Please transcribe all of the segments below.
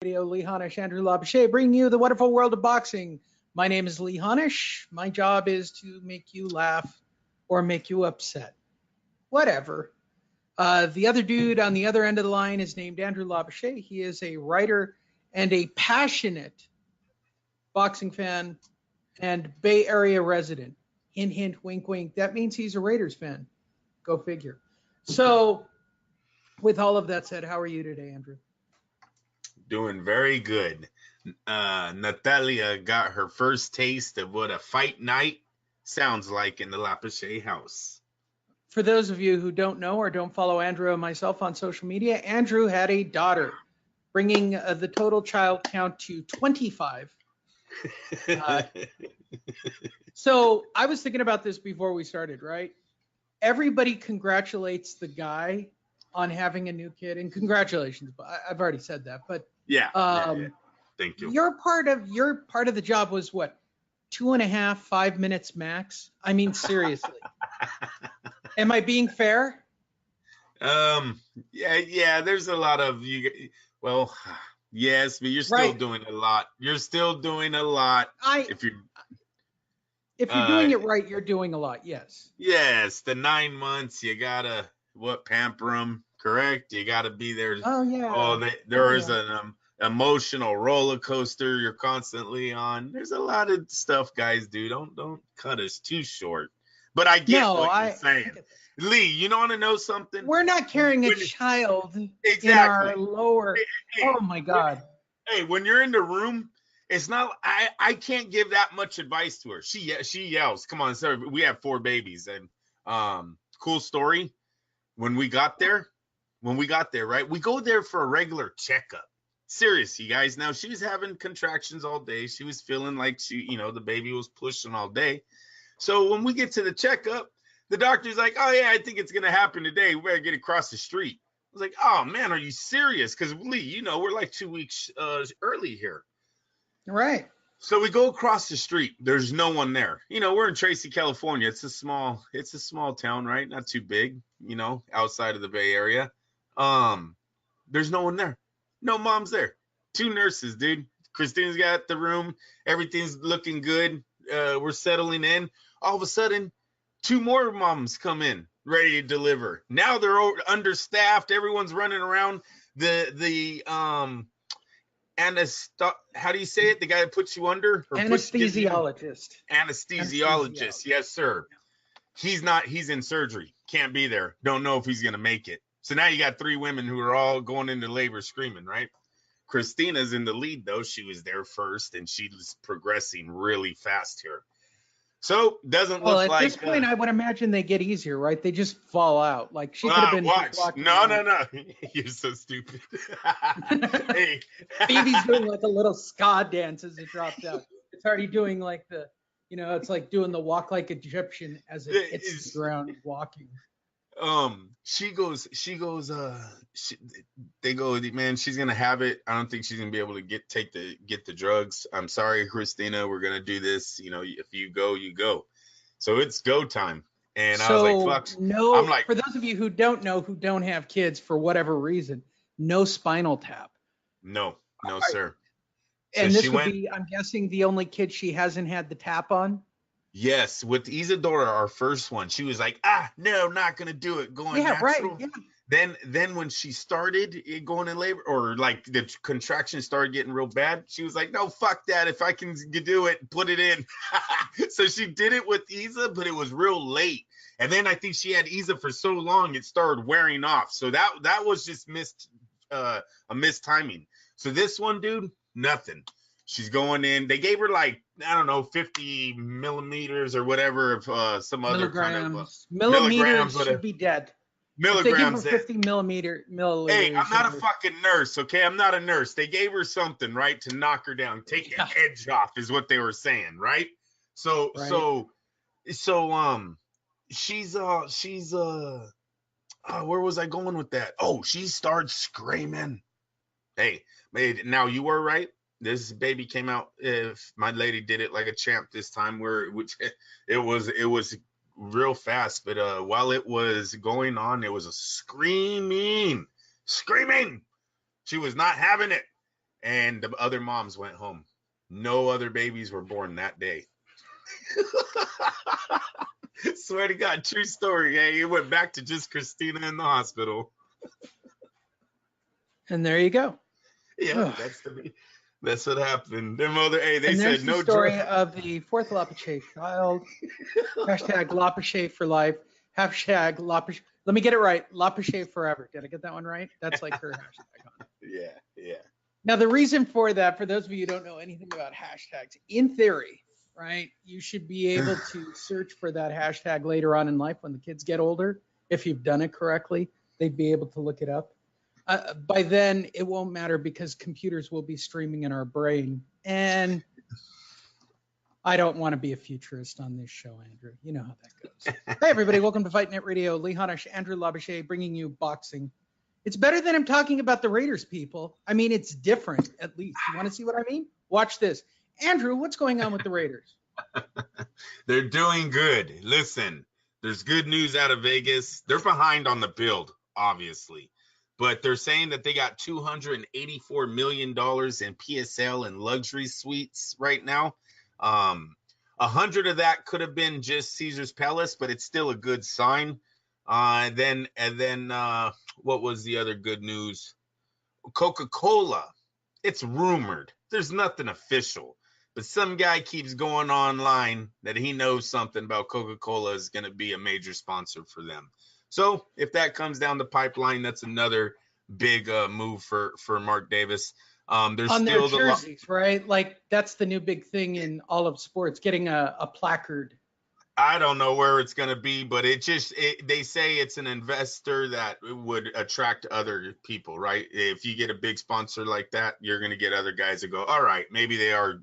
Radio, Lee Honish, Andrew Labouche, bringing you the wonderful world of boxing. My name is Lee Honish. My job is to make you laugh or make you upset. Whatever. The other dude on the other end of the line is named Andrew Labouche. He is a writer and a passionate boxing fan and Bay Area resident. Hint, hint, wink, wink. That means he's a Raiders fan. Go figure. So, with all of that said, how are you today, Andrew? Doing very good. Natalia got her first taste of what a fight night sounds like in the Labouche house. For those of you who don't know or don't follow Andrew and myself on social media, Andrew had a daughter, bringing the total child count to 25. So I was thinking about this before we started, right? Everybody congratulates the guy on having a new kid, and congratulations. I've already said that, but yeah. Thank you. Your part of the job was what, 2.5, 5 minutes max? I mean, seriously. Am I being fair? Yeah. There's a lot of you. Well, yes, but you're still doing a lot. You're still doing a lot. If you're doing it right, you're doing a lot. Yes. Yes, the 9 months you gotta pamper them. Correct. You gotta be there. Oh yeah. There's an emotional roller coaster you're constantly on. There's a lot of stuff guys do. Don't cut us too short. But I get what you're saying. Lee, you want to know something? We're not carrying a child in our lower. Oh my God. When you're in the room, it's not. I can't give that much advice to her. She yells. Come on, sir. We have 4 babies, and cool story. When we got there, right? We go there for a regular checkup. Seriously, guys. Now she was having contractions all day. She was feeling like the baby was pushing all day. So when we get to the checkup, the doctor's like, "Oh yeah, I think it's gonna happen today. We better get across the street." I was like, "Oh man, are you serious?" Because Lee, we're like 2 weeks early here. Right. So we go across the street. There's no one there. We're in Tracy, California. It's a small town, right? Not too big, outside of the Bay Area. There's no one there. No mom's there. 2 nurses, dude. Christina's got the room. Everything's looking good. We're settling in. All of a sudden, 2 more moms come in, ready to deliver. Now they're understaffed. Everyone's running around. How do you say it? The guy that puts you under? Anesthesiologist. Anesthesiologist. Yes, sir. He's in surgery. Can't be there. Don't know if he's going to make it. So now you got 3 women who are all going into labor screaming, right? Christina's in the lead, though. She was there first, and she was progressing really fast here. So doesn't look like. Well, at this point, I would imagine they get easier, right? They just fall out. Like she could have been. No. You're so stupid. Hey. Baby's doing like a little ska dance as it drops out. It's already doing like it's like doing the walk like Egyptian as it hits the ground walking. They go, man, she's gonna have it. I don't think she's gonna be able to get the drugs. I'm sorry, Christina, we're gonna do this. If you go, you go. So it's go time. And I was like, fuck. No, I'm like, for those of you who don't know, who don't have kids for whatever reason, no Spinal Tap. No, sir. And so this would be, I'm guessing, the only kid she hasn't had the tap on. Yes, with Isadora, our first one, she was like, no, not gonna do it. Going natural. Right. Yeah. Then when she started going in labor, or like the contractions started getting real bad, she was like, no, fuck that. If I can do it, put it in. So she did it with Isa, but it was real late. And then I think she had Isa for so long it started wearing off. So that was just a missed timing. So this one, dude, nothing. She's going in. They gave her 50 millimeters or whatever of some other kind of milligrams should be dead. Milligrams. They gave her 50 milliliters. Hey, I'm not a fucking nurse, okay? I'm not a nurse. They gave her something, right, to knock her down, take the edge off, is what they were saying, right? So she's where was I going with that? Oh, she started screaming. Hey, now you were right. This baby came out. If my lady did it like a champ this time, it was real fast. But while it was going on, it was a screaming. She was not having it, and the other moms went home. No other babies were born that day. Swear to God, true story. Hey, it went back to just Christina in the hospital. And there you go. Yeah, that's what happened. Their mother, hey, they and said there's no the story drug. of the fourth Lapache child. Hashtag Lapache for life. Hashtag Lapache. Let me get it right. Lapache forever. Did I get that one right? That's like her hashtag on it. Yeah. Now, the reason for that, for those of you who don't know anything about hashtags, in theory, right, you should be able to search for that hashtag later on in life when the kids get older. If you've done it correctly, they'd be able to look it up. By then, it won't matter because computers will be streaming in our brain. And I don't want to be a futurist on this show, Andrew. You know how that goes. Hey, everybody. Welcome to Fightnet Radio. Lee Hanish, Andrew Labouche, bringing you boxing. It's better than I'm talking about the Raiders, people. I mean, it's different, at least. You want to see what I mean? Watch this. Andrew, what's going on with the Raiders? They're doing good. Listen, there's good news out of Vegas. They're behind on the build, obviously. But they're saying that they got $284 million in PSL and luxury suites right now. 100 of that could have been just Caesar's Palace, but it's still a good sign. And then what was the other good news? Coca-Cola. It's rumored. There's nothing official. But some guy keeps going online that he knows something about Coca-Cola is going to be a major sponsor for them. So if that comes down the pipeline, that's another big move for Mark Davis. There's on still their jerseys, right? Like that's the new big thing in all of sports, getting a placard. I don't know where it's going to be, but they say it's an investor that would attract other people, right? If you get a big sponsor like that, you're going to get other guys that go, all right, maybe they are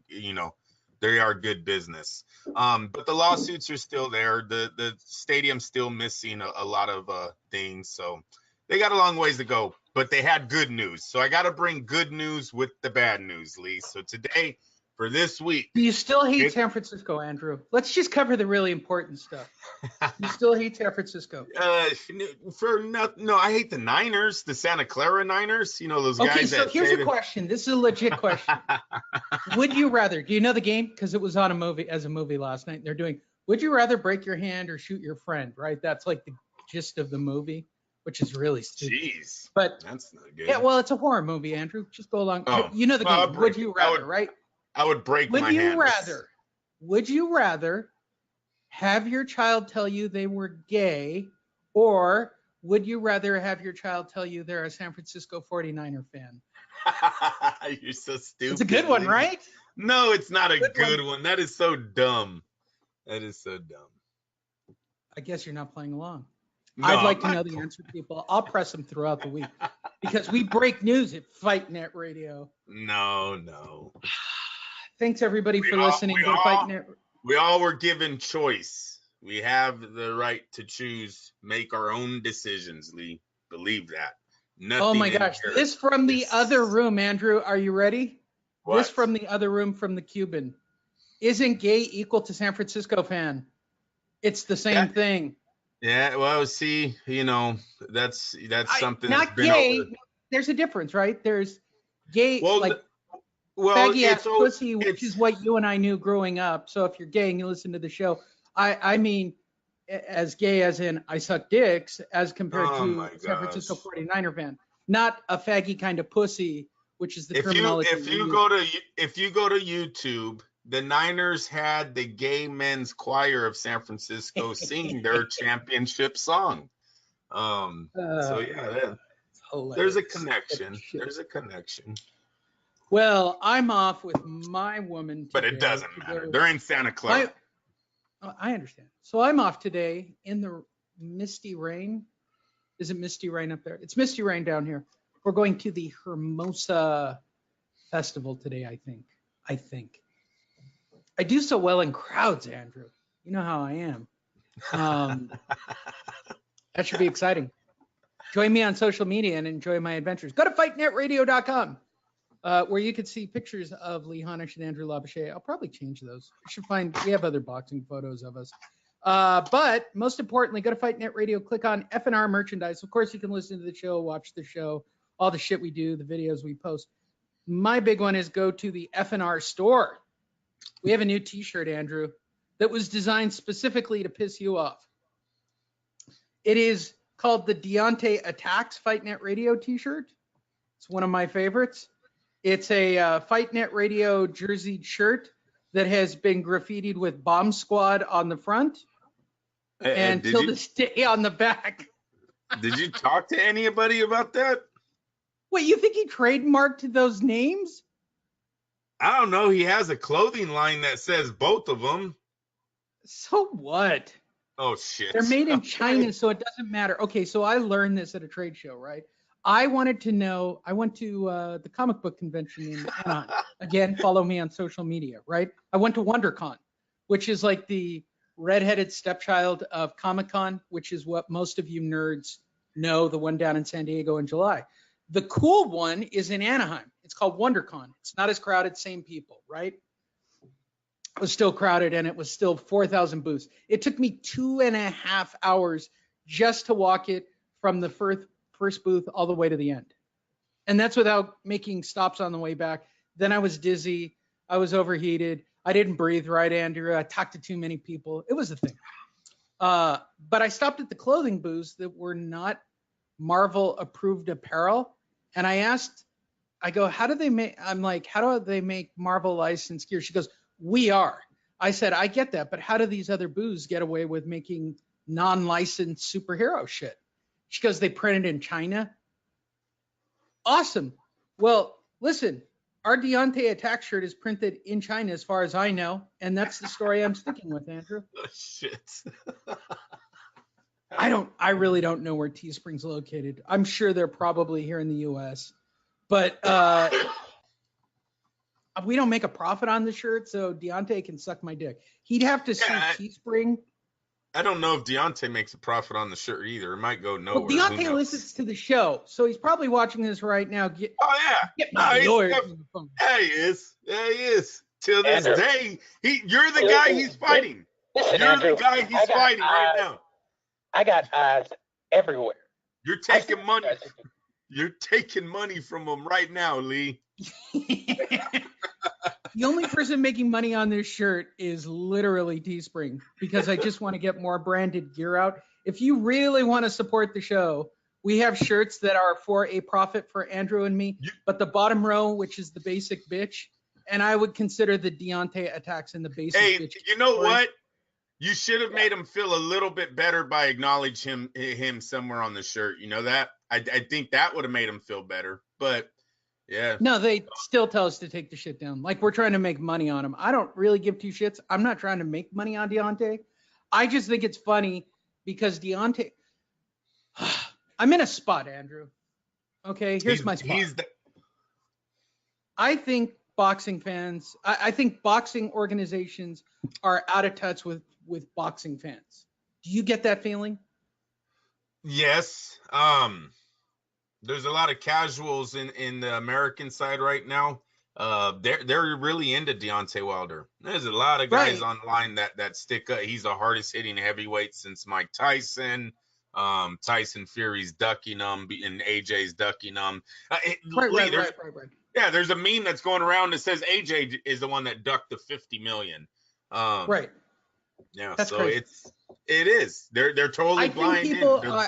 good business. But the lawsuits are still there. The stadium's still missing a lot of things. So they got a long ways to go, but they had good news. So I got to bring good news with the bad news, Lee. So today, for this week. Do you still hate San Francisco, Andrew? Let's just cover the really important stuff. You still hate San Francisco? I hate the Niners, the Santa Clara Niners. You know, those guys. Okay, so here's a question. This is a legit question. Would you rather, do you know the game? Because it was on a movie last night. They're doing, would you rather break your hand or shoot your friend, right? That's like the gist of the movie, which is really stupid. Jeez. But that's not good. Yeah, well, it's a horror movie, Andrew. Just go along. Oh, you know the game. Would you rather, right? I would break my hand. Would you rather have your child tell you they were gay, or would you rather have your child tell you they're a San Francisco 49er fan? You're so stupid. It's a good one, right? No, it's not a good one. That is so dumb. That is so dumb. I guess you're not playing along. No, I'd like to know the answer, people. I'll press them throughout the week because we break news at Fightnet Radio. No. Thanks, everybody, for listening to Fightnet. We all were given choice. We have the right to choose, make our own decisions, Lee. Believe that. Nothing. Oh, my gosh. This from the other room, Andrew. Are you ready? What? This from the other room from the Cuban. Isn't gay equal to San Francisco fan? It's the same thing. Yeah, well, see, that's something not that's gay. been over. There's a difference, right? There's gay, Well, faggy ass pussy, which is what you and I knew growing up. So if you're gay and you listen to the show, I mean, as gay as in I suck dicks, as compared to San Francisco 49er fan, not a faggy kind of pussy, which is the terminology. If you go to YouTube, the Niners had the gay men's choir of San Francisco sing their championship song. So yeah, there's a connection. Well, I'm off with my woman today. But it doesn't matter. They're in Santa Clara. I understand. So I'm off today in the misty rain. Is it misty rain up there? It's misty rain down here. We're going to the Hermosa Festival today, I think. I do so well in crowds, Andrew. You know how I am. That should be exciting. Join me on social media and enjoy my adventures. Go to fightnetradio.com. Where you can see pictures of Lee Hanish and Andrew Labouche. I'll probably change those. We have other boxing photos of us. But most importantly, go to Fightnet Radio, click on F&R merchandise. Of course, you can listen to the show, watch the show, all the shit we do, the videos we post. My big one is go to the F&R store. We have a new T-shirt, Andrew, that was designed specifically to piss you off. It is called the Deontay Attacks Fightnet Radio T-shirt. It's one of my favorites. It's a Fightnet Radio jersey shirt that has been graffitied with Bomb Squad on the front and till this day on the back. Did you talk to anybody about that? Wait, you think he trademarked those names? I don't know. He has a clothing line that says both of them. So what? Oh, shit. They're made in China, so it doesn't matter. Okay, so I learned this at a trade show, right? I wanted to know, I went to the comic book convention in Anaheim. Again, follow me on social media, right? I went to WonderCon, which is like the redheaded stepchild of Comic-Con, which is what most of you nerds know, the one down in San Diego in July. The cool one is in Anaheim. It's called WonderCon. It's not as crowded, same people, right? It was still crowded and it was still 4,000 booths. It took me 2.5 hours just to walk it from the first booth all the way to the end. And that's without making stops on the way back. Then I was dizzy. I was overheated. I didn't breathe right, Andrew. I talked to too many people. It was a thing. But I stopped at the clothing booths that were not Marvel approved apparel. And I asked, I go, how do they make, I'm like, how do they make Marvel licensed gear? She goes, we are. I said, I get that, but how do these other booths get away with making non-licensed superhero shit? She goes, they print it in China. Awesome. Well, listen, our Deontay Attack shirt is printed in China as far as I know, and that's the story I'm sticking with, Andrew. Oh, shit. I really don't know where Teespring's located. I'm sure they're probably here in the U.S., but we don't make a profit on the shirt, so Deontay can suck my dick. He'd have to sue Teespring. I don't know if Deontay makes a profit on the shirt either. It might go nowhere. Well, Deontay listens to the show, so he's probably watching this right now. Get my lawyers on the phone. Yeah, he is. Yeah, he is. Till this day, you're the guy he's fighting. You're the guy he's fighting right now. I got eyes everywhere. You're taking money. You're taking money from him right now, Lee. The only person making money on this shirt is literally Teespring, because I just want to get more branded gear out. If you really want to support the show, we have shirts that are for a profit for Andrew and me, but the bottom row, which is the basic bitch, and I would consider the Deontay Attacks in the basic bitch. You know what? You should have made him feel a little bit better by acknowledging him somewhere on the shirt. You know that? I think that would have made him feel better, but yeah. No, they still tell us to take the shit down. Like we're trying to make money on him. I don't really give two shits. I'm not trying to make money on Deontay. I just think it's funny because Deontay, I'm in a spot, Andrew. Okay, here's my spot. I think boxing fans, I think boxing organizations are out of touch with boxing fans. Do you get that feeling? Yes. There's a lot of casuals in the American side right now. They're really into Deontay Wilder. There's a lot of guys online that stick up. He's the hardest hitting heavyweight since Mike Tyson. Tyson Fury's ducking him, and AJ's ducking him. Right. Yeah, there's a meme that's going around that says AJ is the one that ducked the $50 million. Right. Yeah, that's so crazy. it is. They're totally blind.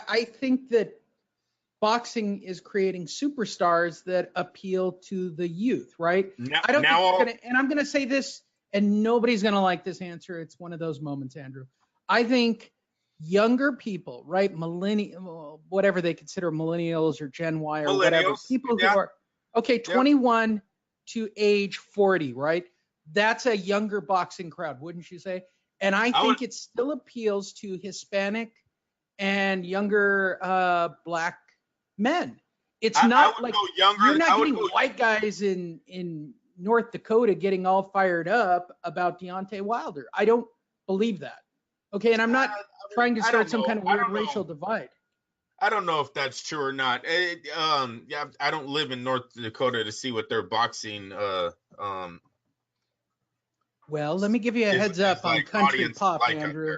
I think that boxing is creating superstars that appeal to the youth, right? I'm going to say this, and nobody's going to like this answer. It's one of those moments, Andrew. I think younger people, right? Whatever they consider millennials or Gen Y or whatever, people who are, 21 to age 40, right? That's a younger boxing crowd, wouldn't you say? And I think it still appeals to Hispanic and younger black men. It's not like you're not getting white guys in North Dakota getting all fired up about Deontay Wilder. I don't believe that. Okay, and I'm not trying to start some kind of weird racial divide. I don't know if that's true or not. I don't live in North Dakota to see what their boxing. Well, let me give you a heads up on country pop, Andrew.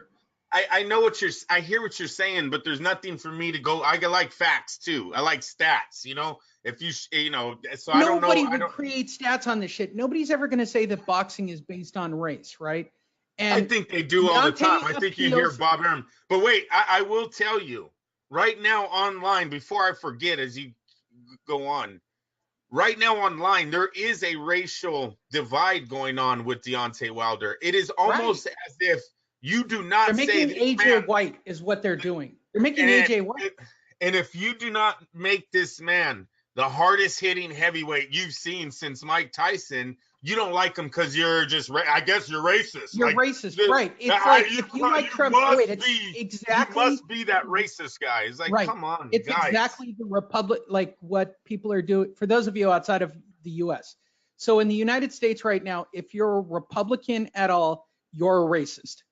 I know I hear what you're saying, but there's nothing for me to go. I like facts too. I like stats. You know, If you, you know, so nobody would create stats on this shit. Nobody's ever going to say that boxing is based on race, right? And I think they do all the time. I think you hear Bob Arum. But wait, I will tell you right now online, before I forget as you go on, right now online, there is a racial divide going on with Deontay Wilder. It is almost as if you do not say they're making AJ White is what they're doing. They're making AJ White. And if you do not make this man the hardest hitting heavyweight you've seen since Mike Tyson, you don't like him because you're just, I guess you're racist. You're racist, right? It's like if you like Trump, exactly. You must be that racist guy. It's like, come on, it's guys. exactly the Republic, like what people are doing. For those of you outside of the U.S., so in the United States right now, if you're a Republican at all, you're a racist,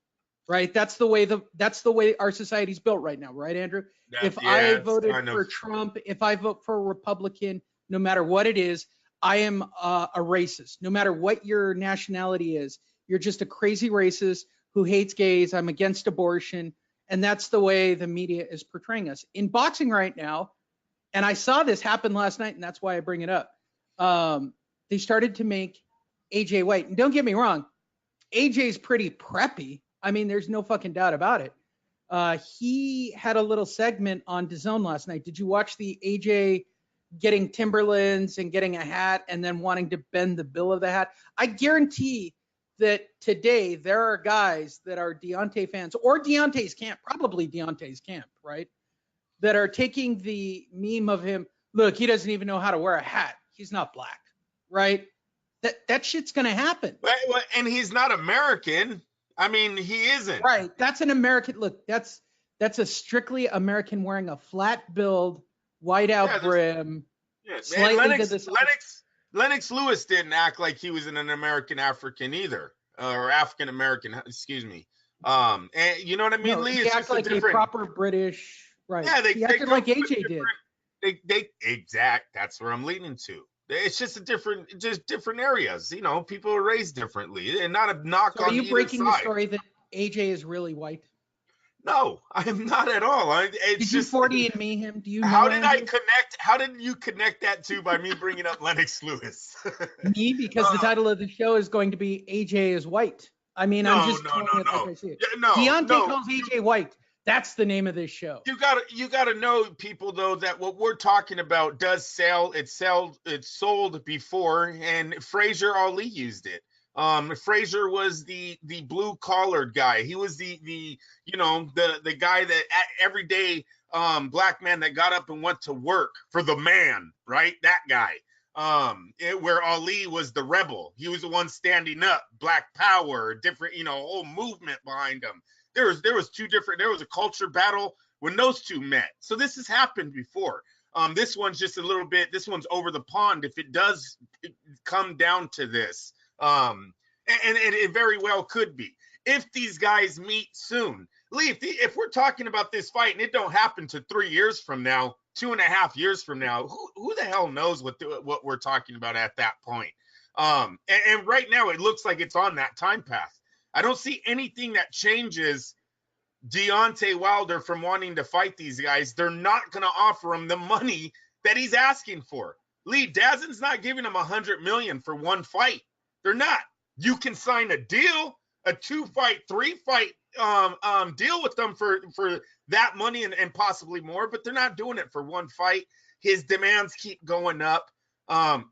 right? That's the way our society's built right now, right, Andrew? I voted for Trump, if I vote for a Republican, no matter what it is, I am a racist. No matter what your nationality is, you're just a crazy racist who hates gays. I'm against abortion. And that's the way the media is portraying us. In boxing right now, and I saw this happen last night, and that's why I bring it up. They started to make AJ White. And don't get me wrong, AJ's pretty preppy. I mean, there's no fucking doubt about it. He had a little segment on DAZN last night. Did you watch the AJ getting Timberlands and getting a hat and then wanting to bend the bill of the hat? I guarantee that today there are guys that are Deontay fans or Deontay's camp, probably Deontay's camp, right? That are taking the meme of him. Look, he doesn't even know how to wear a hat. He's not black, right? That shit's going to happen. And he's not American. I mean, he isn't. Right. That's an American. Look, that's a strictly American wearing a flat build, white out brim. Yeah, Lennox Lewis didn't act like he was an American African either, or African American, excuse me. And you know what I mean, Lee? He acted like a proper British, right? Yeah, he acted like AJ did. That's where I'm leading to. It's just different areas. You know, people are raised differently, and not a knock on either side. Are you breaking the story that AJ is really white? No, I am not at all. Did you 40andMe him? Do you know how did I connect? How did you connect that to by me bringing up Lennox Lewis? Me, because the title of the show is going to be AJ is white. I mean, I'm just telling it like I see it. Deontay calls AJ white. That's the name of this show. You gotta know, people, though, that what we're talking about does sell. It's sold before, and Fraser Ali used it. Fraser was the blue collared guy. He was the guy that every day black man that got up and went to work for the man, right? That guy. Where Ali was the rebel. He was the one standing up, black power, different, whole movement behind him. There was a culture battle when those two met. So this has happened before. This one's just this one's over the pond if it does come down to this. And it very well could be. If these guys meet soon, Lee, if we're talking about this fight and it don't happen to 3 years from now, 2.5 years from now, who the hell knows what we're talking about at that point? And right now it looks like it's on that time path. I don't see anything that changes Deontay Wilder from wanting to fight these guys. They're not going to offer him the money that he's asking for. Lee, DAZN's not giving him $100 million for one fight. They're not. You can sign a deal, a 2-fight, 3-fight deal with them for that money and possibly more, but they're not doing it for one fight. His demands keep going up.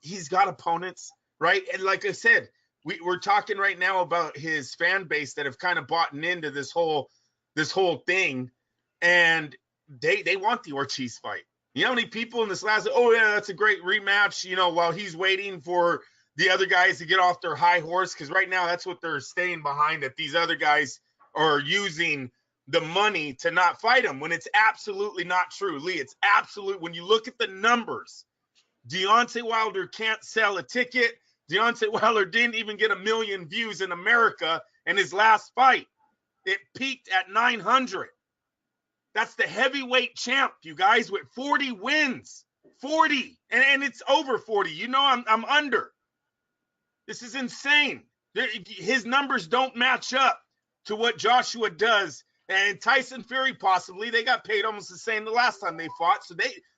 He's got opponents, right? And like I said, we're talking right now about his fan base that have kind of bought into this whole thing, and they want the Ortiz fight. You know how many people in this last? Oh yeah, that's a great rematch. While he's waiting for the other guys to get off their high horse, because right now that's what they're staying behind. That these other guys are using the money to not fight him, when it's absolutely not true, Lee. It's absolute. When you look at the numbers, Deontay Wilder can't sell a ticket. Deontay Wilder didn't even get 1 million views in America in his last fight. It peaked at 900. That's the heavyweight champ, you guys, with 40 wins. 40. And it's over 40. I'm under. This is insane. His numbers don't match up to what Joshua does. And Tyson Fury, possibly, they got paid almost the same the last time they fought. So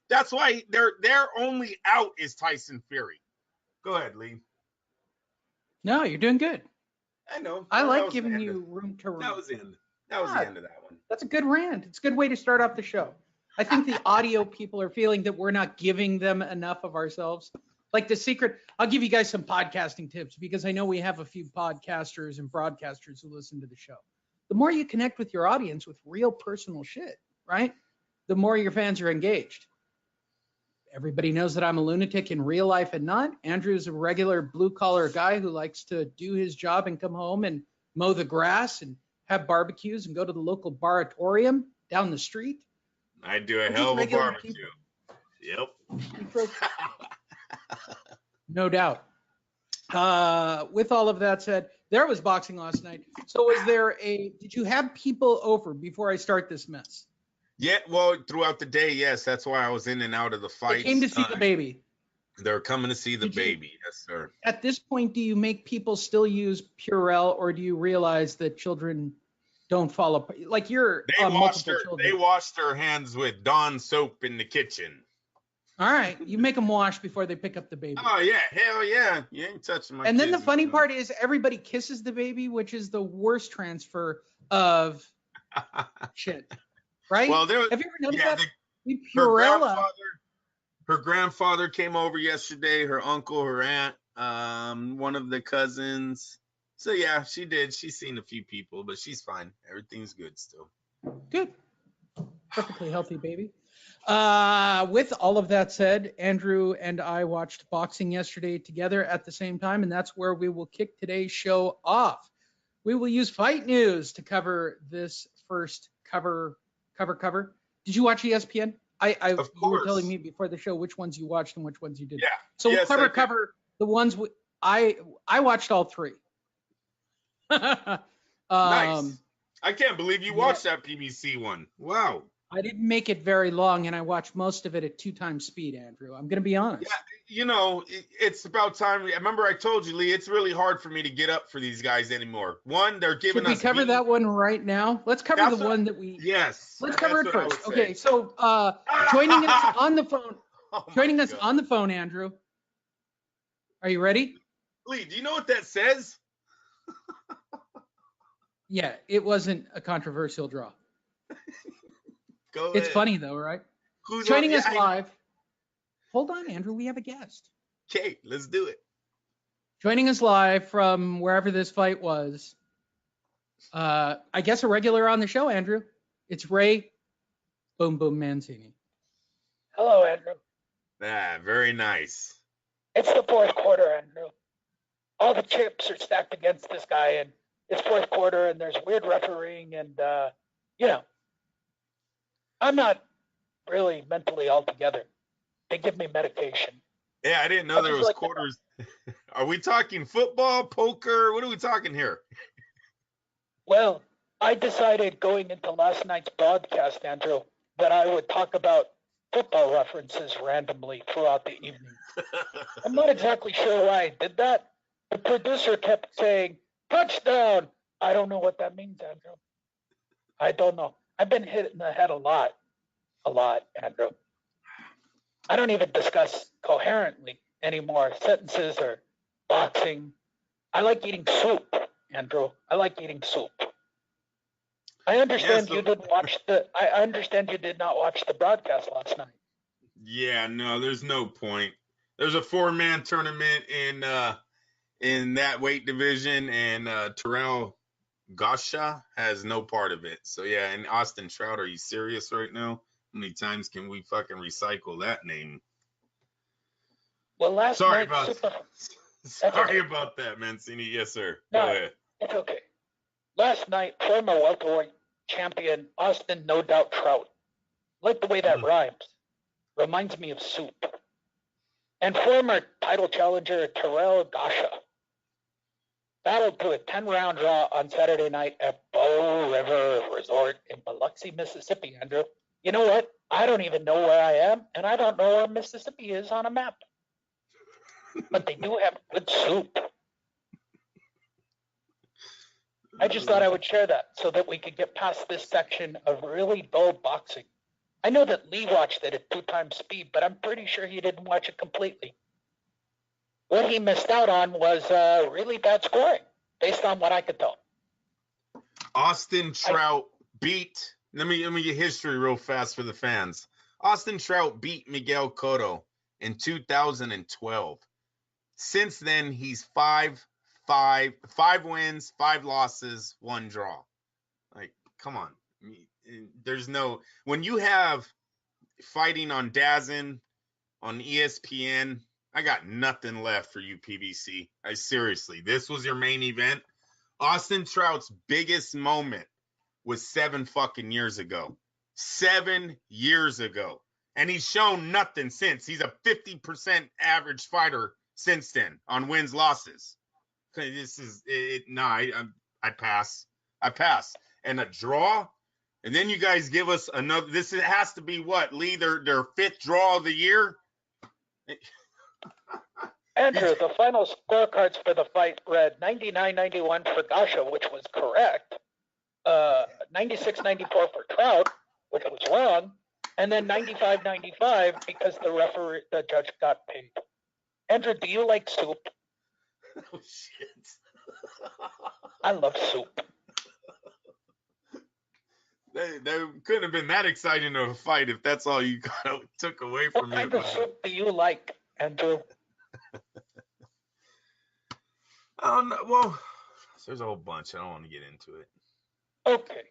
That's why their only out is Tyson Fury. Go ahead, Lee. No, you're doing good. I know. I like giving you room to run. That was the end. That was the end of that one. That's a good rant. It's a good way to start off the show. I think the audio people are feeling that we're not giving them enough of ourselves. Like the secret, I'll give you guys some podcasting tips because I know we have a few podcasters and broadcasters who listen to the show. The more you connect with your audience with real personal shit, right? The more your fans are engaged. Everybody knows that I'm a lunatic in real life and not. Andrew's a regular blue-collar guy who likes to do his job and come home and mow the grass and have barbecues and go to the local baratorium down the street. I do a hell of a barbecue. Yep. No doubt. With all of that said, there was boxing last night. So did you have people over before I start this mess? Yeah, well, throughout the day, yes. That's why I was in and out of the fight. They came to see the baby. They're coming to see the baby, yes, sir. At this point, do you make people still use Purell, or do you realize that children don't fall apart? Like they washed their hands with Dawn soap in the kitchen. All right, you make them wash before they pick up the baby. Oh yeah, hell yeah, you ain't touching my. And then the funny part is everybody kisses the baby, which is the worst transfer of shit, right? Well, have you ever noticed that? Purell. Her grandfather came over yesterday. Her uncle, her aunt, one of the cousins. So yeah, she did. She's seen a few people, but she's fine. Everything's good still. Good. Perfectly healthy baby. With all of that said, Andrew and I watched boxing yesterday together at the same time, and that's where we will kick today's show off. We will use Fight News to cover this first cover. Did you watch ESPN? You were telling me before the show which ones you watched and which ones you didn't. Yeah. So we'll cover the ones I watched all three. Nice. I can't believe you watched that PBC one. Wow. I didn't make it very long, and I watched most of it at 2 times speed, Andrew. I'm going to be honest. Yeah, it's about time. I remember I told you, Lee, it's really hard for me to get up for these guys anymore. One, they're giving us. Should we cover that one right now? Let's cover the one that we. Yes. Let's cover it first. Okay, so joining us on the phone. On the phone, Andrew. Are you ready? Lee, do you know what that says? Yeah, it wasn't a controversial draw. Go it's ahead. Funny though, right? Who's joining us live? Hold on, Andrew. We have a guest. Okay, let's do it. Joining us live from wherever this fight was. I guess a regular on the show, Andrew. It's Ray Boom Boom Mancini. Hello, Andrew. Very nice. It's the fourth quarter, Andrew. All the chips are stacked against this guy, and it's fourth quarter, and there's weird refereeing, and I'm not really mentally all together. They give me medication. Yeah, I didn't know there was quarters. Are we talking football, poker? What are we talking here? Well, I decided going into last night's broadcast, Andrew, that I would talk about football references randomly throughout the evening. I'm not exactly sure why I did that. The producer kept saying, touchdown. I don't know what that means, Andrew. I don't know. I've been hit in the head a lot, Andrew. I don't even discuss coherently anymore sentences or boxing. I like eating soup, Andrew. I like eating soup. I understand you didn't watch I understand you did not watch the broadcast last night. Yeah, no, there's no point. There's a 4-man tournament in that weight division, and Tyrell Gaja has no part of it. So yeah, and Austin Trout, are you serious right now? How many times can we fucking recycle that name? Well, sorry about that, Mancini. Yes, sir. No, go ahead. It's okay. Last night, former welterweight champion Austin No Doubt Trout. Like the way that rhymes. Reminds me of soup. And former title challenger Tyrell Gaja battled to a 10-round draw on Saturday night at Bow River Resort in Biloxi, Mississippi, Andrew. You know what? I don't even know where I am, and I don't know where Mississippi is on a map. But they do have good soup. I just thought I would share that so that we could get past this section of really dull boxing I know that Lee watched it at 2 times speed, but I'm pretty sure he didn't watch it completely. What he missed out on was really bad scoring, based on what I could tell. Austin Trout beat. Let me get history real fast for the fans. Austin Trout beat Miguel Cotto in 2012. Since then, he's 5 wins, 5 losses, 1 draw. Like, come on. There's no, when you have fighting on DAZN, on ESPN, I got nothing left for you, PBC. Seriously, this was your main event. Austin Trout's biggest moment was 7 fucking years ago. 7 years ago. And he's shown nothing since. He's a 50% average fighter since then on wins, losses. This is it. No, I pass. I pass. And a draw. And then you guys give us another. This has to be what, Lee? Their 5th draw of the year. Andrew, the final scorecards for the fight read 99-91 for Gaja, which was correct. 96-94 for Trout, which was wrong, and then 95-95 because the judge got paid. Andrew, do you like soup? Oh shit! I love soup. That couldn't have been that exciting of a fight if that's all you took away from it. What kind of soup do you like, Andrew? Oh no, well, there's a whole bunch. I don't want to get into it. Okay.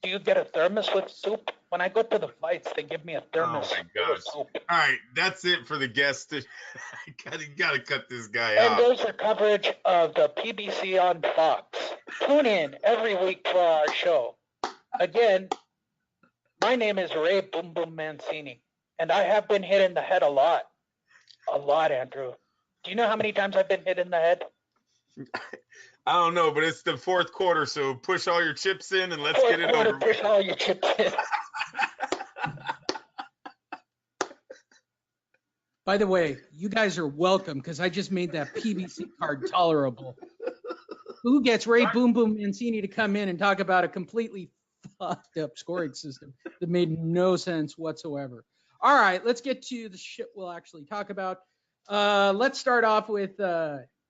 Do you get a thermos with soup? When I go to the fights, they give me a thermos with soup. All right, that's it for the guests. Gotta cut this guy and off. And there's a coverage of the PBC on Fox. Tune in every week for our show. Again, my name is Ray Boom Boom Mancini, and I have been hit in the head a lot. A lot, Andrew. Do you know how many times I've been hit in the head? I don't know, but it's the 4th quarter, so push all your chips in and let's get it over. Push all your chips in. By the way, you guys are welcome because I just made that PBC card tolerable. Who gets Ray Boom Boom Mancini to come in and talk about a completely fucked up scoring system that made no sense whatsoever? All right, let's get to the shit we'll actually talk about. Let's start off with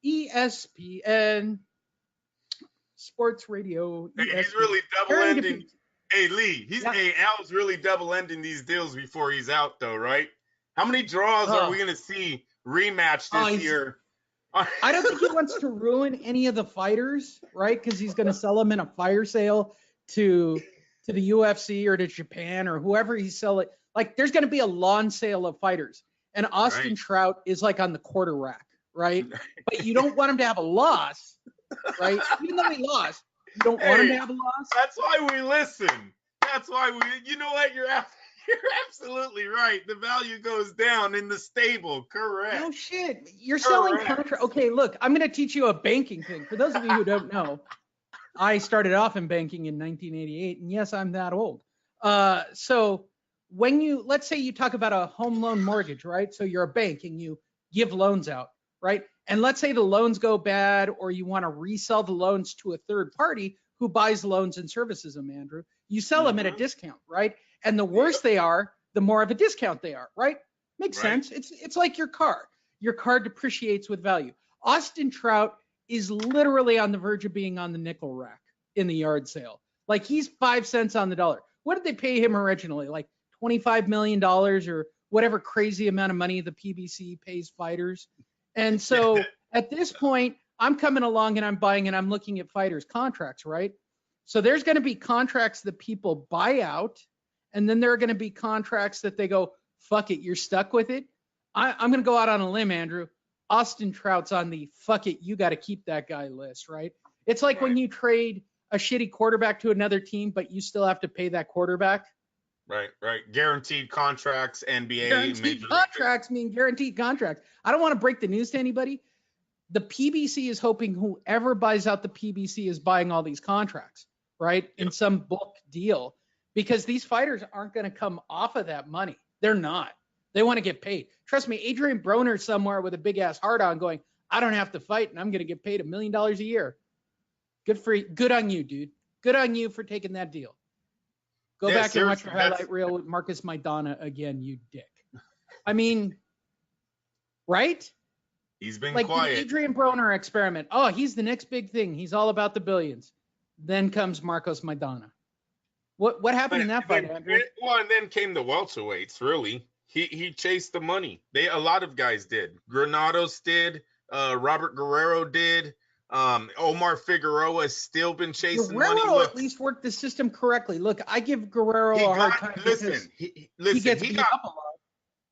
ESPN Sports Radio. Hey, he's really double-ending. Hey, Lee, Al's really double-ending these deals before he's out, though, right? How many draws are we going to see rematch this year? I don't think he wants to ruin any of the fighters, right? Because he's going to sell them in a fire sale to the UFC or to Japan or whoever he's selling. Like, there's going to be a lawn sale of fighters. And Austin Trout is like on the quarter rack, right? But you don't want him to have a loss, right? Even though he lost, you don't want him to have a loss. That's why we listen. That's why you know what? You're absolutely right. The value goes down in the stable. Correct. No shit. You're selling contract. Okay, look, I'm going to teach you a banking thing. For those of you who don't know, I started off in banking in 1988. And yes, I'm that old. So when let's say you talk about a home loan mortgage, right? So you're a bank and you give loans out, right? And let's say the loans go bad or you want to resell the loans to a third party who buys loans and services them, Andrew. You sell them at a discount, right? And the worse they are, the more of a discount they are, right? Makes sense. It's like your car. Your car depreciates with value. Austin Trout is literally on the verge of being on the nickel rack in the yard sale. Like he's 5 cents on the dollar. What did they pay him originally? Like $25 million or whatever crazy amount of money the PBC pays fighters. And so at this point, I'm coming along and I'm buying and I'm looking at fighters' contracts, right? So there's going to be contracts that people buy out. And then there are going to be contracts that they go, fuck it, you're stuck with it. I'm going to go out on a limb, Andrew. Austin Trout's on the fuck it, you got to keep that guy list, right? It's like when you trade a shitty quarterback to another team, but you still have to pay that quarterback. Right. Guaranteed contracts, NBA. Guaranteed contracts mean guaranteed contracts. I don't want to break the news to anybody. The PBC is hoping whoever buys out the PBC is buying all these contracts, right? In some book deal. Because these fighters aren't going to come off of that money. They're not. They want to get paid. Trust me, Adrian Broner somewhere with a big-ass heart on going, I don't have to fight, and I'm going to get paid $1 million a year. Good on you, dude. Good on you for taking that deal. Go back and watch your highlight reel with Marcus Maidana again, you dick. I mean, right? He's been like quiet. The Adrian Broner experiment. Oh, he's the next big thing. He's all about the billions. Then comes Marcos Maidana. What happened in that fight, Andrew? Well, and then came the welterweights, really. He chased the money. A lot of guys did. Granados did. Robert Guerrero did. Omar Figueroa has still been chasing money. Guerrero at least worked the system correctly. Look, I give Guerrero a hard time because he gets beat up a lot.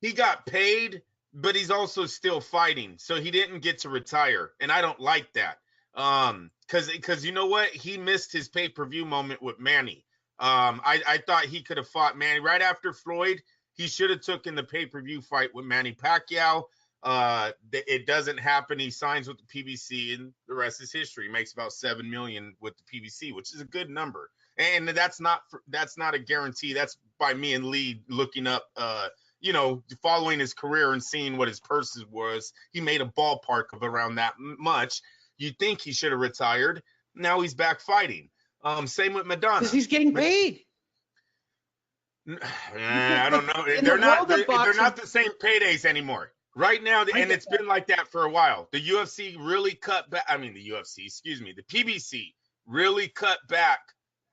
He got paid, but he's also still fighting, so he didn't get to retire, and I don't like that. Because you know what? He missed his pay-per-view moment with Manny. I thought he could have fought Manny right after Floyd. He should have taken the pay-per-view fight with Manny Pacquiao. It doesn't happen. He signs with the PBC, and the rest is history. He makes about $7 million with the PBC, which is a good number. And that's not a guarantee. That's by me and Lee looking up, following his career and seeing what his purses was. He made a ballpark of around that much. You'd think he should have retired. Now he's back fighting. Same with Madonna. Because he's getting paid. I don't know. They're not the same paydays anymore. Right now, and it's been like that for a while. The UFC really cut back. The PBC really cut back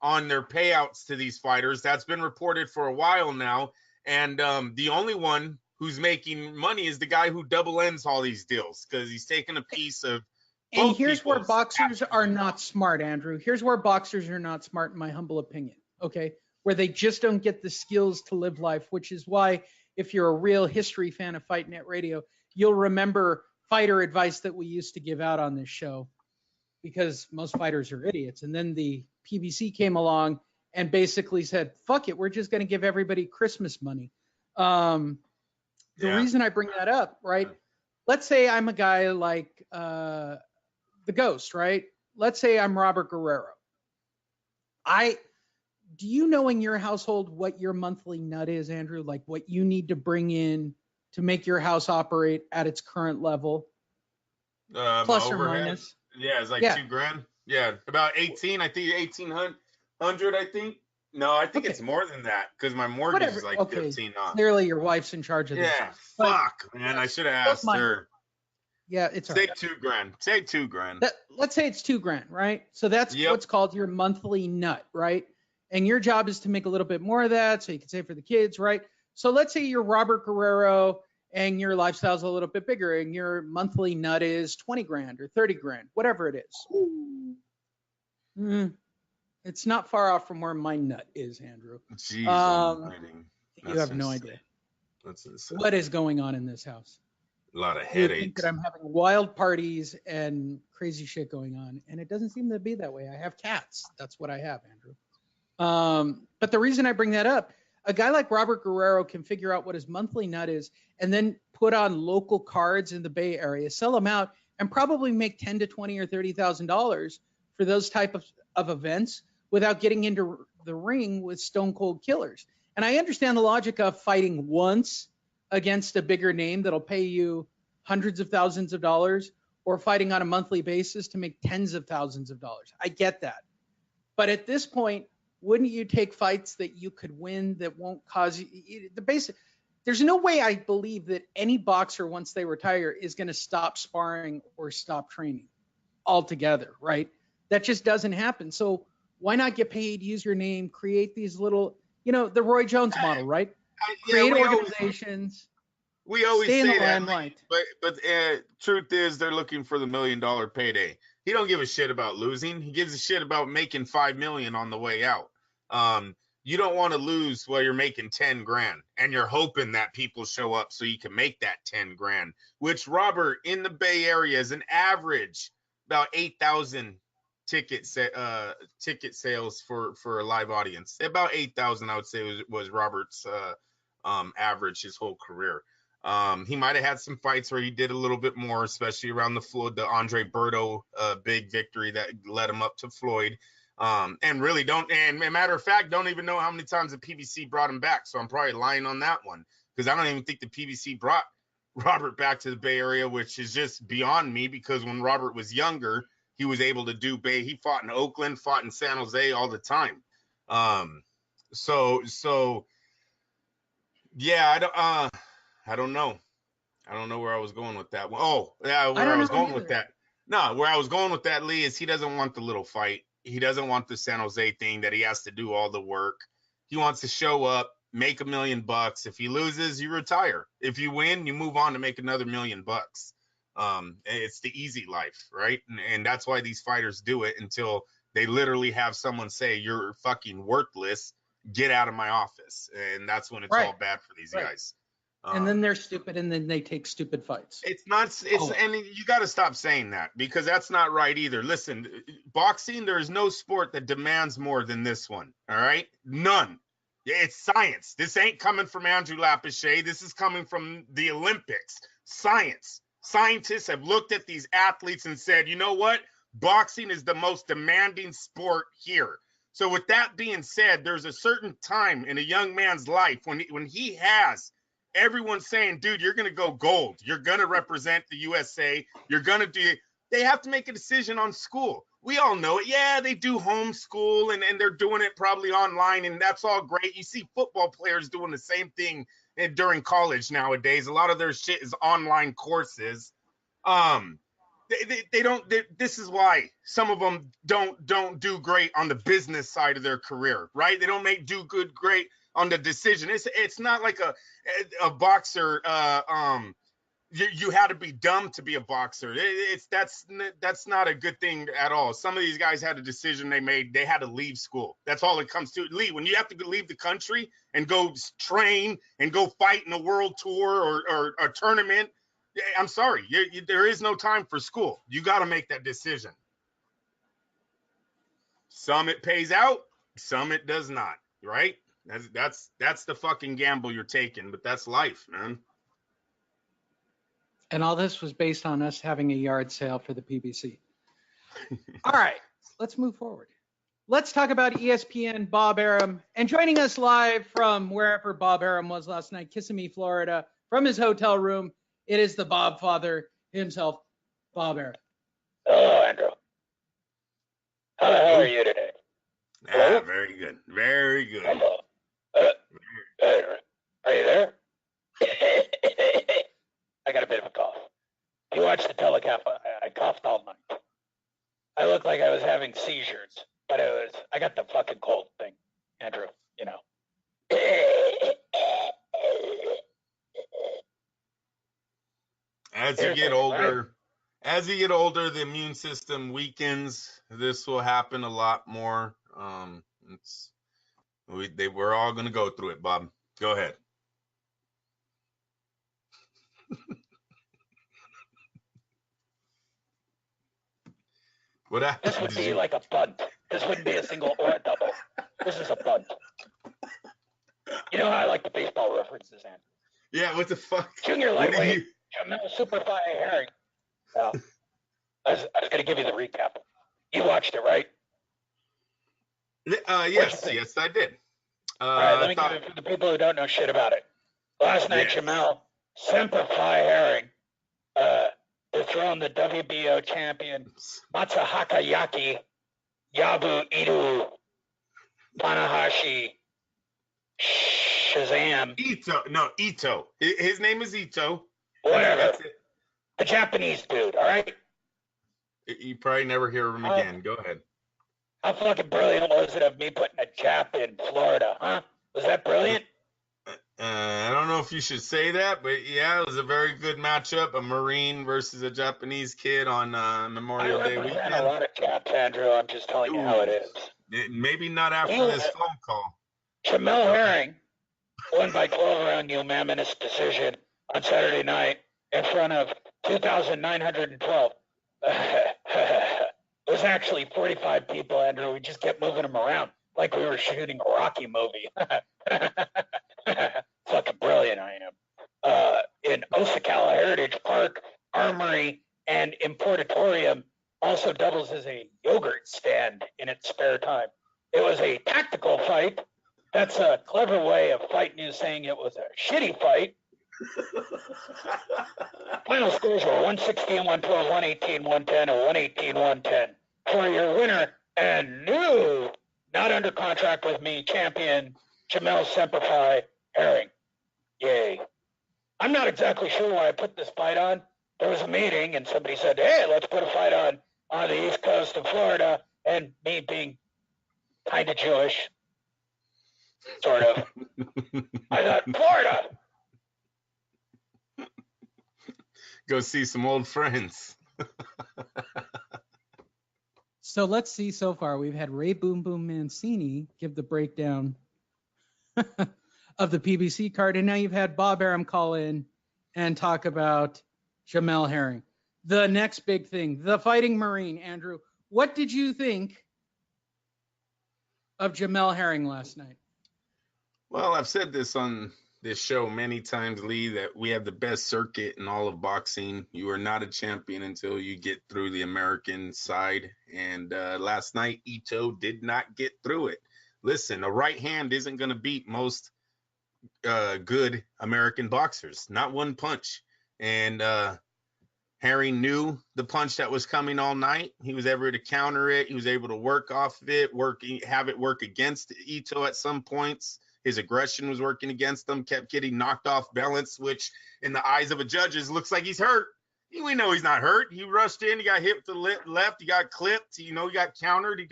on their payouts to these fighters. That's been reported for a while now. And the only one who's making money is the guy who double ends all these deals because he's taking a piece of. And here's where boxers are not smart, Andrew. Here's where boxers are not smart, in my humble opinion. Okay, where they just don't get the skills to live life, which is why, if you're a real history fan of Fightnet Radio, you'll remember fighter advice that we used to give out on this show, because most fighters are idiots. And then the PBC came along and basically said, "Fuck it, we're just going to give everybody Christmas money." The reason I bring that up, right? Let's say I'm a guy like the Ghost, right? Let's say I'm Robert Guerrero. Do you know in your household what your monthly nut is, Andrew? Like what you need to bring in to make your house operate at its current level? Plus or minus. Yeah, it's like $2,000. Yeah, about 18. I think 1,800. I think. No, I think it's more than that because my mortgage is like 15 off. Clearly, your wife's in charge of this. Yeah, fuck, man. I should have asked her. Yeah, it's say $2,000. Say $2,000. Let's say it's $2,000, right? So that's what's called your monthly nut, right? And your job is to make a little bit more of that so you can save for the kids, right? So let's say you're Robert Guerrero and your lifestyle's a little bit bigger and your monthly nut is $20,000 or $30,000, whatever it is. It's not far off from where my nut is, Andrew. Jeez, you have no idea. That's insane. What is going on in this house? A lot of headaches. You think that I'm having wild parties and crazy shit going on, and it doesn't seem to be that way. I have cats. That's what I have, Andrew. But the reason I bring that up, a guy like Robert Guerrero can figure out what his monthly nut is and then put on local cards in the Bay Area, sell them out, and probably make $10,000 to $20,000 or $30,000 for those type of events without getting into the ring with stone cold killers. And I understand the logic of fighting once against a bigger name that'll pay you hundreds of thousands of dollars, or fighting on a monthly basis to make tens of thousands of dollars. I get that. But at this point, wouldn't you take fights that you could win that won't cause you there's no way I believe that any boxer, once they retire, is going to stop sparring or stop training altogether, right? That just doesn't happen. So why not get paid, use your name, create these little, the Roy Jones model, right? Create organizations. We always stay in say the that, limelight. but truth is they're looking for the $1 million payday. He don't give a shit about losing. He gives a shit about making $5 million on the way out. You don't want to lose while you're making $10,000 and you're hoping that people show up so you can make that $10,000, which Robert in the Bay Area is an average about 8,000 ticket sales for a live audience. About 8,000, I would say, was Robert's average his whole career. He might have had some fights where he did a little bit more, especially around the Andre Berto big victory that led him up to Floyd. And really matter of fact, don't even know how many times the PBC brought him back. So I'm probably lying on that one because I don't even think the PBC brought Robert back to the Bay Area, which is just beyond me because when Robert was younger, he was able to do he fought in Oakland, fought in San Jose all the time. So yeah, I don't know. I don't know where I was going with that one. Oh, yeah, where I was going with that. No, where I was going with that, Lee, is he doesn't want the little fight. He doesn't want the San Jose thing that he has to do all the work. He wants to show up, make $1 million. If he loses, you retire. If you win, you move on to make another $1 million. It's the easy life, right? And that's why these fighters do it until they literally have someone say, you're fucking worthless. Get out of my office. And that's when it's all bad for these guys. And then they're stupid, and then they take stupid fights. And you got to stop saying that, because that's not right either. Listen, boxing, there is no sport that demands more than this one. All right, none. It's science. This ain't coming from Andrew Lapichet. This is coming from the Olympics. Science. Scientists have looked at these athletes and said, you know what? Boxing is the most demanding sport here. So with that being said, there's a certain time in a young man's life when he has everyone's saying, dude, you're going to go gold. You're going to represent the USA. You're going to do – they have to make a decision on school. We all know it. Yeah, they do homeschool, and they're doing it probably online, and that's all great. You see football players doing the same thing during college nowadays. A lot of their shit is online courses. They don't – this is why some of them don't do great on the business side of their career, right? They don't do great on the decision. It's not like a boxer. You had to be dumb to be a boxer. That's not a good thing at all. Some of these guys had a decision they made. They had to leave school. That's all it comes to. Lee, when you have to leave the country and go train and go fight in a world tour or a tournament, I'm sorry, there is no time for school. You got to make that decision. Some it pays out, some it does not, right? That's the fucking gamble you're taking, but that's life, man. And all this was based on us having a yard sale for the PBC. All right, let's move forward. Let's talk about ESPN Bob Arum. And joining us live from wherever Bob Arum was last night, Kissimmee, Florida, from his hotel room, it is the Bob Father himself, Bob Arum. Hello, Andrew. How are you today? Very good. Very good. Hello. Are you there? I got a bit of a cough. You watched the telecast. I coughed all night. I looked like I was having seizures, but I got the fucking cold thing, Andrew, you know. As you get older, the immune system weakens. This will happen a lot more. We're all going to go through it, Bob. Go ahead. What happened? This would be like a bunt. This wouldn't be a single or a double. This is a bunt. You know how I like the baseball references, Andrew? Yeah, what the fuck? Junior lightweight, Jamel Superfly Haring. Well, I was going to give you the recap. You watched it, right? Yes, I did. All right, let me give it for the people who don't know shit about it. Last night, Jamel Superfly Haring dethroned the WBO champion Matsuhaka Yaki Yabu Idu Tanahashi Shazam. Ito. His name is Ito. Whatever. That's it. The Japanese dude, all right? You probably never hear of him again. Go ahead. How fucking brilliant was it of me putting a Jap in Florida, huh? Was that brilliant? I don't know if you should say that, but yeah, it was a very good matchup. A Marine versus a Japanese kid on Memorial Day weekend. A lot of Japs, Andrew. I'm just telling you how it is. Maybe not after this phone call. Jamel Haring won by 12-round unanimous decision on Saturday night in front of 2,912. It was actually 45 people, Andrew. We just kept moving them around like we were shooting a Rocky movie. Fucking brilliant I am. In Osakawa Heritage Park, Armory, and Importatorium also doubles as a yogurt stand in its spare time. It was a tactical fight. That's a clever way of Fight News saying it was a shitty fight. Final scores were 116, 112, 118, 110, and 118, 110. For your winner and new not under contract with me, champion Jamel Haring. Yay. I'm not exactly sure why I put this fight on. There was a meeting and somebody said, hey, let's put a fight on the East Coast of Florida. And me being kind of Jewish, sort of, I thought, Florida. Go see some old friends. So let's see so far. We've had Ray Boom Boom Mancini give the breakdown of the PBC card, and now you've had Bob Arum call in and talk about Jamel Haring. The next big thing, the Fighting Marine. Andrew, what did you think of Jamel Haring last night? Well, I've said this on this show many times, Lee, that we have the best circuit in all of boxing. You are not a champion until you get through the American side. And last night, Ito did not get through it. Listen, a right hand isn't going to beat most good American boxers. Not one punch. And Haring knew the punch that was coming all night. He was able to counter it. He was able to work off of it, have it work against Ito at some points. His aggression was working against him, kept getting knocked off balance, which in the eyes of a judges looks like he's hurt. We know he's not hurt. He rushed in, he got hit with the left, he got clipped, he got countered, he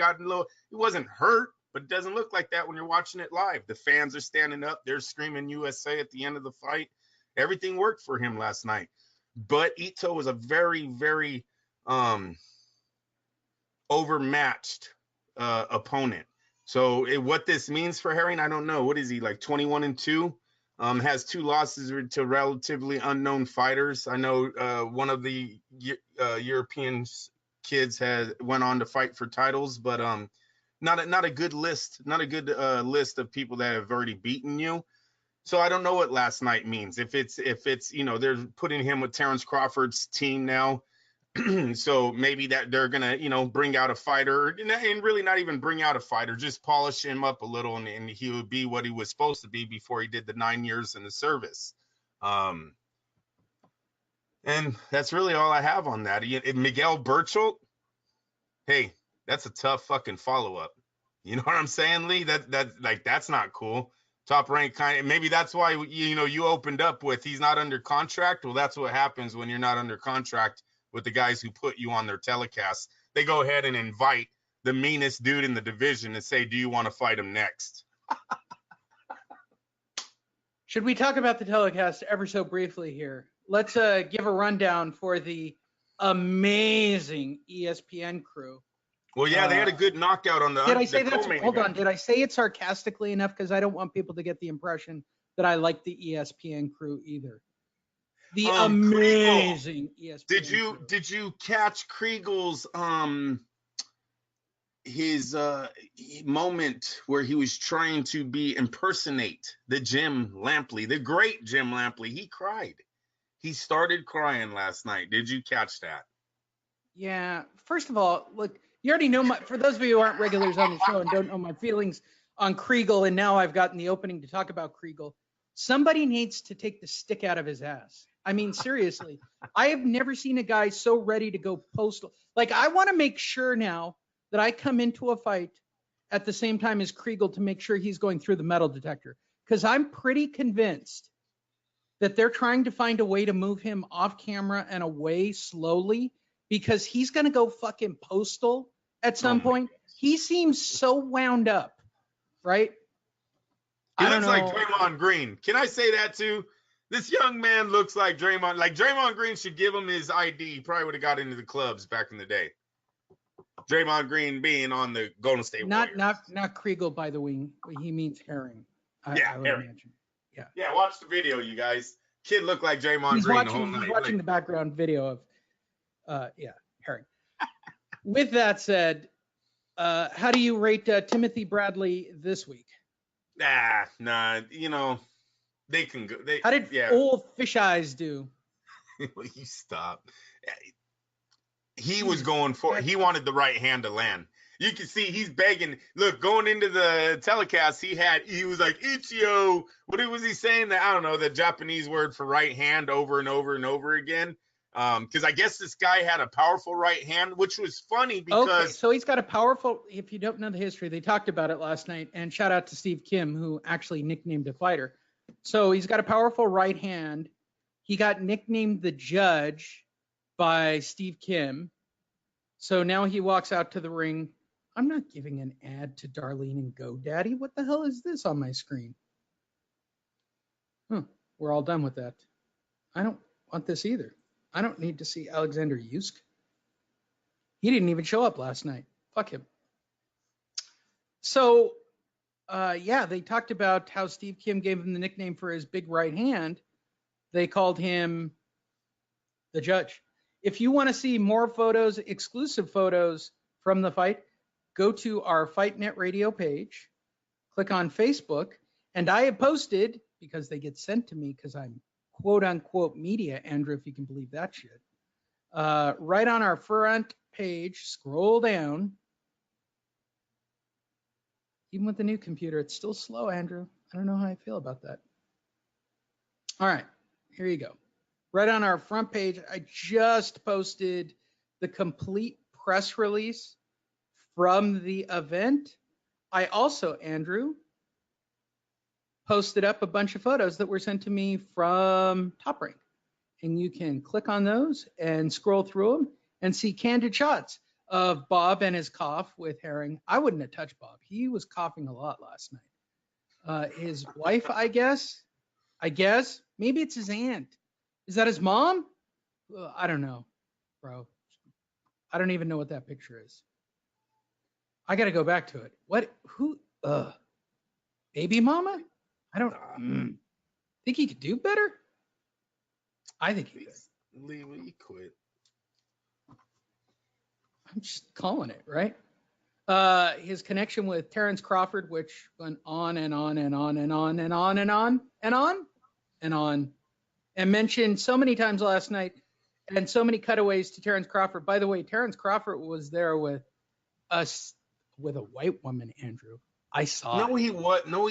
wasn't hurt, but it doesn't look like that when you're watching it live. The fans are standing up, they're screaming USA at the end of the fight. Everything worked for him last night. But Ito was a very, very overmatched opponent. So what this means for Haring, I don't know. What is he, like 21-2? Has 2 losses to relatively unknown fighters. I know one of the European kids went on to fight for titles, but not a good list. Not a good list of people that have already beaten you. So I don't know what last night means. If it's they're putting him with Terrence Crawford's team now. So maybe that they're going to, bring out a fighter and really not even bring out a fighter, just polish him up a little and he would be what he was supposed to be before he did the 9 years in the service. And that's really all I have on that. Miguel Burchelt, hey, that's a tough fucking follow-up. You know what I'm saying, Lee? That's not cool. Top rank kind of, maybe that's why, you opened up with he's not under contract. Well, that's what happens when you're not under contract with the guys who put you on their telecast. They go ahead and invite the meanest dude in the division and say, do you want to fight him next? Should we talk about the telecast ever so briefly here? Let's give a rundown for the amazing ESPN crew. Well, yeah, they had a good knockout on the. Did I say that? Hold on. Did I say it sarcastically enough? Because I don't want people to get the impression that I like the ESPN crew either. The amazing Kregel. ESPN. Did you catch Kregel's his moment where he was trying to impersonate the Jim Lampley, the great Jim Lampley? He cried. He started crying last night. Did you catch that? Yeah. First of all, look, you already know for those of you who aren't regulars on the show and don't know my feelings on Kregel, and now I've gotten the opening to talk about Kregel. Somebody needs to take the stick out of his ass. I mean, seriously, I have never seen a guy so ready to go postal. Like, I want to make sure now that I come into a fight at the same time as Kregel to make sure he's going through the metal detector. Because I'm pretty convinced that they're trying to find a way to move him off camera and away slowly because he's going to go fucking postal at some point. He seems so wound up, right? He looks like Draymond Green. Can I say that too? This young man looks like Draymond. Like Draymond Green should give him his ID. He probably would have got into the clubs back in the day. Draymond Green being on the Golden State Warriors. Not Kregel, by the way. He means Haring. I would imagine. Yeah, watch the video, you guys. Kid looked like Draymond Green the whole night. He's watching the background video of, Haring. With that said, how do you rate Timothy Bradley this week? Nah, they can go. How did old Fish Eyes do? Will you stop? He was going for it. He wanted the right hand to land. You can see he's begging. Look, going into the telecast, he was like, Ichio. What was he saying? I don't know, the Japanese word for right hand over and over and over again. Because I guess this guy had a powerful right hand, which was funny because. Okay, so he's got a powerful. If you don't know the history, they talked about it last night. And shout out to Steve Kim, who actually nicknamed a fighter. So he's got a powerful right hand. He got nicknamed the Judge by Steve Kim. So now he walks out to the ring. I'm not giving an ad to Darlene and GoDaddy. What the hell is this on my screen? We're all done with that. I don't want this either. I don't need to see Alexander Usyk. He didn't even show up last night. Fuck him. So, they talked about how Steve Kim gave him the nickname for his big right hand. They called him the Judge. If you want to see more photos, exclusive photos from the fight, go to our Fightnet Radio page, click on Facebook, and I have posted, because they get sent to me because I'm quote-unquote media, Andrew, if you can believe that shit. Right on our front page, scroll down. Even with the new computer, it's still slow, Andrew. I don't know how I feel about that. All right, here you go. Right on our front page, I just posted the complete press release from the event. I also, Andrew, posted up a bunch of photos that were sent to me from Top Rank. And you can click on those and scroll through them and see candid shots of Bob and his cough with Haring. I wouldn't have touched Bob. He was coughing a lot last night. His wife, I guess, maybe it's his aunt. Is that his mom? I don't know, bro. I don't even know what that picture is. I got to go back to it. What? Who? Baby mama? I don't think he could do better. I think he could. Lee, will you quit? I'm just calling it, right? His connection with Terrence Crawford, which went on and on and on and on and on and on and on and on, and mentioned so many times last night, and so many cutaways to Terrence Crawford. By the way, Terrence Crawford was there with us, with a white woman, Andrew. I saw No, it. he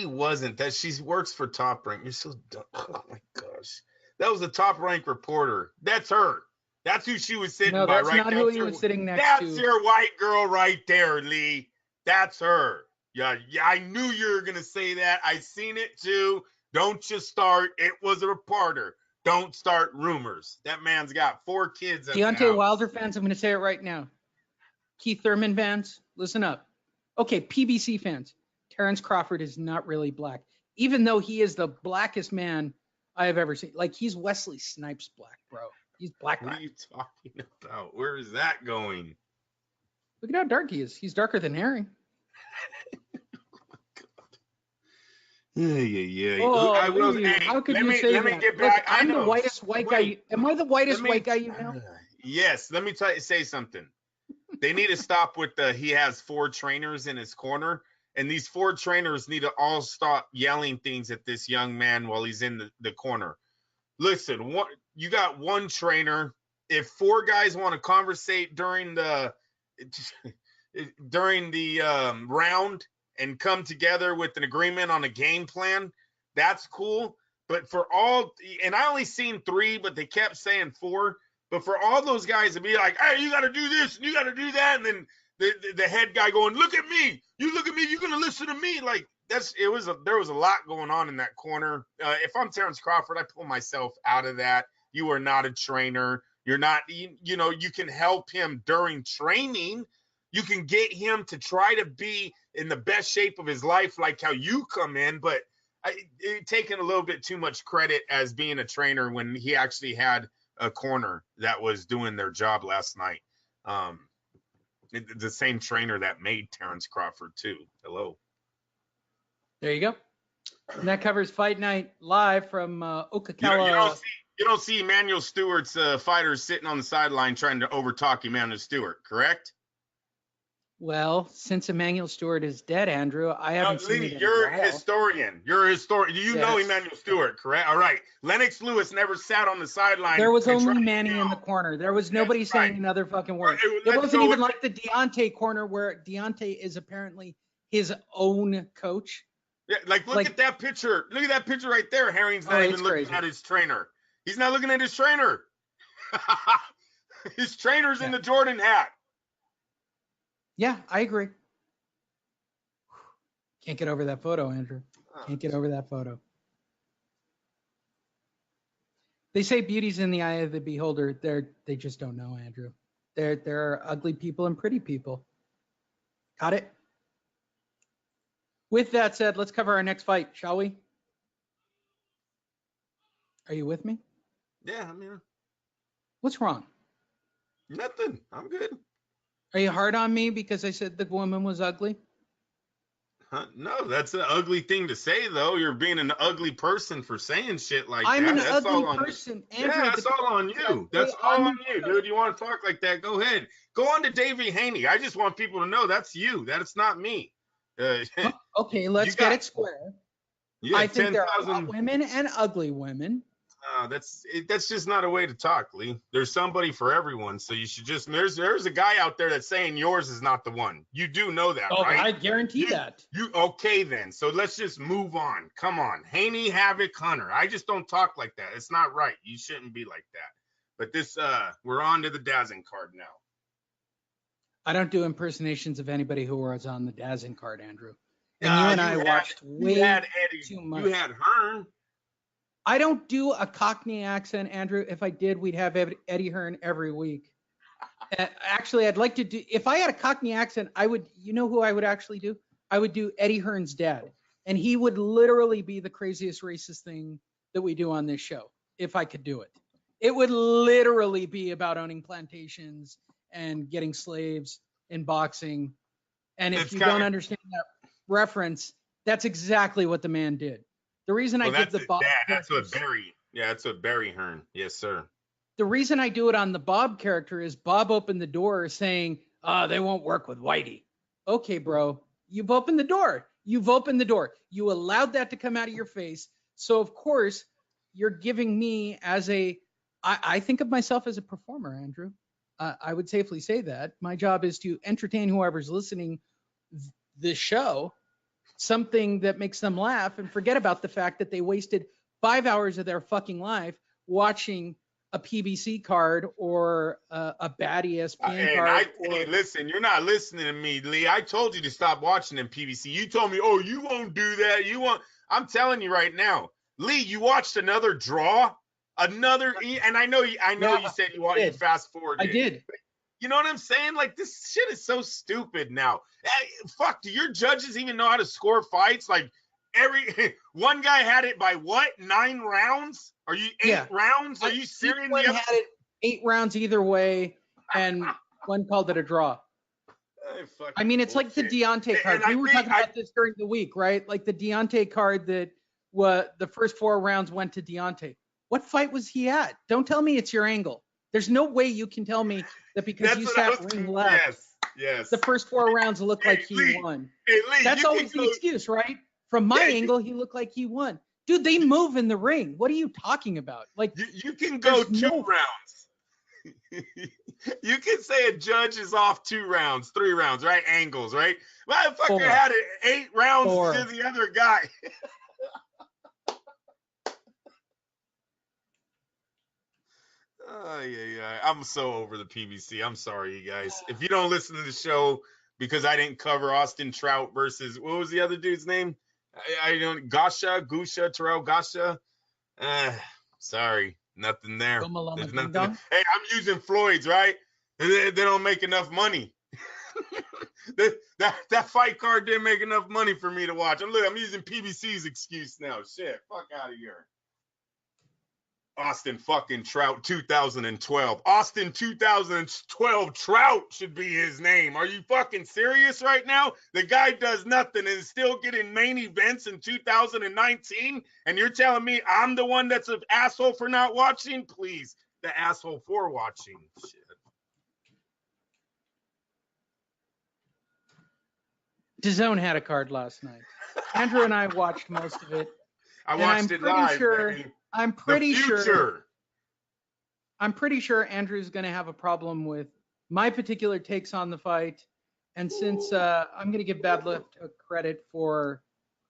wasn't. That she works for Top Rank. You're so dumb. Oh my gosh. That was the Top Rank reporter. That's her. That's who she was sitting by, right? No, that's not who he was sitting next to. That's your white girl right there, Lee. That's her. Yeah, I knew you were gonna say that. I seen it too. Don't just start. It was a reporter. Don't start rumors. That man's got 4 kids. Deontay Wilder fans, I'm gonna say it right now. Keith Thurman fans, listen up. Okay, PBC fans. Terrence Crawford is not really black, even though he is the blackest man I have ever seen. Like, he's Wesley Snipes black, bro. He's black. What are you talking about? Where is that going? Look at how dark he is. He's darker than Haring. Yeah. Oh, how could you say that? Let me get back. Look, I'm the whitest white guy. Am I the whitest white guy you know? Yes. Let me say something. They need to stop with he has 4 trainers in his corner. And these 4 trainers need to all stop yelling things at this young man while he's in the corner. Listen, you got 1 trainer. If 4 guys want to conversate during the round and come together with an agreement on a game plan, that's cool. But for all, and I only seen 3, but they kept saying 4. But for all those guys to be like, hey, you got to do this and you got to do that, and then the head guy going, look at me, you're gonna listen to me. Like, there was a lot going on in that corner. If I'm Terrence Crawford, I pull myself out of that. You are not a trainer. You're not, you can help him during training. You can get him to try to be in the best shape of his life, like how you come in, but taking a little bit too much credit as being a trainer when he actually had a corner that was doing their job last night. The same trainer that made Terrence Crawford too. Hello. There you go. And that covers Fight Night live from Ocala. You don't see Emmanuel Stewart's fighters sitting on the sideline trying to overtalk Emmanuel Stewart, correct? Well, since Emmanuel Stewart is dead, Andrew, I haven't seen it. You're a historian. You're a historian. You know Emmanuel Stewart, correct? All right. Lennox Lewis never sat on the sideline. There was only Manny in the corner. There was nobody saying another fucking word. It wasn't even like the Deontay corner where Deontay is apparently his own coach. Yeah, look at that picture. Look at that picture right there. Haring's not even looking at his trainer. He's not looking at his trainer. His trainer's in the Jordan hat. Yeah, I agree. Can't get over that photo, Andrew. Can't get over that photo. They say beauty's in the eye of the beholder. They just don't know, Andrew. There are ugly people and pretty people. Got it? With that said, let's cover our next fight, shall we? Are you with me? Yeah, I'm here. What's wrong? Nothing. I'm good. Are you hard on me because I said the woman was ugly? No, that's an ugly thing to say, though. You're being an ugly person for saying shit like that. I'm an that's ugly all person. On Andrew, yeah, that's all on you. That's all on you, dude. You want to talk like that? Go ahead. Go on to Davie Haney. I just want people to know that's you. That's not me. Okay, let's get it square. I think there are hot women and ugly women. That's just not a way to talk, Lee. There's somebody for everyone, so you should just. There's a guy out there that's saying yours is not the one. You do know that, right? I guarantee that. You okay then? So let's just move on. Come on, Haney, Havoc, Hunter. I just don't talk like that. It's not right. You shouldn't be like that. But this, we're on to the DAZN card now. I don't do impersonations of anybody who was on the DAZN card, Andrew. And you and I watched way too much. You had Hearn. I don't do a Cockney accent, Andrew. If I did, we'd have Eddie Hearn every week. Actually, I'd like to do, if I had a Cockney accent, I would, you know who I would actually do? I would do Eddie Hearn's dad. And he would literally be the craziest racist thing that we do on this show, if I could do it. It would literally be about owning plantations and getting slaves in boxing. And if you don't understand that reference, that's exactly what the man did. The reason I give the Bob, that's what Barry Hearn. Yes, sir. The reason I do it on the Bob character is Bob opened the door saying, they won't work with Whitey. Okay, bro, you've opened the door. You've opened the door. You allowed that to come out of your face. So of course you're giving me I think of myself as a performer, Andrew. I would safely say that my job is to entertain whoever's listening this show, something that makes them laugh and forget about the fact that they wasted 5 hours of their fucking life watching a PBC card or a bad ESPN card. Hey, listen, you're not listening to me, Lee. I told you to stop watching them PBC. You told me, oh, you won't do that. I'm telling you right now, Lee, you watched another draw, and I know you said you wanted to fast forward. I did. You know what I'm saying? Like, this shit is so stupid now. Fuck, do your judges even know how to score fights? Like, one guy had it by what? 9 rounds? Are you 8 rounds? Are you serious? One had it 8 rounds either way, and one called it a draw. I mean, it's like the Deontay card. We were talking about this during the week, right? Like the Deontay card that the first 4 rounds went to Deontay. What fight was he at? Don't tell me it's your angle. There's no way you can tell me that because you sat ring left. Yes. The first 4 rounds looked like he won. Hey, Lee, that's always the excuse, right? From my angle, he looked like he won. Dude, they move in the ring. What are you talking about? Like you can go 2 rounds. You can say a judge is off 2 rounds, 3 rounds, right? Angles, right? Motherfucker had it 8 rounds to the other guy. Yeah. I'm so over the PBC. I'm sorry, you guys. If you don't listen to the show because I didn't cover Austin Trout versus what was the other dude's name? I don't Gusha, Tyrell, Gaja. Sorry, nothing there. There's nothing. Hey, I'm using Floyd's, right? They don't make enough money. that fight card didn't make enough money for me to watch. I'm using PBC's excuse now. Shit, fuck out of here. Austin fucking Trout 2012. Austin 2012 Trout should be his name. Are you fucking serious right now? The guy does nothing and is still getting main events in 2019, and you're telling me I'm the one that's an asshole for not watching? Please, the asshole for watching. Shit. DAZN had a card last night. Andrew and I watched most of it. I watched it live. I'm pretty sure Andrew's going to have a problem with my particular takes on the fight. And since I'm going to give Bad Lift a credit for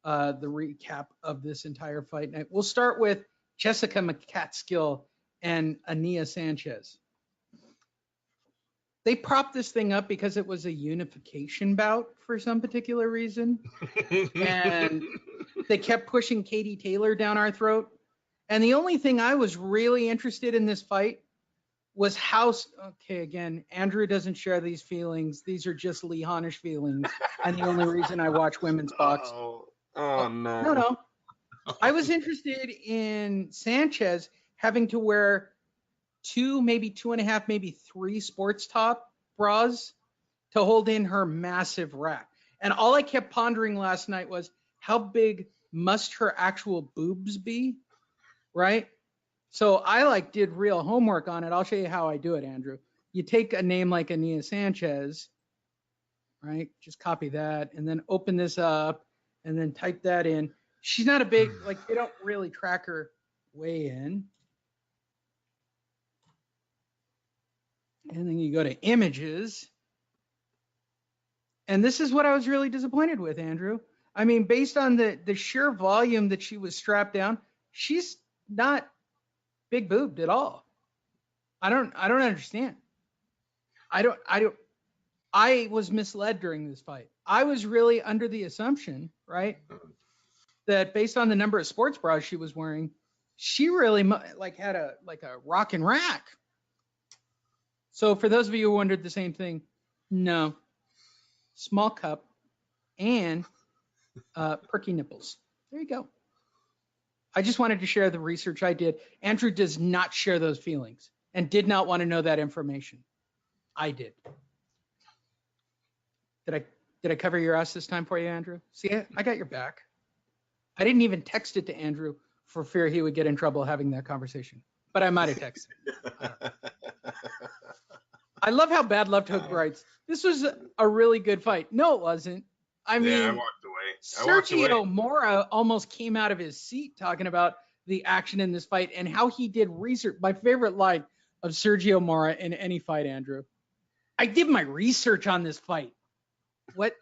the recap of this entire fight night, we'll start with Jessica McCaskill and Ania Sanchez. They propped this thing up because it was a unification bout for some particular reason. And they kept pushing Katie Taylor down our throat. And the only thing I was really interested in this fight was how, okay, again, Andrew doesn't share these feelings. These are just Lee Hanish feelings. And the only reason I watch women's box. Oh, no. No. I was interested in Sanchez having to wear 2, maybe 2.5, maybe 3 sports top bras to hold in her massive rack. And all I kept pondering last night was, how big must her actual boobs be? Right? So I did real homework on it. I'll show you how I do it, Andrew. You take a name like Ania Sanchez, right? Just copy that and then open this up and then type that in. She's not a big, they don't really track her weigh in. And then you go to images. And this is what I was really disappointed with, Andrew. I mean, based on the sheer volume that she was strapped down, she's not big boobed at all. I don't understand. I was misled during this fight. I was really under the assumption, right, that based on the number of sports bras she was wearing, she really had a rockin' rack. So for those of you who wondered the same thing, no. Small cup and perky nipples. There you go. I just wanted to share the research I did. Andrew does not share those feelings and did not want to know that information. I did. Did I cover your ass this time for you, Andrew? See, I got your back. I didn't even text it to Andrew for fear he would get in trouble having that conversation. But I might have texted. I love how Bad Left Hook writes, this was a really good fight. No, it wasn't. I mean, I walked away. Sergio Mora almost came out of his seat talking about the action in this fight and how he did research. My favorite line of Sergio Mora in any fight, Andrew. I did my research on this fight. What?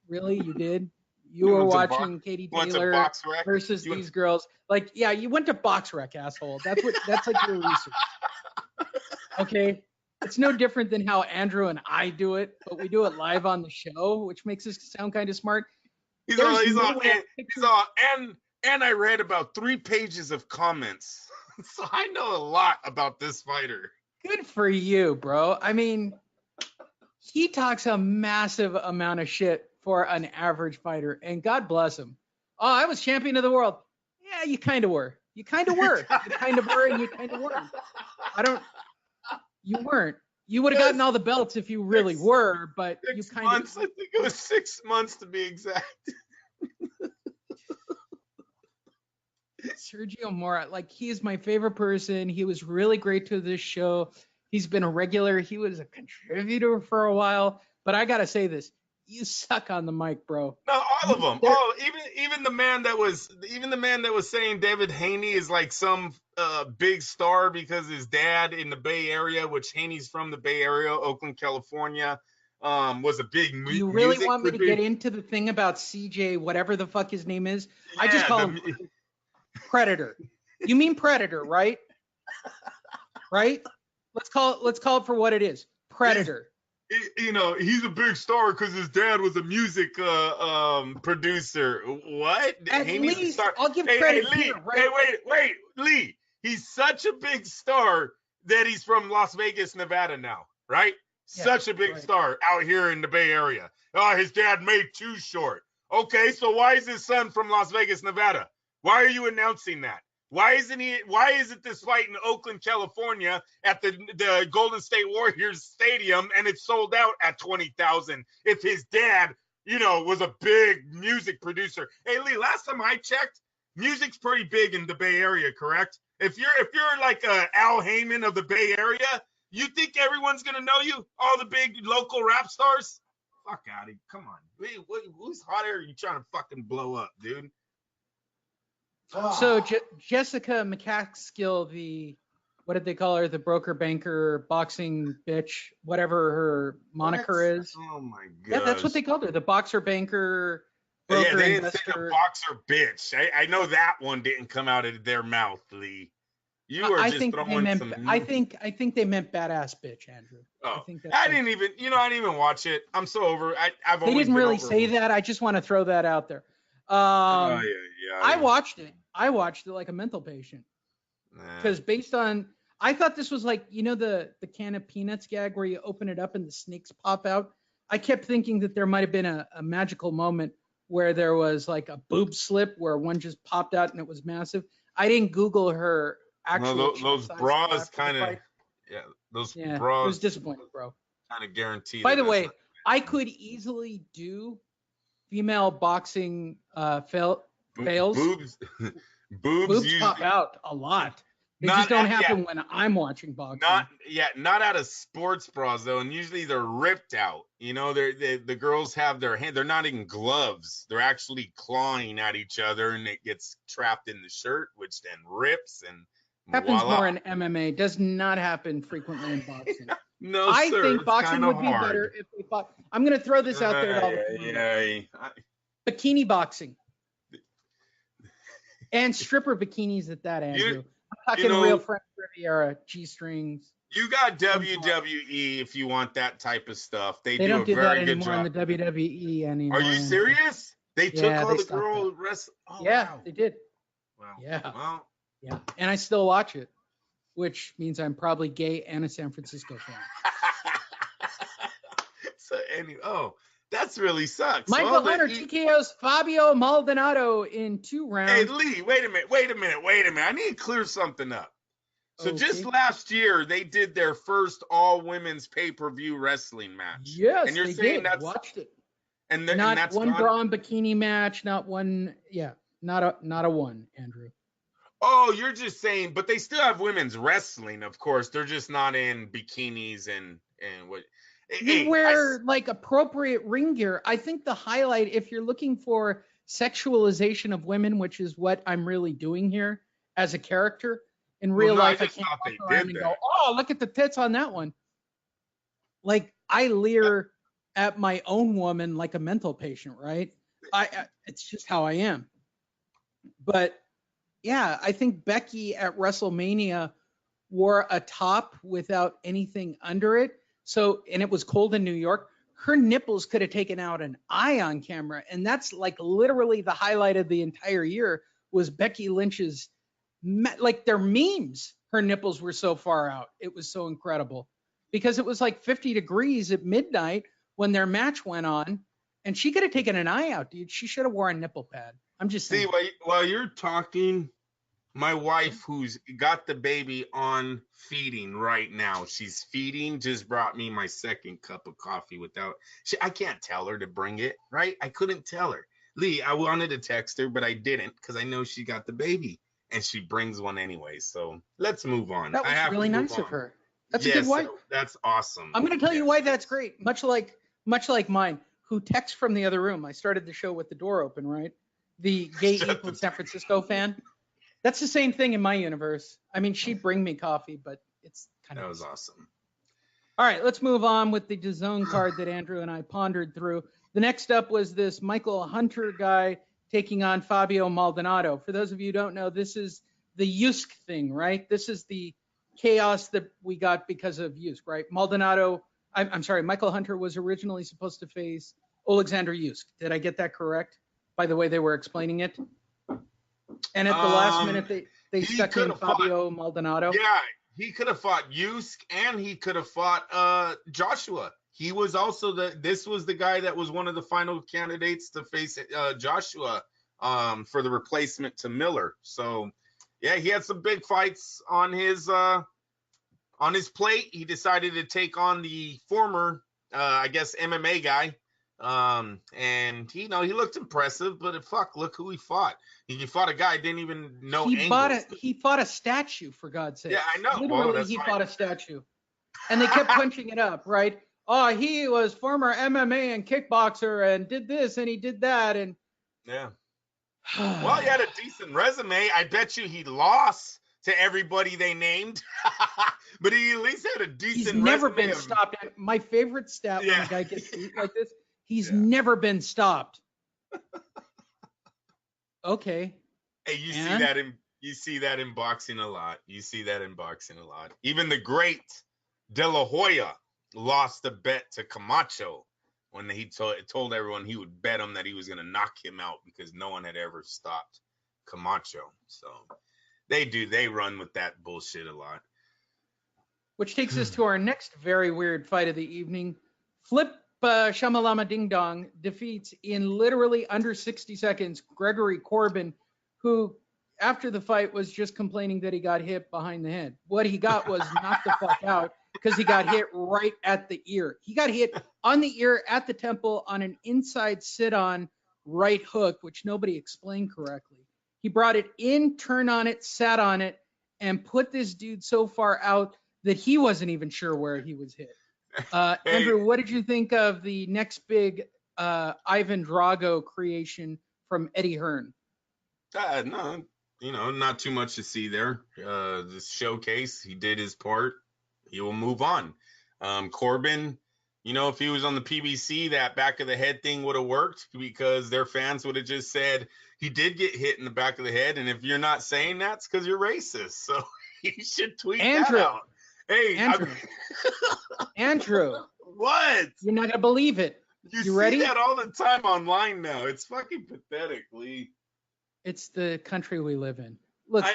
Really? You did? You were watching Katie Taylor versus these girls. Yeah, you went to Box Rec, asshole. That's like your research. Okay. It's no different than how Andrew and I do it, but we do it live on the show, which makes us sound kind of smart. He's all, and I read about 3 pages of comments. So I know a lot about this fighter. Good for you, bro. I mean, he talks a massive amount of shit for an average fighter, and God bless him. Oh, I was champion of the world. Yeah, you kind of were. You kind of were. You kind of were, and you kind of weren't. You weren't. You would have gotten all the belts if you really were, but you kind of. I think it was 6 months to be exact. Sergio Mora, he is my favorite person. He was really great to this show. He's been a regular. He was a contributor for a while. But I gotta say this: you suck on the mic, bro. No, all of them. Oh, even the man that was saying Davie Haney is like some big star because his dad in the Bay Area, which Haney's from the Bay Area, Oakland, California, was a big music. You really want me to get into the thing about CJ, whatever the fuck his name is? Yeah, I just call him Predator. You mean Predator, right? Right? Let's call it for what it is. Predator. He's a big star because his dad was a music producer. What? At least I'll give credit Lee, here, right? Hey, wait, Lee. He's such a big star that he's from Las Vegas, Nevada now, right? Yeah, such a big star out here in the Bay Area. Oh, his dad made Too Short. Okay, so why is his son from Las Vegas, Nevada? Why are you announcing that? Why isn't this fight in Oakland, California at the Golden State Warriors Stadium and it's sold out at 20,000 if his dad, was a big music producer? Hey, Lee, last time I checked, music's pretty big in the Bay Area, correct? If you're like Al Heyman of the Bay Area, you think everyone's going to know you? All the big local rap stars? Fuck out of here. Come on. Who's hot air are you trying to fucking blow up, dude? So Jessica McCaskill, what did they call her? The broker, banker, boxing bitch, whatever her moniker is. Oh my god. Yeah, that's what they called her. The boxer, banker, broker, yeah, they didn't investor. say the boxer bitch. I know that one didn't come out of their mouth, Lee. You are just throwing some. I think they meant badass bitch, Andrew. Oh, I didn't even watch it. I'm so over. I've They didn't really say that. I just want to throw that out there. Yeah. I watched it. I watched it like a mental patient. Because based on, I thought this was like, the can of peanuts gag where you open it up and the snakes pop out. I kept thinking that there might have been a magical moment where there was like a boob slip where one just popped out and it was massive. I didn't Google her actual. No, those bras kind of. Bras. It was disappointing, bro. Kind of guaranteed. By the way, I could easily do female boxing fails. Boobs usually pop out a lot. They just don't happen when I'm watching boxing. Not out of sports bras though, and usually they're ripped out. The girls have their hand. They're not in gloves. They're actually clawing at each other, and it gets trapped in the shirt, which then rips and happens more in MMA. Does not happen frequently in boxing. No, I sir, think boxing would be better if they fought. I'm going to throw this out there to all the bikini boxing and stripper bikinis at that, Andrew. I'm talking real French Riviera G-strings. You got WWE if you want that type of stuff. They don't do a very good anymore job. in the WWE anymore. Are you serious? They took all the girl wrestling. Oh, wow. They did. Wow. Yeah. Well. Yeah, and I still watch it, which means I'm probably gay and a San Francisco fan. That's really sucks. Michael Hunter TKO's Fabio Maldonado in 2 rounds. Hey, Lee, wait a minute. I need to clear something up. So just last year, they did their first all-women's pay-per-view wrestling match. Yes, and you're they saying did. Watched it. And that's one bra and bikini match, not one. Yeah, not a one, Andrew. Oh, you're just saying, but they still have women's wrestling, of course. They're just not in bikinis and what. They wear like appropriate ring gear. I think the highlight, if you're looking for sexualization of women, which is what I'm really doing here as a character in real life, I can't walk around and go, oh, look at the tits on that one. Like I leer at my own woman like a mental patient, right? It's just how I am. But yeah, I think Becky at WrestleMania wore a top without anything under it. So, and it was cold in New York. Her nipples could have taken out an eye on camera. And that's like literally the highlight of the entire year was Becky Lynch's, like their memes. Her nipples were so far out. It was so incredible because it was like 50 degrees at midnight when their match went on and she could have taken an eye out, dude. She should have worn a nipple pad. I'm just saying. See, while you're talking, my wife, who's got the baby on feeding right now, she's feeding, just brought me my second cup of coffee I can't tell her to bring it, right? I couldn't tell her. Lee, I wanted to text her, but I didn't because I know she got the baby and she brings one anyway. So let's move on. That was really nice of her. That's a good wife. That's awesome. I'm going to tell you why that's great. Much like mine, who texts from the other room. I started the show with the door open, right? The gay equal San Francisco fan. That's the same thing in my universe. I mean, she'd bring me coffee, but it's kind of. That was awesome. All right, let's move on with the DAZN card that Andrew and I pondered through. The next up was this Michael Hunter guy taking on Fabio Maldonado. For those of you who don't know, this is the Usyk thing, right? This is the chaos that we got because of Usyk, right? Michael Hunter was originally supposed to face Alexander Usyk. Did I get that correct? By the way they were explaining it. And at the last minute, they stuck in Fabio Maldonado. Yeah, he could have fought Usyk and he could have fought Joshua. He was also this was the guy that was one of the final candidates to face Joshua for the replacement to Miller. So, yeah, he had some big fights on his plate. He decided to take on the former, MMA guy. And he looked impressive, but look who he fought. He fought a guy didn't even know angles. He fought a statue, for God's sake. Yeah, I know. Literally, he fought a statue. And they kept punching it up, right? Oh, he was former MMA and kickboxer and did this and he did that. And yeah. Well, he had a decent resume. I bet you he lost to everybody they named. But he at least had a decent resume. He's never been stopped. My favorite stat when a guy gets beat like this, he's never been stopped. Okay. Hey, you You see that in boxing a lot. Even the great De La Hoya lost a bet to Camacho when he told everyone he would bet him that he was going to knock him out because no one had ever stopped Camacho. So they run with that bullshit a lot. Which takes us to our next very weird fight of the evening. Flip Shamalama Ding Dong defeats in literally under 60 seconds Gregory Corbin, who after the fight was just complaining that he got hit behind the head. What he got was knocked the fuck out because he got hit right at the ear. He got hit on the ear at the temple on an inside sit-on right hook, which nobody explained correctly. He brought it in, turned on it, sat on it, and put this dude so far out that he wasn't even sure where he was hit. Andrew, what did you think of the next big Ivan Drago creation from Eddie Hearn? No, not too much to see there. This showcase, he did his part. He will move on. Corbin, if he was on the PBC, that back of the head thing would have worked because their fans would have just said he did get hit in the back of the head. And if you're not saying that, it's because you're racist. So you should tweet that out. Hey, Andrew. What? You're not going to believe it. You ready? See that all the time online now. It's fucking pathetic, Lee. It's the country we live in. Look,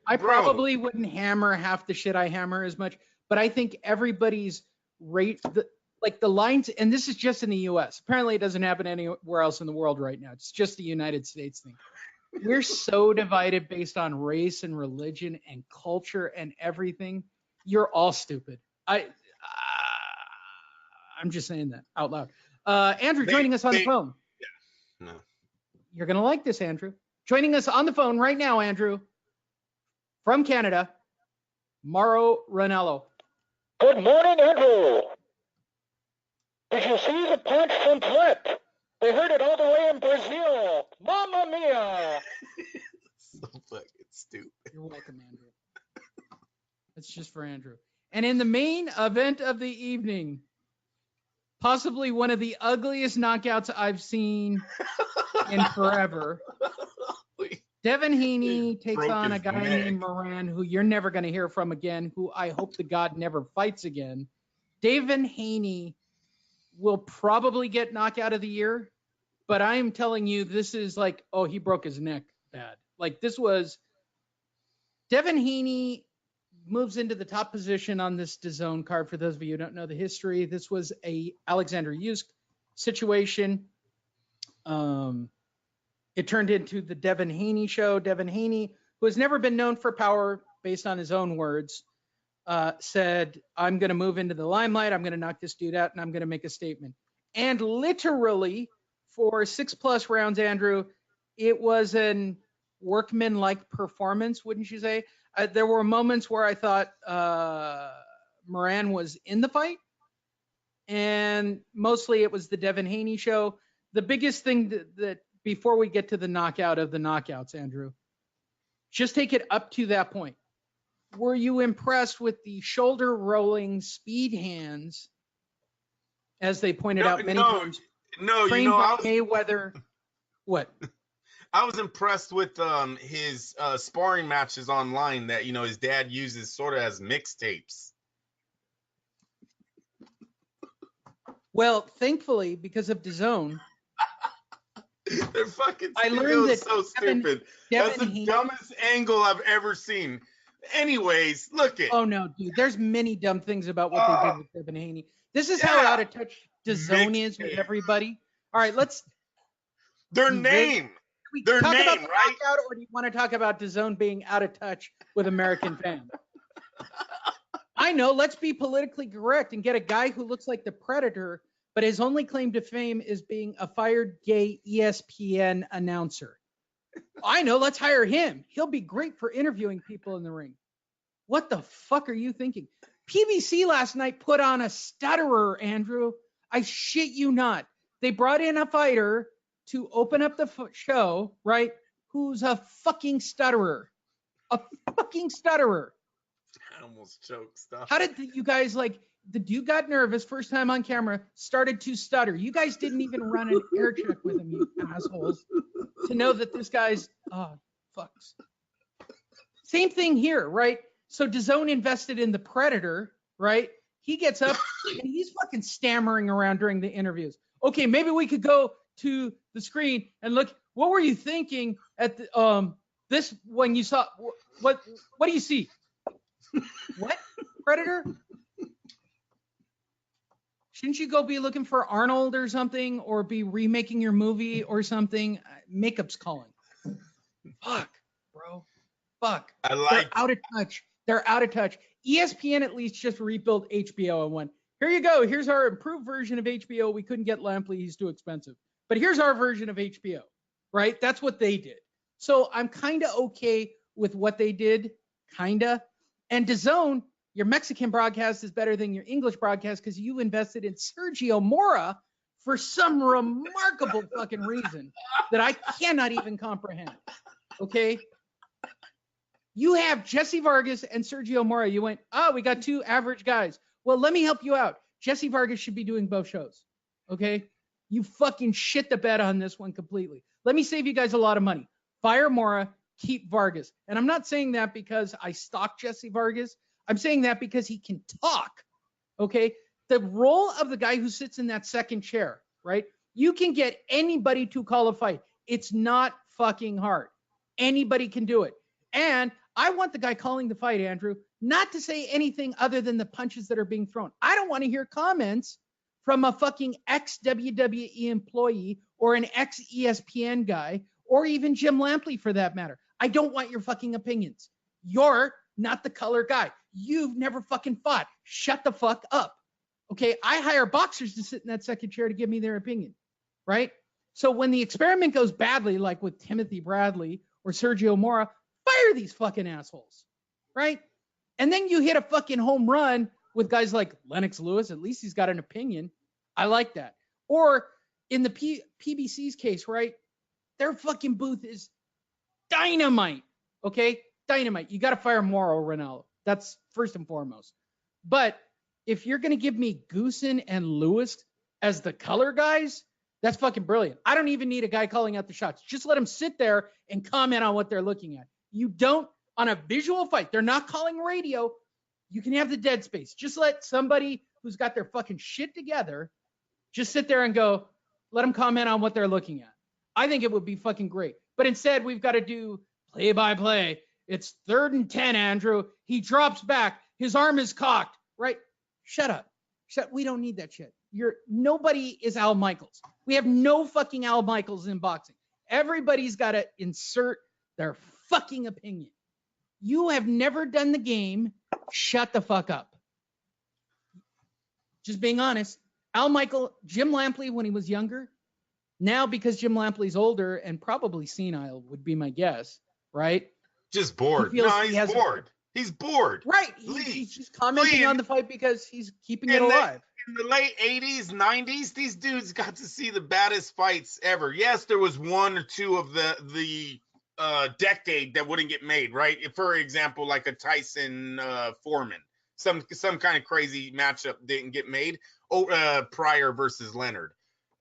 I probably wouldn't hammer half the shit I hammer as much, but I think everybody's the lines, and this is just in the U.S. Apparently it doesn't happen anywhere else in the world right now. It's just the United States thing. We're so divided based on race and religion and culture and everything. You're all stupid. I'm just saying that out loud. Andrew, joining us on the phone. Yeah. No. You're going to like this, Andrew. Joining us on the phone right now, Andrew, from Canada, Mauro Ranallo. Good morning, Andrew. Did you see the punch from Flip? They heard it all the way in Brazil. Mamma mia. So fucking stupid. You're welcome, Andrew. It's just for Andrew. And in the main event of the evening, possibly one of the ugliest knockouts I've seen in forever. Davie Haney takes on a guy named Moran, who you're never going to hear from again, who I hope to God never fights again. Davie Haney will probably get knockout of the year, but I am telling you, this is like, oh, he broke his neck bad. Like this was Davie Haney moves into the top position on this DAZN card. For those of you who don't know the history, this was a Alexander Usyk situation. It turned into the Davie Haney show. Davie Haney, who has never been known for power, based on his own words, said, I'm going to move into the limelight. I'm going to knock this dude out, and I'm going to make a statement. And literally, for 6+ rounds, Andrew, it was an workman-like performance, wouldn't you say? There were moments where I thought Moran was in the fight, and mostly it was the Davie Haney show. The biggest thing that before we get to the knockout of the knockouts, Andrew, just take it up to that point. Were you impressed with the shoulder rolling speed hands, as they pointed out many times? No, Mayweather. What? I was impressed with his sparring matches online that his dad uses sort of as mixtapes. Well, thankfully, because of DAZN, they're fucking. I learned that so stupid. That's the dumbest angle I've ever seen. Anyways, look it. Oh no, dude! There's many dumb things about what they did with Davie Haney. This is how out of touch DAZN is with everybody. All right, let's. Their name. Their name, about the right? Knockout, or do you want to talk about DAZN being out of touch with American fans? I know. Let's be politically correct and get a guy who looks like the Predator, but his only claim to fame is being a fired gay ESPN announcer. I know. Let's hire him. He'll be great for interviewing people in the ring. What the fuck are you thinking? PBC last night put on a stutterer, Andrew. I shit you not. They brought in a fighter to open up the show, right? Who's a fucking stutterer. A fucking stutterer. I almost choked. Stuff. How did you guys, the dude got nervous first time on camera, started to stutter. You guys didn't even run an air check with him, you assholes, to know that this guy's, fucks. Same thing here, right? So DAZN invested in the Predator, right? He gets up and he's fucking stammering around during the interviews. Okay, maybe we could go to the screen and look. What were you thinking at the, this when you saw what do you see? What? Predator? Shouldn't you go be looking for Arnold or something, or be remaking your movie or something? Makeup's calling. Fuck, bro. Fuck. They're out of touch. They're out of touch. ESPN at least just rebuilt HBO and went, here you go. Here's our improved version of HBO. We couldn't get Lampley. He's too expensive. But here's our version of HBO, right? That's what they did. So I'm kind of okay with what they did, kind of. And DAZN, your Mexican broadcast is better than your English broadcast because you invested in Sergio Mora for some remarkable fucking reason that I cannot even comprehend. Okay? You have Jesse Vargas and Sergio Mora. You went, we got two average guys. Well, let me help you out. Jesse Vargas should be doing both shows. Okay? You fucking shit the bed on this one completely. Let me save you guys a lot of money. Fire Mora, keep Vargas. And I'm not saying that because I stalk Jesse Vargas. I'm saying that because he can talk. Okay? The role of the guy who sits in that second chair, right? You can get anybody to call a fight. It's not fucking hard. Anybody can do it. And I want the guy calling the fight, Andrew, not to say anything other than the punches that are being thrown. I don't want to hear comments from a fucking ex-WWE employee or an ex-ESPN guy or even Jim Lampley for that matter. I don't want your fucking opinions. You're not the color guy. You've never fucking fought. Shut the fuck up. Okay? I hire boxers to sit in that second chair to give me their opinion, right? So when the experiment goes badly, like with Timothy Bradley or Sergio Mora, fire these fucking assholes, right? And then you hit a fucking home run with guys like Lennox Lewis. At least he's got an opinion. I like that. Or in the PBC's case, right? Their fucking booth is dynamite, okay? Dynamite. You got to fire Moro Ronaldo. That's first and foremost. But if you're going to give me Goosen and Lewis as the color guys, that's fucking brilliant. I don't even need a guy calling out the shots. Just let them sit there and comment on what they're looking at. You don't, on a visual fight, they're not calling radio. You can have the dead space. Just let somebody who's got their fucking shit together just sit there and go, let them comment on what they're looking at. I think it would be fucking great. But instead, we've got to do play-by-play. It's 3rd and 10, Andrew. He drops back. His arm is cocked, right? Shut up. We don't need that shit. Nobody is Al Michaels. We have no fucking Al Michaels in boxing. Everybody's got to insert their fucking opinion. You have never done the game. Shut the fuck up. Just being honest. Jim Lampley when he was younger. Now because Jim Lampley's older and probably senile would be my guess, right? Just bored. He's bored. He's bored. Right. He's just commenting on the fight because he's keeping it alive. In the late 80s, 90s, these dudes got to see the baddest fights ever. Yes, there was one or two of the decade that wouldn't get made, right? For example, like a Tyson Foreman. Some kind of crazy matchup didn't get made. Pryor versus Leonard.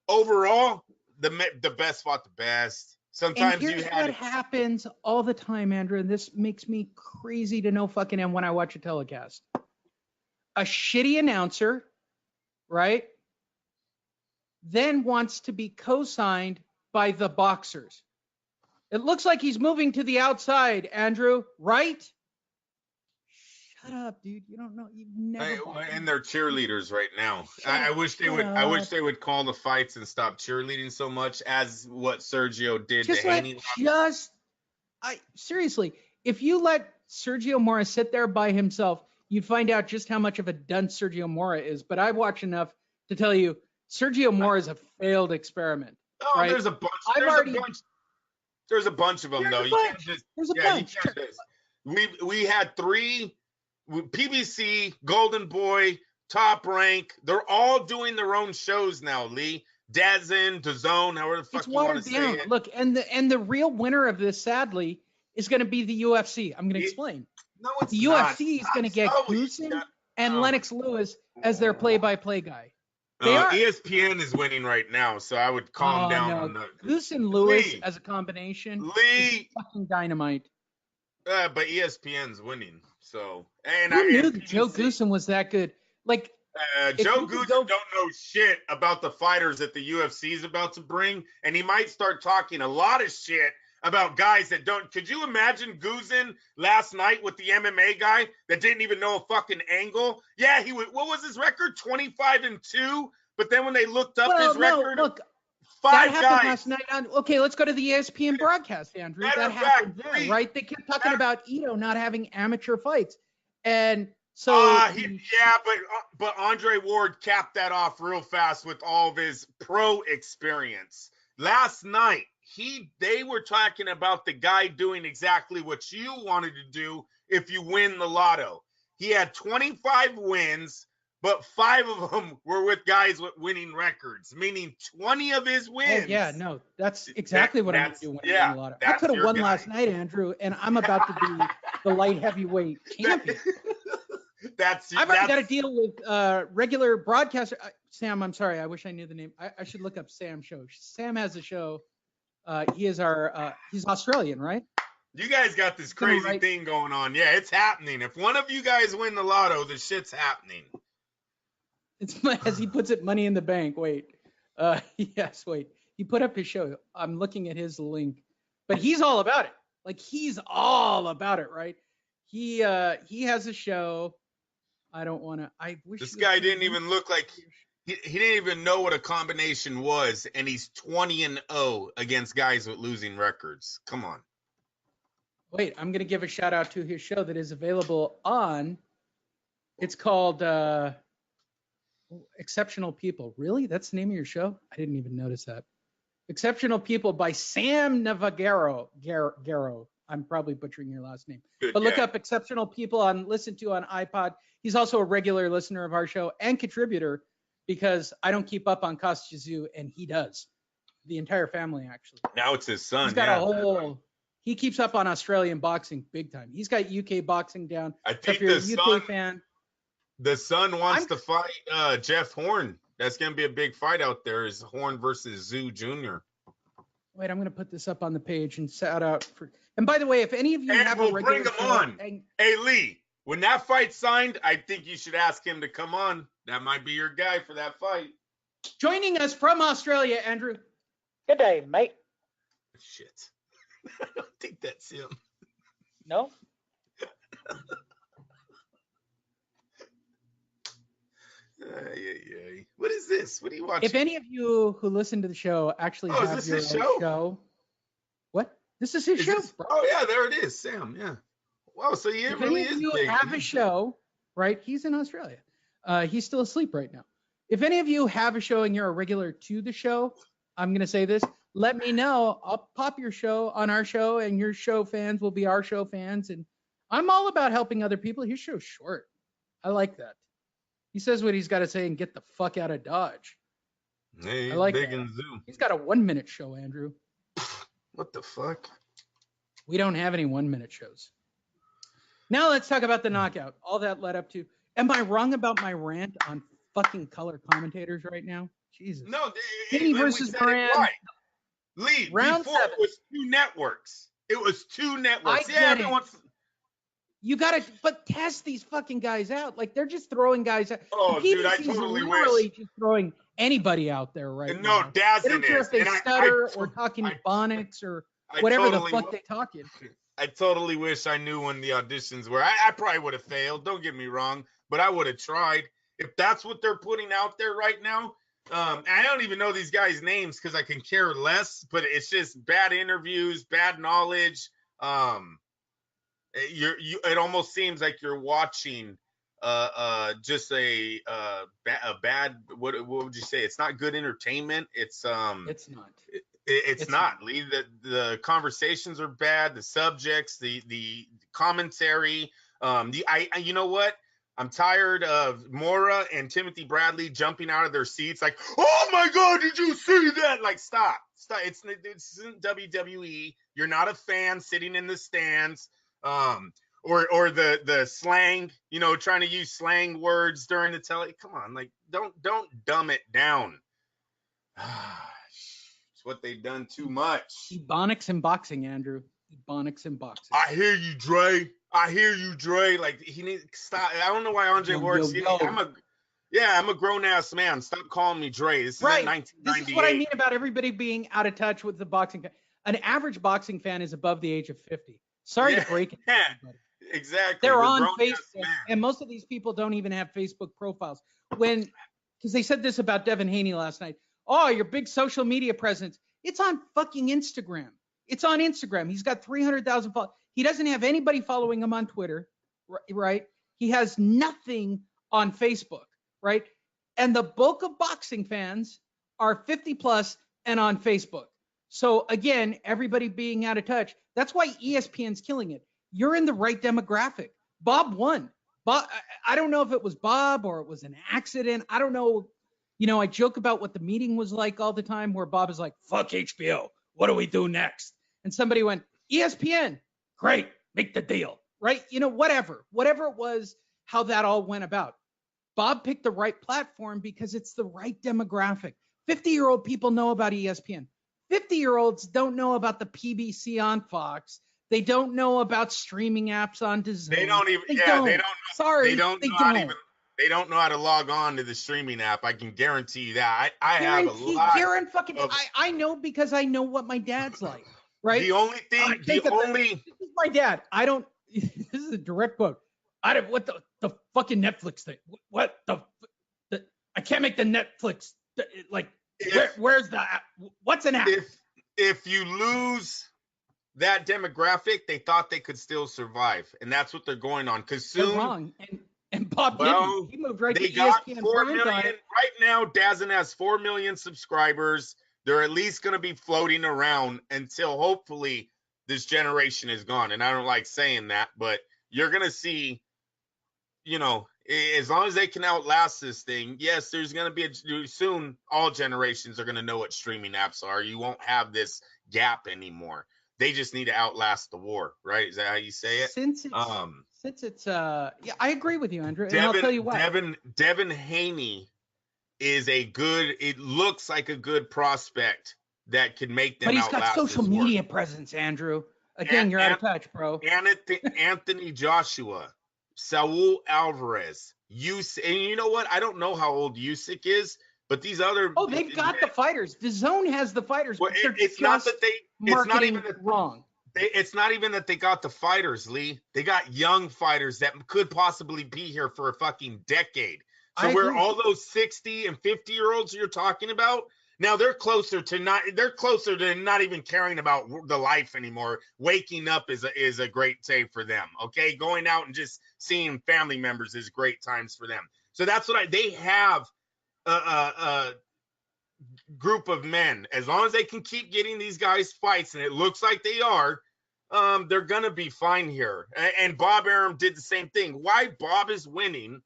Overall, the best fought the best. Sometimes and here's what happens all the time, Andrew, and this makes me crazy to no fucking end when I watch a telecast. A shitty announcer, right, then wants to be co-signed by the boxers. It looks like he's moving to the outside, Andrew, right? Shut up, dude. You don't know. You've never. And they're cheerleaders right now. I wish they would. I wish they would call the fights and stop cheerleading so much as what Sergio did to Haney. Seriously, if you let Sergio Mora sit there by himself, you'd find out just how much of a dunce Sergio Mora is. But I've watched enough to tell you, Sergio Mora is a failed experiment. Oh, right? There's a bunch. There's a bunch of them, though. You can't just. We had 3. PBC, Golden Boy, Top Rank, they're all doing their own shows now, Lee. DAZN, however the fuck you want to say it. Look, and the real winner of this, sadly, is going to be the UFC. I'm going to explain. No, it's the not. UFC is going to get Goosen and Lennox Lewis as their play-by-play guy. ESPN is winning right now, so I would calm down on that. Goose and Lewis as a combination. Lee, fucking dynamite. But ESPN's winning. So, and who knew that Joe Goosen was that good? Like, Joe Goosen don't know shit about the fighters that the UFC is about to bring, and he might start talking a lot of shit about guys that don't. Could you imagine Goosen last night with the MMA guy that didn't even know a fucking angle? Yeah, he would. What was his record? 25-2. But then when they looked up his record, look, five that happened guys. last night. Okay, let's go to the ESPN broadcast, Andrew. That happened there, right? They kept talking about Ito not having amateur fights, and so but Andre Ward capped that off real fast with all of his pro experience. Last night, they were talking about the guy doing exactly what you wanted to do if you win the lotto. He had 25 wins, but 5 of them were with guys with winning records, meaning 20 of his wins. Oh, yeah, no, that's exactly what I'm going to do when I win the lotto. I could have won last night, Andrew, and I'm about to be the light heavyweight champion. I've already got to deal with regular broadcaster. Sam, I'm sorry. I wish I knew the name. I should look up Sam's show. Sam has a show. He's Australian, right? You guys got this crazy thing going on. Yeah, it's happening. If one of you guys win the lotto, the shit's happening. It's as he puts it, money in the bank. Wait. Yes, wait. He put up his show. I'm looking at his link. But he's all about it. Like, he's all about it, right? He has a show. I don't want to. I wish this guy didn't even look like he didn't even know what a combination was, and he's 20-0 against guys with losing records. Come on. Wait, I'm gonna give a shout out to his show that is available on. It's called Exceptional People. Really? That's the name of your show? I didn't even notice that. Exceptional People by Sam Navagero. Garo. I'm probably butchering your last name. But look up Exceptional People on iPod. He's also a regular listener of our show and contributor because I don't keep up on Kostya, and he does. The entire family, actually. Now it's his son. He's got he keeps up on Australian boxing big time. He's got UK boxing down. I think the son wants to fight Jeff Horn. That's going to be a big fight out there, is Horn versus Zoo Jr. Wait, I'm going to put this up on the page and shout out for. And by the way, if any of you have a regular bring him on. Hey, Lee, when that fight's signed, I think you should ask him to come on. That might be your guy for that fight. Joining us from Australia, Andrew. Good day, mate. Shit. I don't think that's him. No? What is this? What are you watching? If any of you who listen to the show actually have your show. What? This is his show. Oh, yeah, there it is, Sam. Yeah. Wow, so he really is big. If any of you have a show, right? He's in Australia. He's still asleep right now. If any of you have a show and you're a regular to the show, I'm going to say this. Let me know. I'll pop your show on our show, and your show fans will be our show fans. And I'm all about helping other people. His show's short. I like that. He says what he's got to say and get the fuck out of Dodge. Hey, I like big that. and zoo. He's got a 1-minute show, Andrew. What the fuck? We don't have any 1-minute shows. Now let's talk about the knockout. All that led up to. Am I wrong about my rant on fucking color commentators right now? Jesus. No, Haney versus Moran. Right. Lee, round before 7. it was 2 networks. It was 2 networks. I get it. You gotta, but test these fucking guys out. Like, they're just throwing guys out. Oh, dude, I totally wish. Just throwing anybody out there right now. No, DAZN is. They don't care if they stutter or talking phonics or whatever the fuck they talking. I totally wish I knew when the auditions were. I probably would have failed. Don't get me wrong, but I would have tried. If that's what they're putting out there right now, I don't even know these guys' names because I can care less. But it's just bad interviews, bad knowledge. It almost seems like you're watching just a bad what would you say? It's not good entertainment. It's not. It's not. Lee, the conversations are bad. The subjects, the commentary. You know what? I'm tired of Mora and Timothy Bradley jumping out of their seats like, oh my God, did you see that? Like, stop. It's WWE. You're not a fan sitting in the stands. Or the slang, trying to use slang words during the come on, like, don't dumb it down. It's what they've done too much. Ebonics and boxing, Andrew. Ebonics and boxing. I hear you, Dre. I hear you, Dre. Like, he needs to stop. I don't know why Andre works. I'm a grown ass man. Stop calling me Dre. This is right. 1998. This is what I mean about everybody being out of touch with the boxing. An average boxing fan is above the age of 50. Sorry to break it. Yeah, exactly. They're on Facebook, and most of these people don't even have Facebook profiles. Because they said this about Davie Haney last night. Oh, your big social media presence. It's on fucking Instagram. It's on Instagram. He's got 300,000 followers. He doesn't have anybody following him on Twitter, right? He has nothing on Facebook, right? And the bulk of boxing fans are 50 plus and on Facebook. So again, everybody being out of touch. That's why ESPN's killing it. You're in the right demographic. Bob won. Bob, I don't know if it was Bob or it was an accident. I don't know. You know, I joke about what the meeting was like all the time where Bob is like, fuck HBO. What do we do next? And somebody went, ESPN. Great. Make the deal. Right? You know, whatever it was, how that all went about. Bob picked the right platform because it's the right demographic. 50-year-old people know about ESPN. 50-year-olds don't know about the PBC on Fox. They don't know about streaming apps on DAZN. They don't even. They don't. Sorry, they don't know how to log on to the streaming app. I can guarantee you that. I have a lot. I know because I know what my dad's like. Right. The only thing. This is my dad. I don't. This is a direct quote. What the fucking Netflix thing? What the I can't make the Netflix like. Where's the app? What's an app? If you lose that demographic, they thought they could still survive, and that's what they're going on. Because soon, they're wrong. And Bob didn't. He moved right to ESPN. They got 4 million right now. DAZN has 4 million subscribers. They're at least going to be floating around until hopefully this generation is gone. And I don't like saying that, but you're going to see, you know, as long as they can outlast this thing, yes, there's going to be soon all generations are going to know what streaming apps are. You won't have this gap anymore. They just need to outlast the war, right? Is that how you say it? Since it's I agree with you, Andrew. And I'll tell you what. Davie Haney is it looks like a good prospect that could make them outlast. But he's got social media presence, Andrew. Again, you're out of touch, bro. Anthony Joshua, Saul Alvarez, Usyk, and you know what? I don't know how old Usyk is, but these other they've got the fighters. DAZN has the fighters. Well, it's not that they. It's not even wrong. It's not even that they got the fighters, Lee. They got young fighters that could possibly be here for a fucking decade. So where all those 60 and 50-year-olds you're talking about, now they're closer to not even caring about the life anymore. Waking up is a great day for them. Okay, going out and just seeing family members is great times for them. So that's what they have a group of men. As long as they can keep getting these guys fights, and it looks like they are, they're gonna be fine here. And Bob Arum did the same thing. Why Bob is winning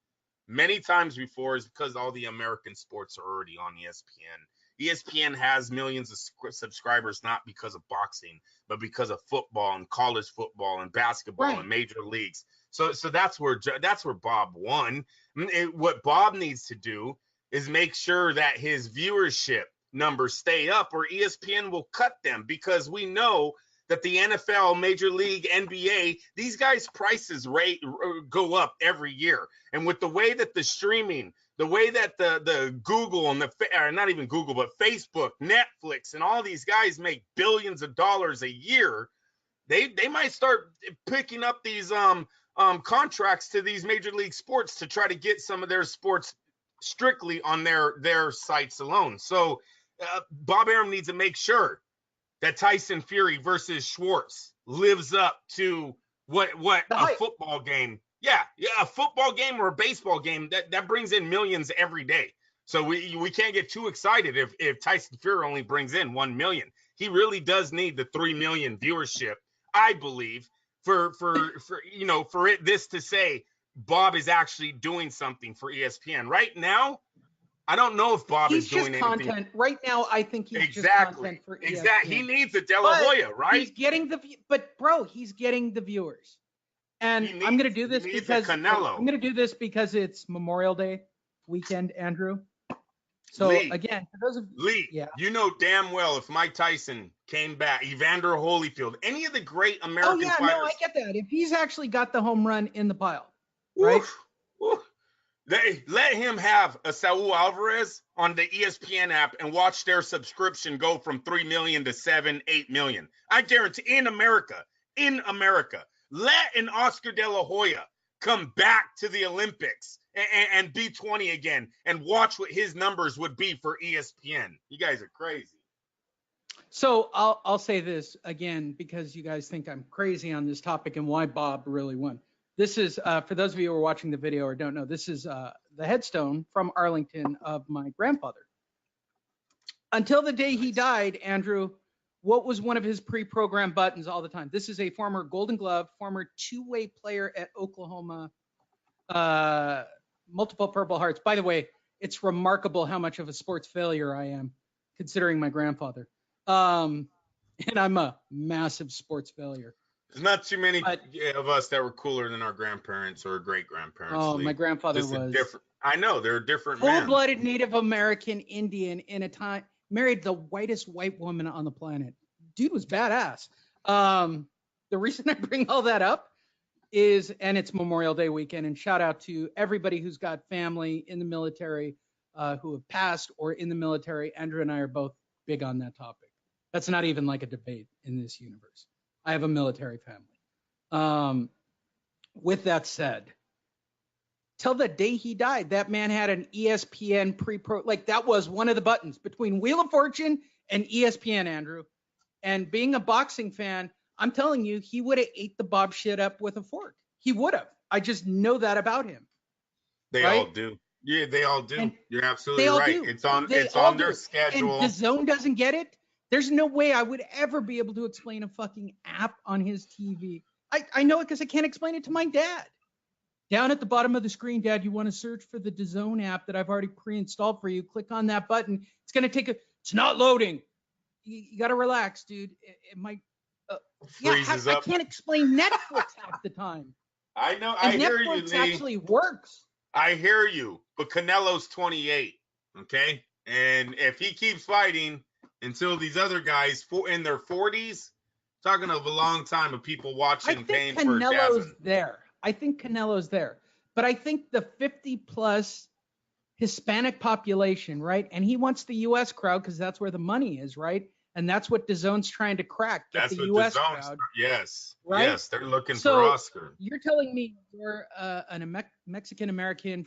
many times before is because all the American sports are already on ESPN. ESPN has millions of subscribers not because of boxing, but because of football and college football and basketball and major leagues. So that's where Bob won. What Bob needs to do is make sure that his viewership numbers stay up, or ESPN will cut them, because we know that the NFL, Major League, NBA, these guys' prices go up every year. And with the way that the streaming, the way that the Google and not even Google, but Facebook, Netflix, and all these guys make billions of dollars a year, they might start picking up these contracts to these Major League sports to try to get some of their sports strictly on their sites alone. So Bob Arum needs to make sure that Tyson Fury versus Schwartz lives up to what a football game. Yeah, a football game or a baseball game that brings in millions every day. So we can't get too excited if Tyson Fury only brings in 1 million. He really does need the 3 million viewership, I believe, for this to say Bob is actually doing something for ESPN right now. I don't know if Bob is doing anything. Content right now. I think he's just content for ESPN. Exactly. He needs a De La Hoya, right? He's getting he's getting the viewers. And I'm going to do this because it's Memorial Day weekend, Andrew. So Lee, again, for those of Lee, you know damn well if Mike Tyson came back, Evander Holyfield, any of the great American fighters. No, I get that. If he's actually got the home run in the pile, right? They let him have a Saul Alvarez on the ESPN app and watch their subscription go from 3 million to 7-8 million. I guarantee in America, let an Oscar De La Hoya come back to the Olympics and be 20 again and watch what his numbers would be for ESPN. You guys are crazy. So I'll say this again, because you guys think I'm crazy on this topic and why Bob really won. This is, for those of you who are watching the video or don't know, this is the headstone from Arlington of my grandfather. Until the day he died, Andrew, what was one of his pre-programmed buttons all the time? This is a former Golden Glove, former two-way player at Oklahoma, multiple Purple Hearts. By the way, it's remarkable how much of a sports failure I am, considering my grandfather. And I'm a massive sports failure. There's not too many of us that were cooler than our grandparents or great-grandparents. Oh, my grandfather was different. I know, they're different full-blooded Native American Indian in a time, married the whitest white woman on the planet. Dude was badass. The reason I bring all that up is, and it's Memorial Day weekend, and shout out to everybody who's got family in the military who have passed or in the military. Andrew and I are both big on that topic. That's not even like a debate in this universe. I have a military family. With that said, till the day he died, that man had an ESPN pre-pro, like that was one of the buttons between Wheel of Fortune and ESPN, Andrew. And being a boxing fan, I'm telling you, he would have ate the Bob shit up with a fork. He would have. I just know that about him. They all do. Yeah, they all do. And you're absolutely right. Do. It's on their schedule. And DAZN doesn't get it. There's no way I would ever be able to explain a fucking app on his TV. I know it because I can't explain it to my dad. Down at the bottom of the screen, Dad, you want to search for the DAZN app that I've already pre-installed for you. Click on that button. It's going to take it's not loading. You got to relax, dude. It might. Freezes up. I can't explain Netflix half the time. I know. I hear you, Lee. Netflix actually works. I hear you. But Canelo's 28, okay? And if he keeps fighting until these other guys in their 40s, talking of a long time of people watching, paying for DAZN. I think Canelo's there. But I think the 50-plus Hispanic population, right? And he wants the U.S. crowd because that's where the money is, right? And that's what DAZN's trying to crack. That's the U.S. crowd. Yes. Right? Yes, they're looking for Oscar. You're telling me you're a Mexican-American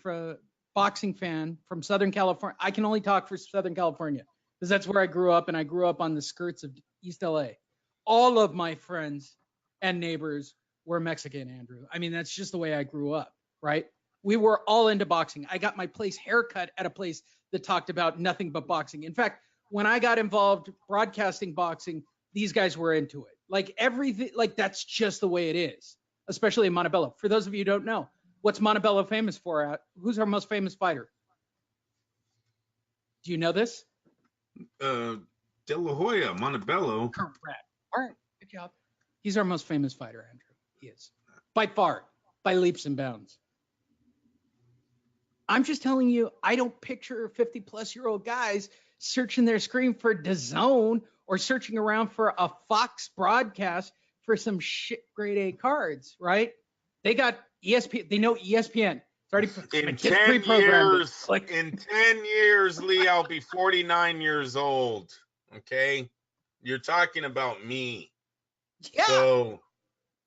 boxing fan from Southern California. I can only talk for Southern California because that's where I grew up, and I grew up on the skirts of East L.A. All of my friends and neighbors were Mexican, Andrew. I mean, that's just the way I grew up, right? We were all into boxing. I got my haircut at a place that talked about nothing but boxing. In fact, when I got involved broadcasting boxing, these guys were into it. Like everything, like that's just the way it is, especially in Montebello. For those of you who don't know, what's Montebello famous for? Who's our most famous fighter? Do you know this? De La Hoya, Montebello. Correct. All right, good job. He's our most famous fighter, Andrew. He is. By far, by leaps and bounds. I'm just telling you, I don't picture 50-plus-year-old guys searching their screen for DAZN or searching around for a Fox broadcast for some shit grade A cards, right? They got ESPN. They know ESPN. It's already in 10 years. In 10 years, Lee, I'll be 49 years old. Okay, you're talking about me. Yeah. So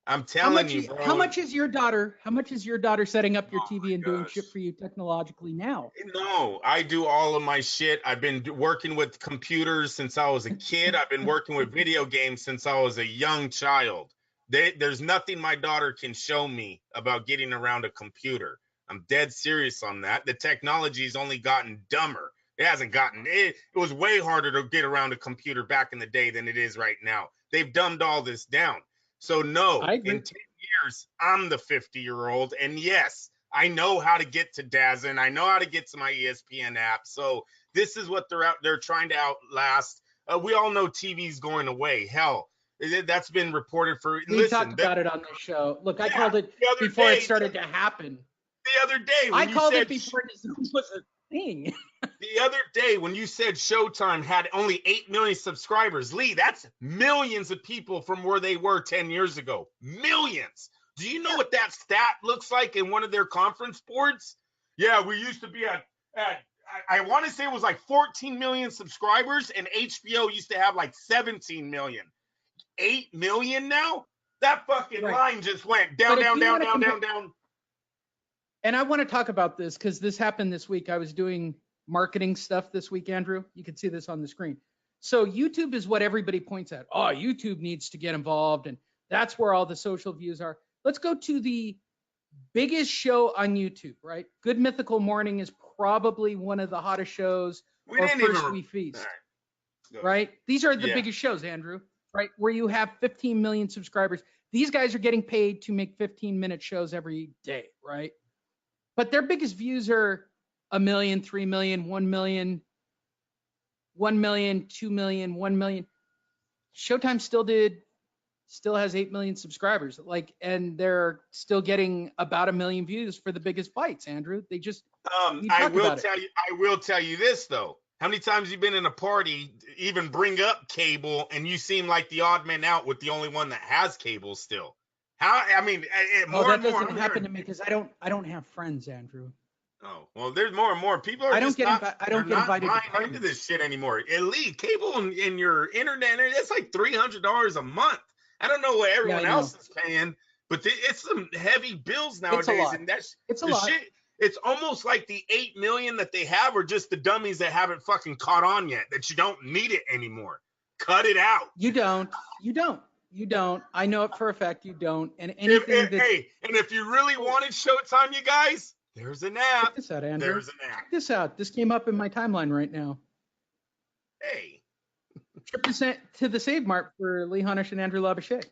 I'm telling you, bro. How much is your daughter? How much is your daughter setting up your TV and doing shit for you technologically now? No, I do all of my shit. I've been working with computers since I was a kid. I've been working with video games since I was a young child. There's nothing my daughter can show me about getting around a computer. I'm dead serious on that. The technology's only gotten dumber. It hasn't gotten it. It was way harder to get around a computer back in the day than it is right now. They've dumbed all this down. So no, in 10 years, I'm the 50-year-old. And yes, I know how to get to DAZN. I know how to get to my ESPN app. So this is what they're trying to outlast. We all know TV's going away. Hell, that's been reported for. We talked about it on the show. Look, I called it before it started to happen. The other day, I called it before DAZN was thing. The other day when you said Showtime had only 8 million subscribers, Lee, that's millions of people from where they were 10 years ago. Millions. Do you know what that stat looks like in one of their conference boards? Yeah, we used to be at I want to say it was like 14 million subscribers, and HBO used to have like 17 million. 8 million now? That fucking line just went down. And I want to talk about this because this happened this week. I was doing marketing stuff this week, Andrew. You can see this on the screen. So YouTube is what everybody points at. Oh, YouTube needs to get involved, and that's where all the social views are. Let's go to the biggest show on YouTube, right? Good Mythical Morning is probably one of the hottest shows. First We Feast, right? These are the biggest shows, Andrew, right? Where you have 15 million subscribers. These guys are getting paid to make 15-minute shows every day, right? But their biggest views are 1 million, 3 million, 1 million, 1 million, 2 million, 1 million. Showtime still has 8 million subscribers. And they're still getting about 1 million views for the biggest fights, Andrew. They just I will tell you this though. How many times you been in a party, even bring up cable, and you seem like the odd man out with the only one that has cable still? That doesn't happen to me because I don't have friends, Andrew. Oh, well, there's more and more people. I don't get invited to this shit anymore. Elite cable and your internet, it's like $300 a month. I don't know what everyone else is paying, but it's some heavy bills nowadays, and it's a lot. Shit. It's almost like the 8 million that they have are just the dummies that haven't fucking caught on yet. That you don't need it anymore. Cut it out. You don't. I know it for a fact. You don't. And anything and if you really wanted Showtime, you guys, there's an app. Check this out, Andrew. There's an app. Check this out. This came up in my timeline right now. Hey. Trip to the Save Mart for Lee Hunish and Andrew Labouche.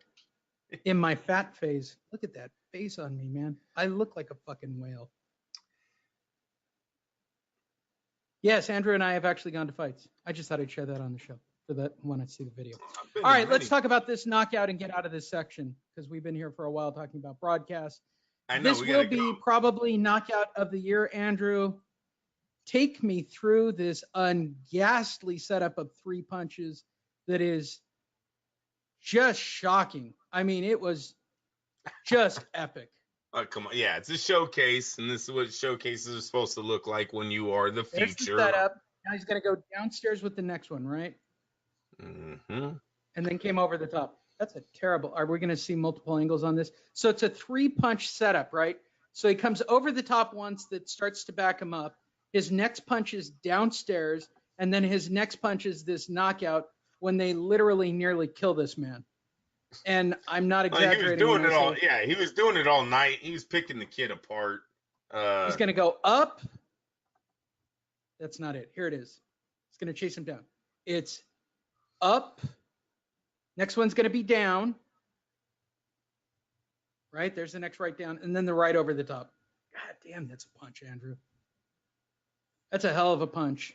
In my fat phase. Look at that face on me, man. I look like a fucking whale. Yes, Andrew and I have actually gone to fights. I just thought I'd share that on the show for that when I see the video. All right, let's talk about this knockout and get out of this section because we've been here for a while talking about broadcasts. This will be probably knockout of the year, Andrew. Take me through this unghastly setup of 3 punches that is just shocking. I mean, it was just epic. Oh, come on. Yeah, it's a showcase, and this is what showcases are supposed to look like when you are the future. There's the setup. Now he's going to go downstairs with the next one, right? Mm-hmm. And then came over the top. That's a terrible. Are we going to see multiple angles on this? So it's a 3-punch setup, right? So he comes over the top once that starts to back him up. His next punch is downstairs, and then his next punch is this knockout when they literally nearly kill this man. And I'm not exaggerating. He was doing it all. Yeah, he was doing it all night. He was picking the kid apart. He's going to go up. That's not it. Here it is. It's going to chase him down. It's up. Next one's going to be down. Right? There's the next right down. And then the right over the top. God damn, that's a punch, Andrew. That's a hell of a punch.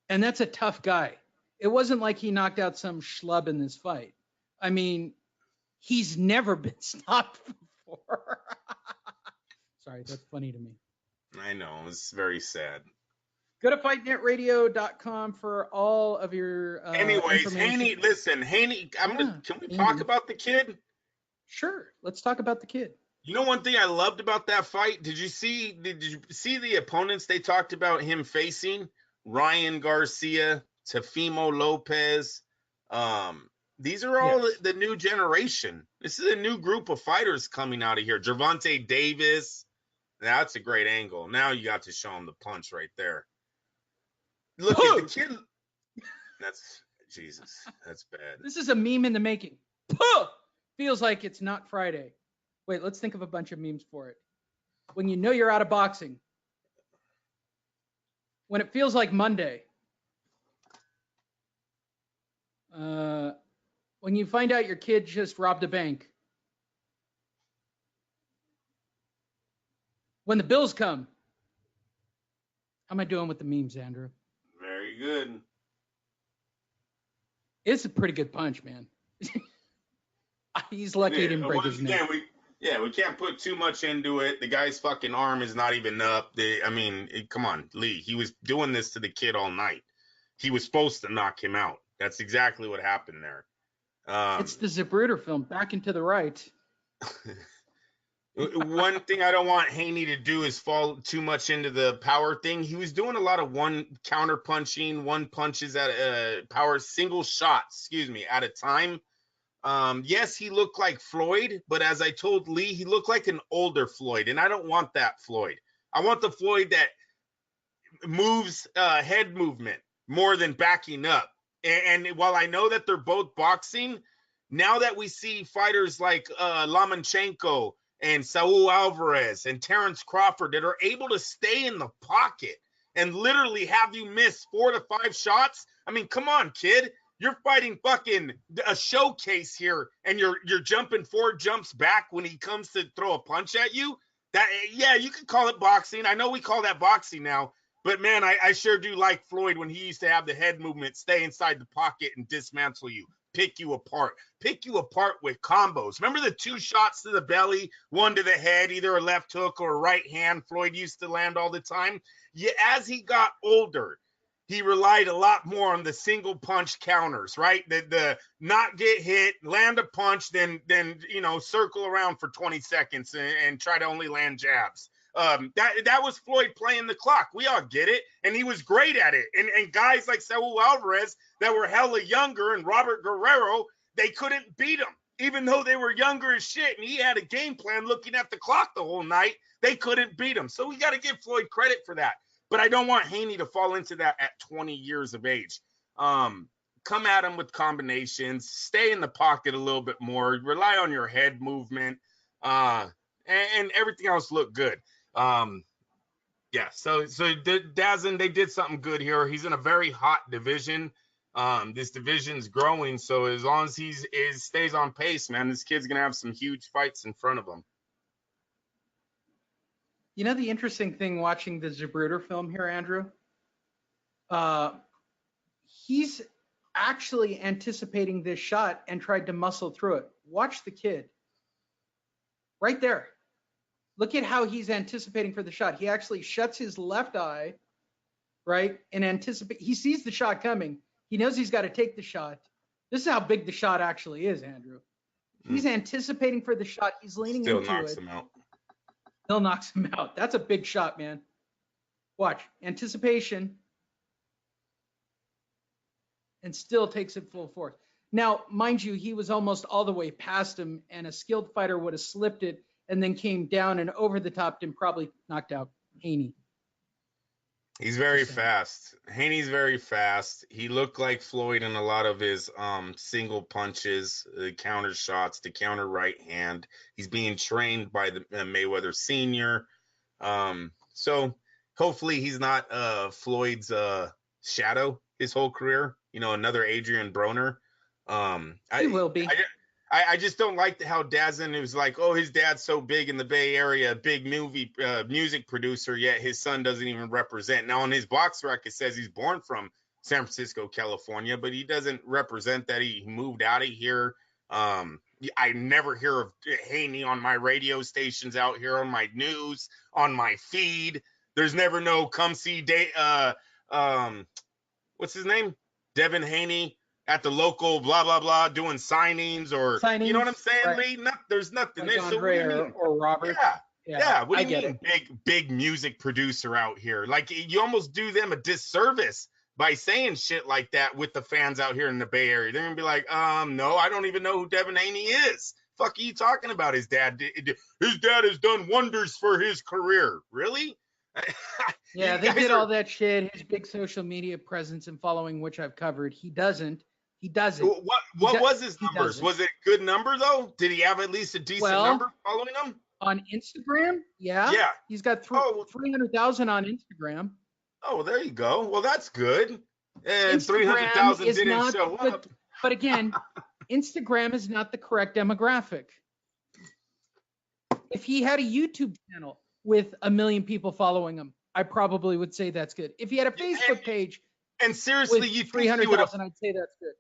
And that's a tough guy. It wasn't like he knocked out some schlub in this fight. I mean, he's never been stopped before. Sorry, that's funny to me. I know. It's very sad. Go to fightnetradio.com for all of your Anyways, Haney, listen, Haney, can we talk about the kid? Sure. Let's talk about the kid. You know one thing I loved about that fight? Did you see the opponents they talked about him facing? Ryan Garcia, Teofimo Lopez. These are all the new generation. This is a new group of fighters coming out of here. Gervonta Davis. That's a great angle. Now you got to show him the punch right there. Look at the kid. That's Jesus. That's bad. This is a meme in the making. Puh! Feels like it's not Friday. Wait, let's think of a bunch of memes for it. When you know you're out of boxing. When it feels like Monday. When you find out your kid just robbed a bank. When the bills come. How am I doing with the memes, Andrew? Very good. It's a pretty good punch, man. He's lucky he didn't break his neck. Yeah, we can't put too much into it. The guy's fucking arm is not even up. Come on, Lee. He was doing this to the kid all night. He was supposed to knock him out. That's exactly what happened there. It's the Zapruder film, back and to the right. One thing I don't want Haney to do is fall too much into the power thing. He was doing a lot of one counter punching, one punches at power, single shots, at a time. Yes, he looked like Floyd, but as I told Lee, he looked like an older Floyd, and I don't want that Floyd. I want the Floyd that moves head movement more than backing up. And while I know that they're both boxing, now that we see fighters like Lomachenko and Saul Alvarez and Terrence Crawford that are able to stay in the pocket and literally have you miss 4 to 5 shots, I mean, come on, kid. You're fighting fucking a showcase here, and you're jumping 4 jumps back when he comes to throw a punch at you. Yeah, you could call it boxing. I know we call that boxing now, but man, I sure do like Floyd when he used to have the head movement, stay inside the pocket and dismantle you, pick you apart with combos. Remember the 2 shots to the belly, 1 to the head, either a left hook or a right hand Floyd used to land all the time? Yeah, as he got older, he relied a lot more on the single punch counters, right? The not get hit, land a punch, then circle around for 20 seconds and try to only land jabs. That was Floyd playing the clock. We all get it, and he was great at it. And guys like Saul Alvarez that were hella younger and Robert Guerrero, they couldn't beat him, even though they were younger as shit. And he had a game plan looking at the clock the whole night. They couldn't beat him. So we got to give Floyd credit for that. But I don't want Haney to fall into that at 20 years of age. Come at him with combinations. Stay in the pocket a little bit more. Rely on your head movement. And everything else looked good. Yeah, so the DAZN, they did something good here. He's in a very hot division. This division's growing, so as long as he stays on pace, man, this kid's going to have some huge fights in front of him. You know the interesting thing watching the Zapruder film here, Andrew? He's actually anticipating this shot and tried to muscle through it. Watch the kid. Right there. Look at how he's anticipating for the shot. He actually shuts his left eye, right, and he sees the shot coming. He knows he's got to take the shot. This is how big the shot actually is, Andrew. He's anticipating for the shot. He's leaning into it. Still knocks him out. Still knocks him out. That's a big shot, man. Watch. Anticipation. And still takes it full force. Now, mind you, he was almost all the way past him, and a skilled fighter would have slipped it and then came down and over the top and probably knocked out Haney. He's very fast. Haney's very fast. He looked like Floyd in a lot of his single punches, counter shots, the counter right hand. He's being trained by the Mayweather Senior. So hopefully he's not Floyd's shadow his whole career. Another Adrian Broner. He will be. I just don't like how DAZN was like, oh, his dad's so big in the Bay Area, big music producer, yet his son doesn't even represent. Now, on his box rec, it says he's born from San Francisco, California, but he doesn't represent that. He moved out of here. I never hear of Haney on my radio stations out here, on my news, on my feed. There's never no come see what's his name? Davie Haney at the local blah blah blah doing signings or you know what I'm saying, right. Lee? There's nothing. Like Andre or Robert. Yeah. What do you mean big music producer out here? Like you almost do them a disservice by saying shit like that with the fans out here in the Bay Area. They're gonna be like, no, I don't even know who Davie Haney is. Fuck are you talking about? His dad has done wonders for his career. Really? Yeah, they did all that shit. His big social media presence and following, which I've covered. He doesn't. What was his numbers? Was it a good number though? Did he have at least a decent number following him? On Instagram? Yeah. He's got 300,000 on Instagram. Oh, there you go. Well, that's good. And 300,000 didn't show up. But again, Instagram is not the correct demographic. If he had a YouTube channel with 1 million people following him, I probably would say that's good. If he had a Facebook page, and seriously, you 300,000, I'd say that's good.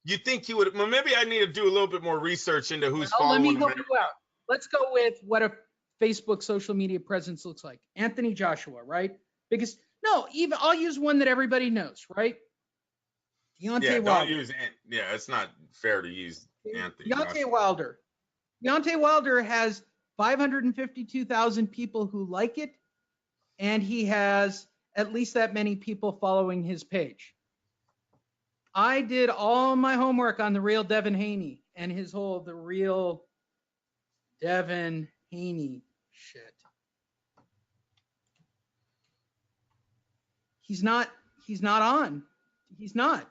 You think he would? Well, maybe I need to do a little bit more research into who's following him. let's go with what a Facebook social media presence looks like. Anthony Joshua, right? Biggest. No, even I'll use one that everybody knows, right? Deontay Wilder. It's not fair to use Anthony Deontay Wilder. Deontay Wilder has 552,000 people who like it, and he has at least that many people following his page. I did all my homework on the real Davie Haney and the real Davie Haney shit. He's not on. He's not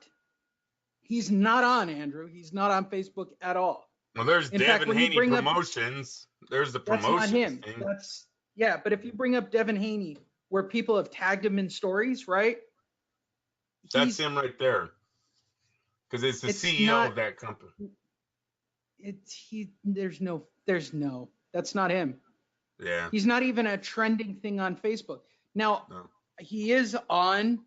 on, Andrew. He's not on Facebook at all. Well, there's Davie Haney Promotions. There's the promotions. That's not him. Thing. But if you bring up Davie Haney, where people have tagged him in stories, right? That's him right there. Because it's the CEO of that company. There's no. That's not him. Yeah. He's not even a trending thing on Facebook. Now, he is on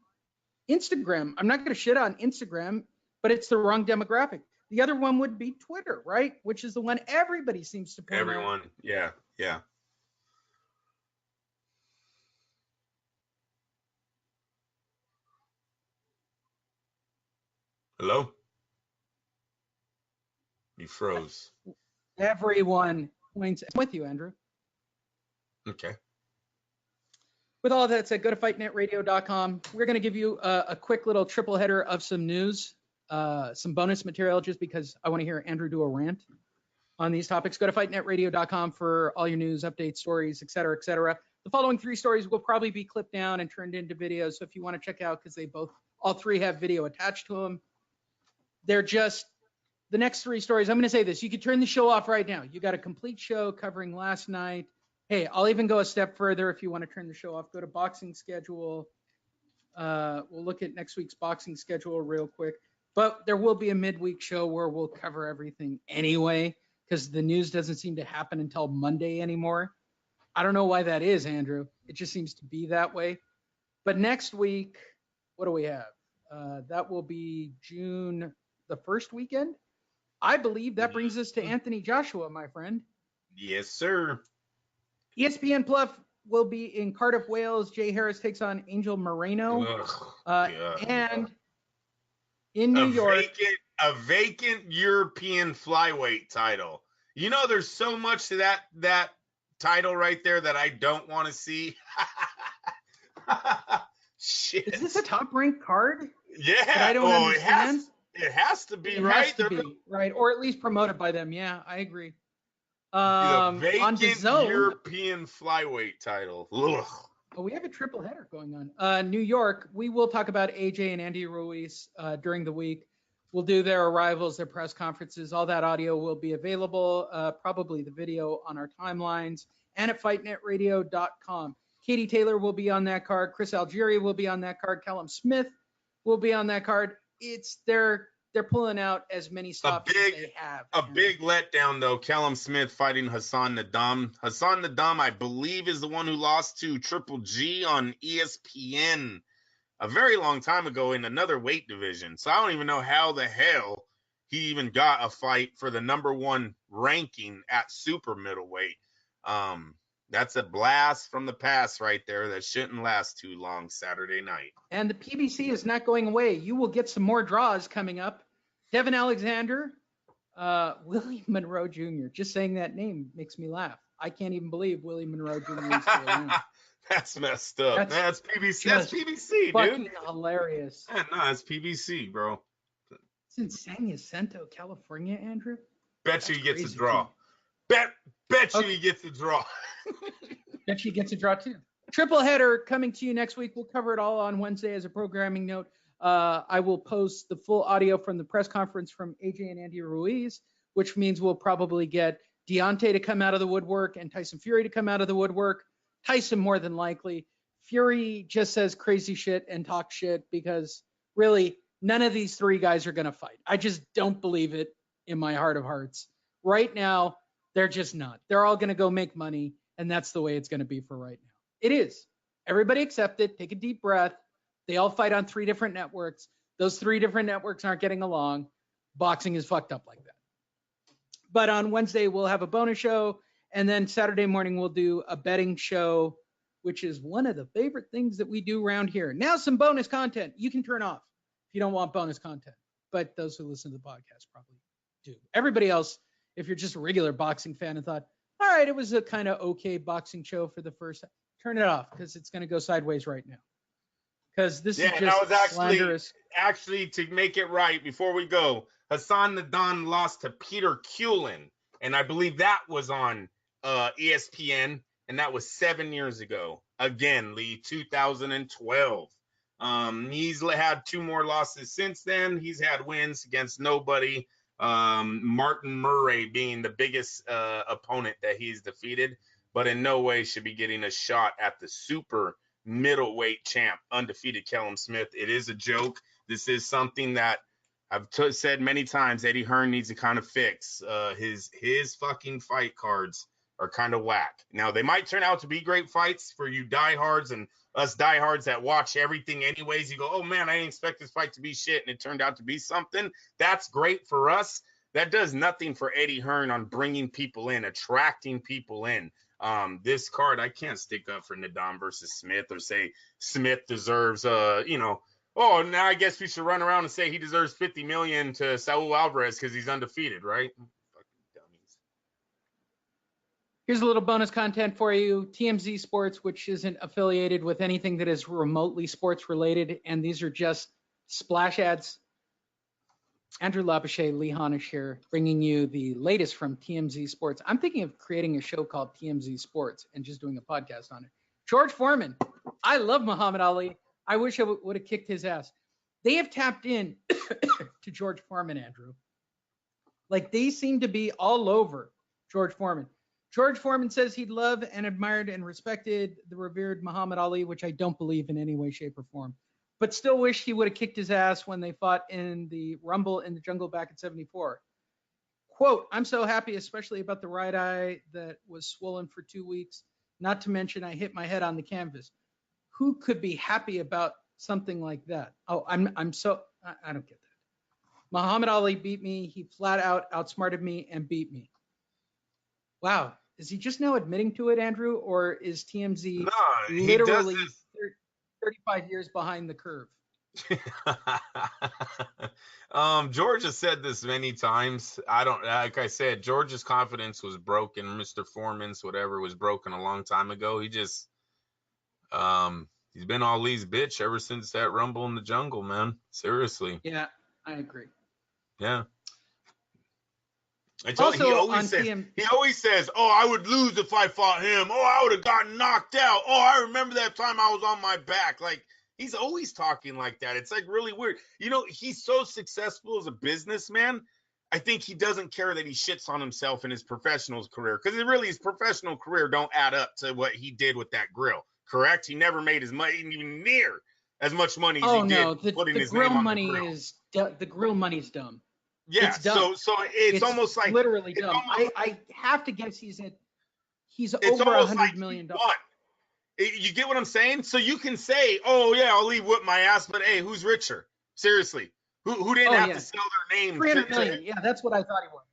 Instagram. I'm not going to shit on Instagram, but it's the wrong demographic. The other one would be Twitter, right? Which is the one everybody seems to point out. Everyone, yeah. Hello? You froze. Everyone points with you, Andrew. Okay. With all that said, go to fightnetradio.com. We're going to give you a quick little triple header of some news, some bonus material, just because I want to hear Andrew do a rant on these topics. Go to fightnetradio.com for all your news, updates, stories, et cetera, et cetera. The following 3 stories will probably be clipped down and turned into videos. So if you want to check out, because all 3 have video attached to them, they're just the next 3 stories. I'm going to say this. You could turn the show off right now. You got a complete show covering last night. Hey, I'll even go a step further if you want to turn the show off. Go to boxing schedule. We'll look at next week's boxing schedule real quick. But there will be a midweek show where we'll cover everything anyway, because the news doesn't seem to happen until Monday anymore. I don't know why that is, Andrew. It just seems to be that way. But next week, what do we have? That will be June the 1st weekend. I believe that brings us to Anthony Joshua, my friend. Yes, sir. ESPN Plus will be in Cardiff, Wales. Jay Harris takes on Angel Moreno. And in New York. A vacant European flyweight title. You know, there's so much to that title right there that I don't want to see. Shit. Is this a top-ranked card? Yeah. I don't understand. It has to be, right? Has to be, right? Or at least promoted by them. Yeah, I agree. The vacant on DAZN, European flyweight title. Ugh. Oh, we have a triple header going on. New York, we will talk about AJ and Andy Ruiz during the week. We'll do their arrivals, their press conferences. All that audio will be available, probably the video on our timelines and at fightnetradio.com. Katie Taylor will be on that card. Chris Algieri will be on that card. Callum Smith will be on that card. They're pulling out as many stops as they have. A big letdown, though. Callum Smith fighting Hassan Nadam. Hassan Nadam, I believe, is the one who lost to Triple G on ESPN a very long time ago in another weight division. So I don't even know how the hell he even got a fight for the #1 ranking at super middleweight. That's a blast from the past right there that shouldn't last too long Saturday night. And the PBC is not going away. You will get some more draws coming up. Devin Alexander, Willie Monroe Jr. Just saying that name makes me laugh. I can't even believe Willie Monroe Jr. is still around. That's messed up. That's PBC. That's PBC, dude. Fucking hilarious. Yeah, no, that's PBC, bro. It's in San Jacinto, California, Andrew. Bet you he gets a draw. Bet you he gets a draw. Bet you he gets a draw too. Triple header coming to you next week. We'll cover it all on Wednesday as a programming note. I will post the full audio from the press conference from AJ and Andy Ruiz, which means we'll probably get Deontay to come out of the woodwork and Tyson Fury to come out of the woodwork. Tyson more than likely. Fury just says crazy shit and talks shit because really none of these 3 guys are going to fight. I just don't believe it in my heart of hearts. Right now, they're just not. They're all going to go make money, and that's the way it's going to be for right now. It is. Everybody accept it. Take a deep breath. They all fight on 3 different networks. Those 3 different networks aren't getting along. Boxing is fucked up like that. But on Wednesday, we'll have a bonus show, And then Saturday morning, we'll do a betting show, which is one of the favorite things that we do around here. Now, some bonus content. You can turn off if you don't want bonus content. But those who listen to the podcast probably do. Everybody else, if you're just a regular boxing fan and thought, all right, it was a kind of okay boxing show for the first, turn it off because it's going to go sideways right now. Because this is just slanderous. Actually, to make it right, before we go, Hassan the Don lost to Peter Cullen. And I believe that was on ESPN. And that was 7 years ago. Again, Lee, 2012. He's had 2 more losses since then. He's had wins against nobody. Martin Murray being the biggest opponent that he's defeated, but in no way should be getting a shot at the super middleweight champ, undefeated Callum Smith. It is a joke. This is something that I've said many times. Eddie Hearn needs to kind of fix. His fucking fight cards are kind of whack. Now, they might turn out to be great fights for you diehards and us diehards that watch everything anyways. You go, oh man, I didn't expect this fight to be shit, and it turned out to be something. That's great for us. That does nothing for Eddie Hearn on bringing people in, attracting people in. This card, I can't stick up for Nadam versus Smith or say Smith deserves, oh, now I guess we should run around and say he deserves $50 million to Saul Alvarez because he's undefeated, right? Here's a little bonus content for you. TMZ Sports, which isn't affiliated with anything that is remotely sports related, and these are just splash ads. Andrew Labouche, Lee Honish here, bringing you the latest from TMZ Sports. I'm thinking of creating a show called TMZ Sports and just doing a podcast on it. George Foreman. I love Muhammad Ali. I wish I would have kicked his ass. They have tapped in to George Foreman, Andrew. Like, they seem to be all over George Foreman. George Foreman says he loved and admired and respected the revered Muhammad Ali, which I don't believe in any way, shape, or form, but still wish he would have kicked his ass when they fought in the Rumble in the Jungle back in 74. Quote, I'm so happy, especially about the right eye that was swollen for 2 weeks, not to mention I hit my head on the canvas. Who could be happy about something like that? Oh, I don't get that. Muhammad Ali beat me. He flat out outsmarted me and beat me. Wow. Is he just now admitting to it, Andrew, or is TMZ literally 35 years behind the curve? George has said this many times. Like I said, George's confidence was broken. Mr. Foreman's whatever was broken a long time ago. He just, he's been Ali's bitch ever since that Rumble in the Jungle, man. Seriously. Yeah, I agree. Yeah. He always says, oh, I would lose if I fought him. Oh, I would have gotten knocked out. Oh, I remember that time I was on my back. Like, he's always talking like that. It's like really weird. He's so successful as a businessman. I think he doesn't care that he shits on himself in his professional career, because his professional career don't add up to what he did with that grill. Correct? He never made as much, even near as much money as he did putting his name on the grill. The grill money's dumb. Yeah, so it's almost like literally dumb. I have to guess he's over $100 million. You get what I'm saying? So you can say, "Oh yeah, Ali whipped my ass," but hey, who's richer? Seriously, who didn't have to sell their name? $300 million. Yeah, that's what I thought he was.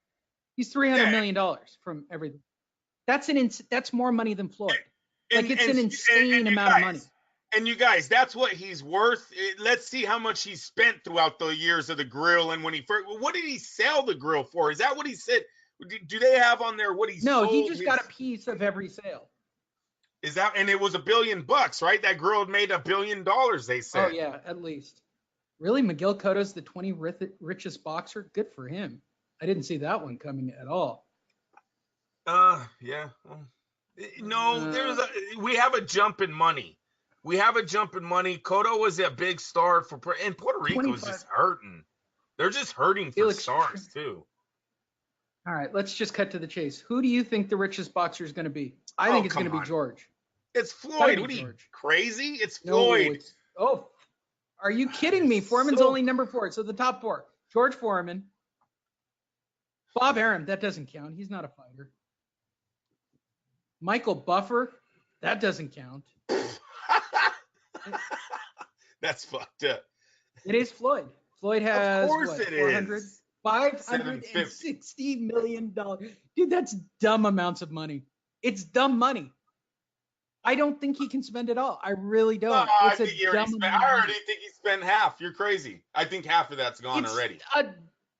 He's $300 million from everything. That's more money than Floyd. It's an insane amount of money. And you guys, that's what he's worth. Let's see how much he spent throughout the years of the grill. And when he first, what did he sell the grill for? Is that what he said? Do they have on there what he sold? No, he just got a piece of every sale. Is that, and it was $1 billion, right? That grill made $1 billion, they said. Oh yeah, at least. Really, Miguel Cotto's the 20th richest boxer? Good for him. I didn't see that one coming at all. Yeah. No, we have a jump in money. Cotto was a big star and Puerto Rico is just hurting. They're just hurting for stars too. All right, let's just cut to the chase. Who do you think the richest boxer is going to be? I think it's going to be George. It's Floyd. What are you, crazy? It's Floyd. Are you kidding me? Foreman's only number 4. So the top 4: George Foreman, Bob Arum. That doesn't count. He's not a fighter. Michael Buffer. That doesn't count. That's fucked up. It is Floyd. Floyd has, of course it is. $560 million. Dude, that's dumb amounts of money. It's dumb money. I don't think he can spend it all. I really don't. No, I already think he spent half. You're crazy. I think half of that's gone already. A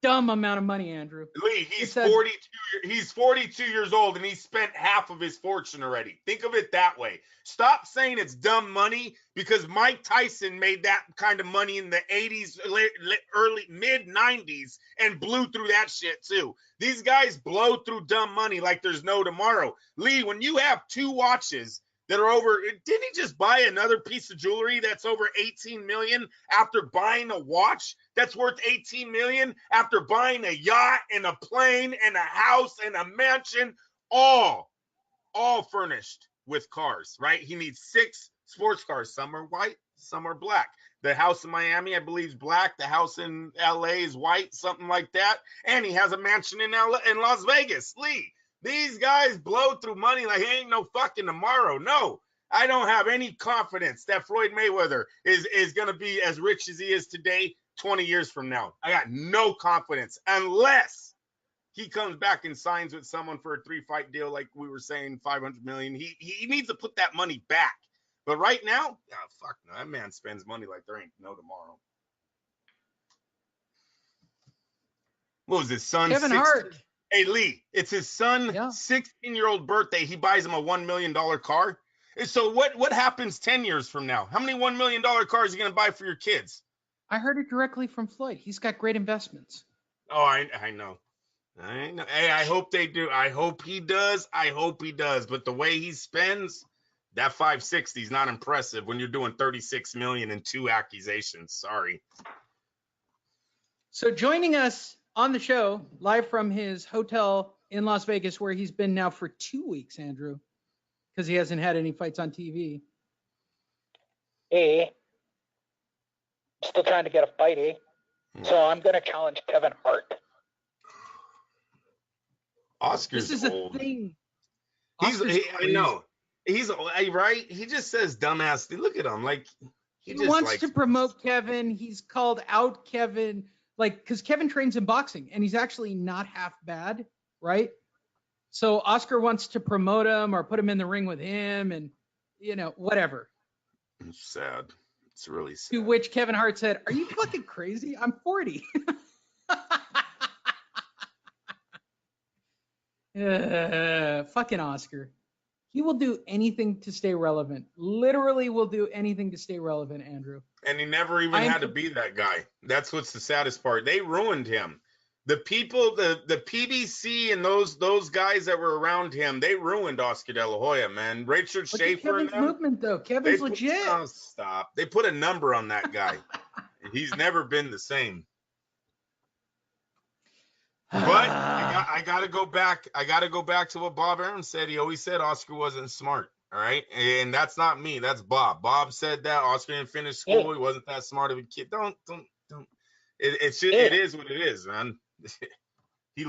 dumb amount of money, Andrew. Lee, he's 42. He's 42 years old, and he spent half of his fortune already. Think of it that way. Stop saying it's dumb money, because Mike Tyson made that kind of money in the 80s, early mid 90s, and blew through that shit too. These guys blow through dumb money like there's no tomorrow. Lee, when you have 2 watches that are over, didn't he just buy another piece of jewelry that's over 18 million after buying a watch that's worth 18 million, after buying a yacht and a plane and a house and a mansion, all furnished with cars, right? He needs 6 sports cars. Some are white, some are black. The house in Miami, I believe, is black. The house in LA is white, something like that. And he has a mansion in Las Vegas. Lee, these guys blow through money like ain't no fucking tomorrow. No, I don't have any confidence that Floyd Mayweather is going to be as rich as he is today 20 years from now. I got no confidence unless he comes back and signs with someone for a 3-fight deal like we were saying, $500 million. He needs to put that money back. But right now, fuck no. That man spends money like there ain't no tomorrow. What was his son? Kevin Hart. Hey, Lee, it's his son's 16-year-old birthday. He buys him a $1 million car. So what happens 10 years from now? How many $1 million cars are you going to buy for your kids? I heard it directly from Floyd. He's got great investments. Oh, I know. Hey, I hope they do. I hope he does. But the way he spends, that 560 is not impressive when you're doing 36 million and 2 accusations. Sorry. So joining us on the show, live from his hotel in Las Vegas, where he's been now for 2 weeks, Andrew, because he hasn't had any fights on TV. Hey, I'm still trying to get a fight, eh? So I'm going to challenge Kevin Hart. Oscar's this is old. A thing. I know. He's right. He just says dumbass. Look at him. Like he wants to promote Kevin. He's called out Kevin, because Kevin trains in boxing and he's actually not half bad, right? So Oscar wants to promote him or put him in the ring with him, and whatever. It's sad. It's really sad. To which Kevin Hart said, "Are you fucking crazy? I'm 40." Fucking Oscar. He will do anything to stay relevant. Literally will do anything to stay relevant, Andrew. And he never even had to be that guy. That's what's the saddest part. They ruined him. The people, the PBC and those guys that were around him, they ruined Oscar De La Hoya, man. Richard Schaefer and them. Movement, though. Kevin's legit. Oh, stop. They put a number on that guy. He's never been the same. But I gotta go back. I gotta go back to what Bob Arum said. He always said Oscar wasn't smart. All right, and that's not me. That's Bob. Bob said that Oscar didn't finish school. He wasn't that smart of a kid. Don't. It is what it is, man. He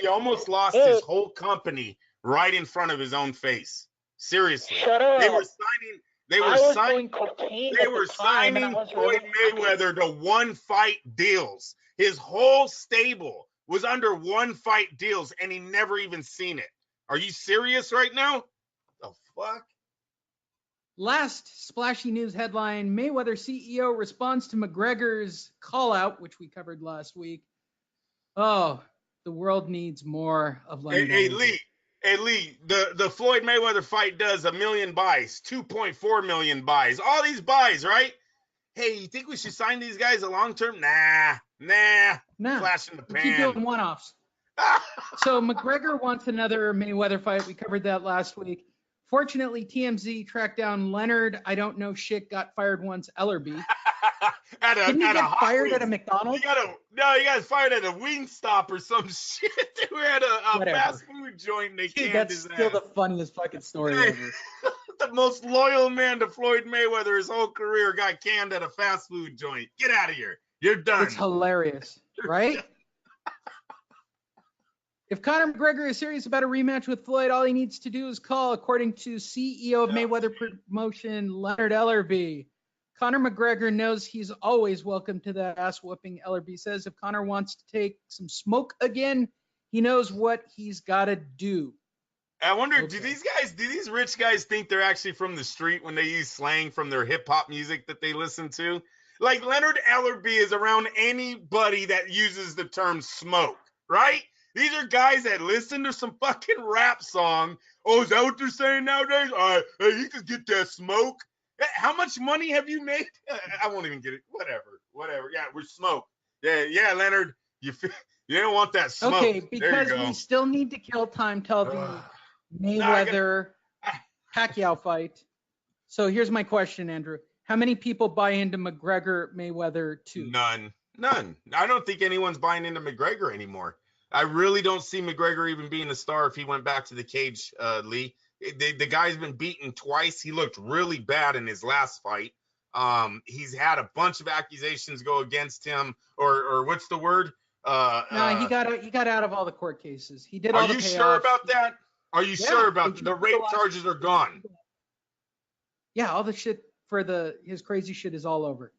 almost lost his whole company right in front of his own face. Seriously. Shut up. They were signing Floyd Mayweather to 1-fight deals. His whole stable was under 1-fight deals, and he never even seen it. Are you serious right now? The fuck? Last splashy news headline, Mayweather CEO responds to McGregor's call-out, which we covered last week. Oh, the world needs more of Leonard. Hey, Lee, the Floyd Mayweather fight does 1 million buys, 2.4 million buys, all these buys, right? Hey, you think we should sign these guys a long-term? Nah. Flash in the pan. Keep doing one-offs. So McGregor wants another Mayweather fight. We covered that last week. Fortunately, TMZ tracked down Leonard. I don't know shit. Got fired once. Ellerby. Didn't he get fired at a McDonald's? He got fired at a Wingstop or some shit. They were at a fast food joint. And they canned his ass. That's still the funniest fucking story ever. The most loyal man to Floyd Mayweather his whole career got canned at a fast food joint. Get out of here. You're done. It's hilarious, right? If Conor McGregor is serious about a rematch with Floyd, all he needs to do is call, according to CEO of Mayweather Promotion, Leonard Ellerby. Conor McGregor knows he's always welcome to that ass-whooping, Ellerby says. If Conor wants to take some smoke again, he knows what he's got to do. I wonder, do these rich guys think they're actually from the street when they use slang from their hip hop music that they listen to? Like Leonard Ellerby is around anybody that uses the term smoke, right? These are guys that listen to some fucking rap song. Oh, is that what they're saying nowadays? Hey, you can get that smoke. How much money have you made? I won't even get it. Whatever. Yeah, we're smoke. Yeah, Leonard, you don't want that smoke. Okay, because we still need to kill time till the Mayweather Pacquiao fight. So here's my question, Andrew. How many people buy into McGregor Mayweather 2? None. I don't think anyone's buying into McGregor anymore. I really don't see McGregor even being a star if he went back to the cage, Lee. The guy's been beaten twice. He looked really bad in his last fight. He's had a bunch of accusations go against him, or what's the word? No, he got out of all the court cases. He did all the payoffs. Are you sure about that? Are you sure about the rape charges are gone? Yeah, all the shit for his crazy shit is all over.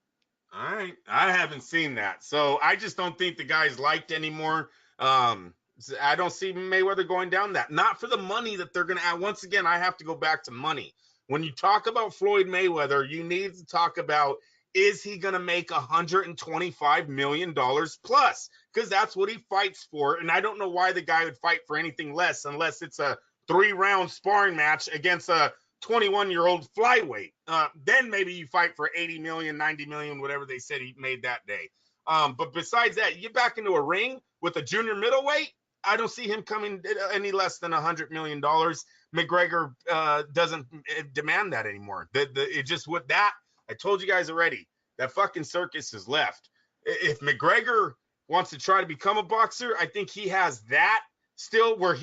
All right. I haven't seen that. So I just don't think the guy's liked anymore. I don't see Mayweather going down that. Not for the money that they're going to add. Once again, I have to go back to money. When you talk about Floyd Mayweather, you need to talk about, is he going to make $125 million plus? Because that's what he fights for. And I don't know why the guy would fight for anything less unless it's a 3-round sparring match against a 21-year-old flyweight. Then maybe you fight for 80 million, 90 million, whatever they said he made that day. But besides that, you get back into a ring with a junior middleweight, I don't see him coming any less than $100 million. McGregor doesn't demand that anymore. It just with that, I told you guys already, that fucking circus is left. If McGregor wants to try to become a boxer, I think he has that still where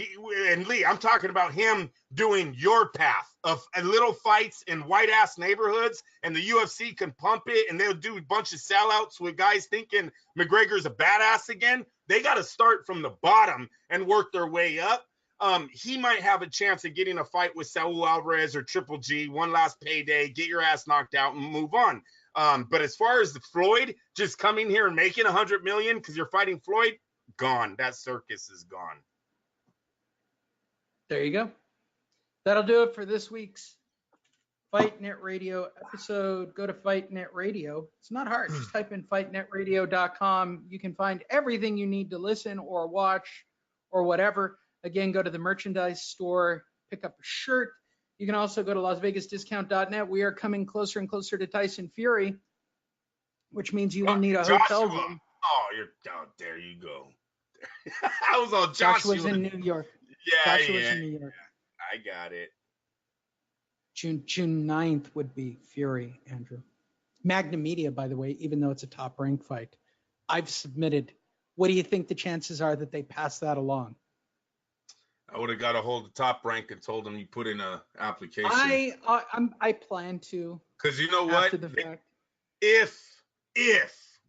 and Lee, I'm talking about him doing your path of little fights in white ass neighborhoods, and the UFC can pump it and they'll do a bunch of sellouts with guys thinking McGregor's a badass again. They got to start from the bottom and work their way up. He might have a chance of getting a fight with Saul Alvarez or Triple G, one last payday, get your ass knocked out and move on. But as far as the Floyd just coming here and making $100 million because you're fighting Floyd, gone. That circus is gone. There you go. That'll do it for this week's Fightnet Radio episode. Go to Fightnet Radio. It's not hard. Just type in fightnetradio.com. You can find everything you need to listen or watch or whatever. Again, go to the merchandise store, pick up a shirt. You can also go to LasVegasDiscount.net. We are coming closer and closer to Tyson Fury, which means you will need a hotel room. Oh, there you go. I was on Joshua. Joshua's in New York. Yeah, Joshua's in New York. I got it. June 9th would be Fury, Andrew. Magnum Media, by the way, even though it's a top rank fight, I've submitted. What do you think the chances are that they pass that along? I would have got a hold of Top Rank and told them you put in a application. I plan to. Because you know what? After the fact. If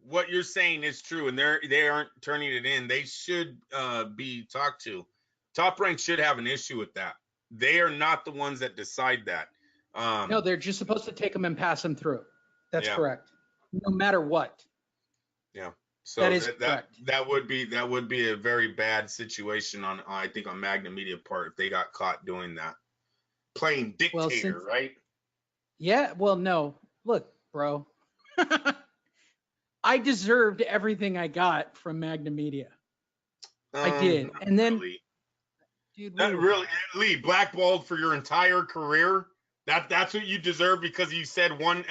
what you're saying is true and they aren't turning it in, they should be talked to. Top Rank should have an issue with that. They are not the ones that decide that. No, they're just supposed to take them and pass them through. That's correct. No matter what. Yeah. So that would be a very bad situation on Magnum Media part if they got caught doing that. Playing dictator, right? Yeah, well, no. Look, bro. I deserved everything I got from Magnum Media. I did. And then really. Dude, not really, Lee, blackballed for your entire career. That's what you deserve because you said one.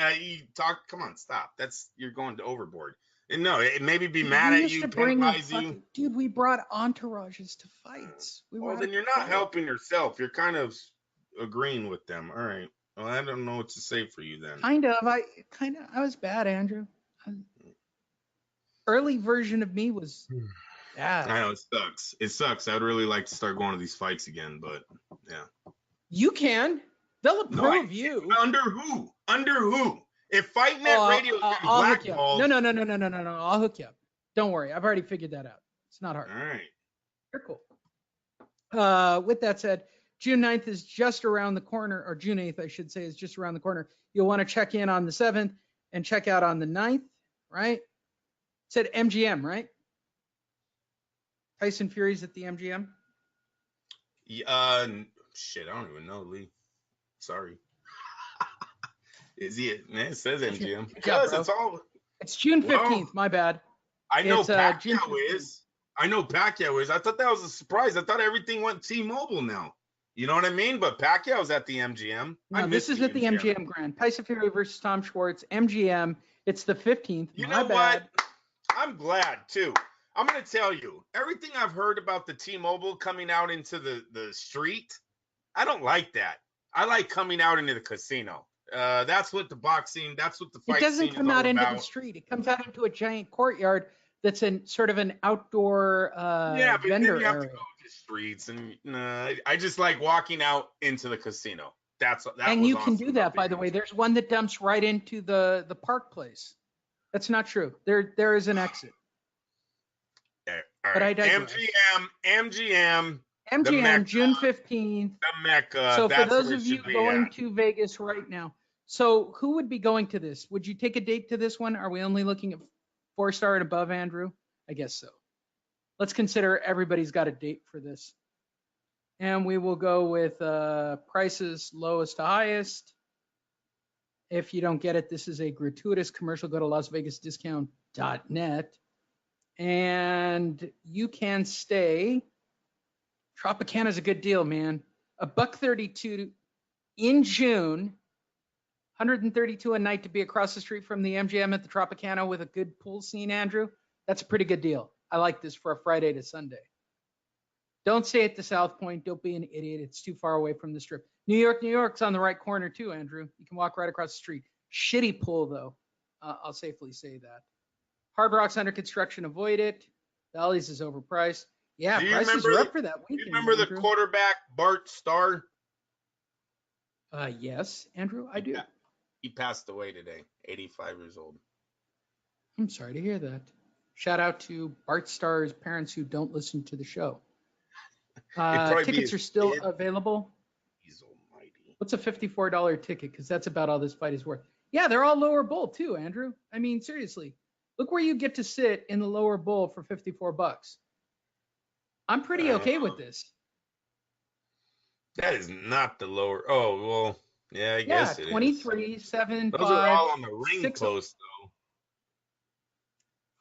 Come on, stop. You're going overboard. And no, it maybe be mad at you, penalize you. Dude, we brought entourages to fights. Then you're not helping yourself. You're kind of agreeing with them. All right. Well, I don't know what to say for you then. Kind of. I was bad, Andrew. Early version of me was bad. I know it sucks. It sucks. I'd really like to start going to these fights again, but yeah. You can. They'll approve you. Under who? If Fightnet Radio is blackballed. No. I'll hook you up. Don't worry. I've already figured that out. It's not hard. All right. You're cool. With that said, June 9th is just around the corner, or June 8th, I should say, is just around the corner. You'll want to check in on the 7th and check out on the 9th, right? It said MGM, right? Tyson Fury's at the MGM? Shit, I don't even know, Lee. Sorry. Is he? It says MGM. Because it's all. It's June 15th. My bad. I know Pacquiao is. I know Pacquiao is. I thought that was a surprise. I thought everything went T-Mobile now. You know what I mean? But Pacquiao's at the MGM. No, this is at the MGM Grand. Tyson Fury versus Tom Schwartz, MGM. It's the 15th. You know what? I'm glad, too. I'm going to tell you, everything I've heard about the T-Mobile coming out into the street, I don't like that. I like coming out into the casino. That's what the boxing, that's what the fight scene is all about. It doesn't come out into the street. It comes out into a giant courtyard that's in sort of an outdoor but vendor then you have area. to go to the streets, and I just like walking out into the casino. That and you awesome can do that, by the way. There's one that dumps right into the park place. That's not true. There is an exit. All but right. I digress. MGM, June 15th. The Mecca. So for those of you going to Vegas right now, so who would be going to this? Would you take a date to this one? Are we only looking at 4-star and above, Andrew? I guess so. Let's consider everybody's got a date for this. And we will go with prices lowest to highest. If you don't get it, this is a gratuitous commercial. Go to LasVegasDiscount.net. And you can stay. Tropicana is a good deal, man. $132 in June. $132 a night to be across the street from the MGM at the Tropicana with a good pool scene, Andrew. That's a pretty good deal. I like this for a Friday to Sunday. Don't stay at the South Point. Don't be an idiot. It's too far away from the Strip. New York's on the right corner too, Andrew. You can walk right across the street. Shitty pool, though. I'll safely say that. Hard Rock's under construction. Avoid it. Bally's is overpriced. Yeah, prices are up for that weekend. Do you remember the quarterback, Bart Starr? Yes, Andrew, I do. He passed away today, 85 years old. I'm sorry to hear that. Shout out to Bart Starr's parents who don't listen to the show. Tickets are still available. He's almighty. What's a $54 ticket? Because that's about all this fight is worth. Yeah, they're all lower bowl too, Andrew. I mean, seriously. Look where you get to sit in the lower bowl for $54. I'm pretty okay with this. That is not the lower. Oh, well, yeah, I guess it 23, is. 7, Those 5. are all on the ring 6, post, though.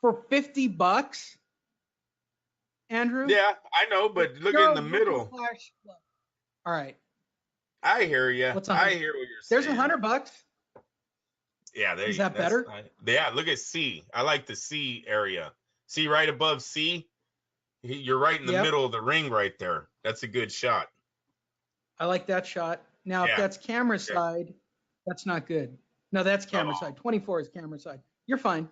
For $50, Andrew? Yeah, I know, but look in the middle. All right. I hear you. I hear what you're saying. There's $100. Yeah, is that better? Yeah, look at C. I like the C area. See right above C? You're right in the middle of the ring right there. That's a good shot. I like that shot. Now, if that's camera side, that's not good. No, that's camera side. 24 is camera side. You're fine.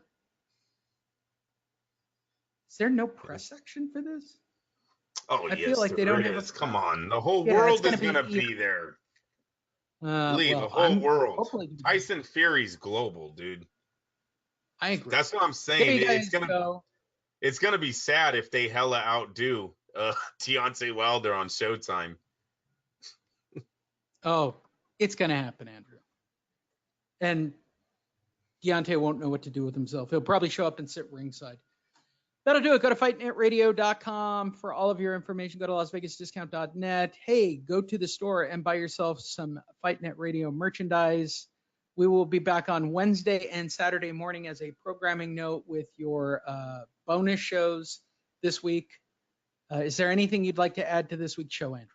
Is there no press section for this? Oh, I feel like they don't have a... Come on. The whole world is going to be there. The whole world. Tyson Fury's global, dude. I agree. That's what I'm saying. It's gonna be sad if they hella outdo Deontay Wilder on Showtime. Oh, it's gonna happen, Andrew. And Deontay won't know what to do with himself. He'll probably show up and sit ringside. That'll do it. Go to fightnetradio.com for all of your information. Go to LasVegasDiscount.net. Hey, go to the store and buy yourself some Fightnet Radio merchandise. We will be back on Wednesday and Saturday morning as a programming note with your bonus shows this week. Is there anything you'd like to add to this week's show, Andrew?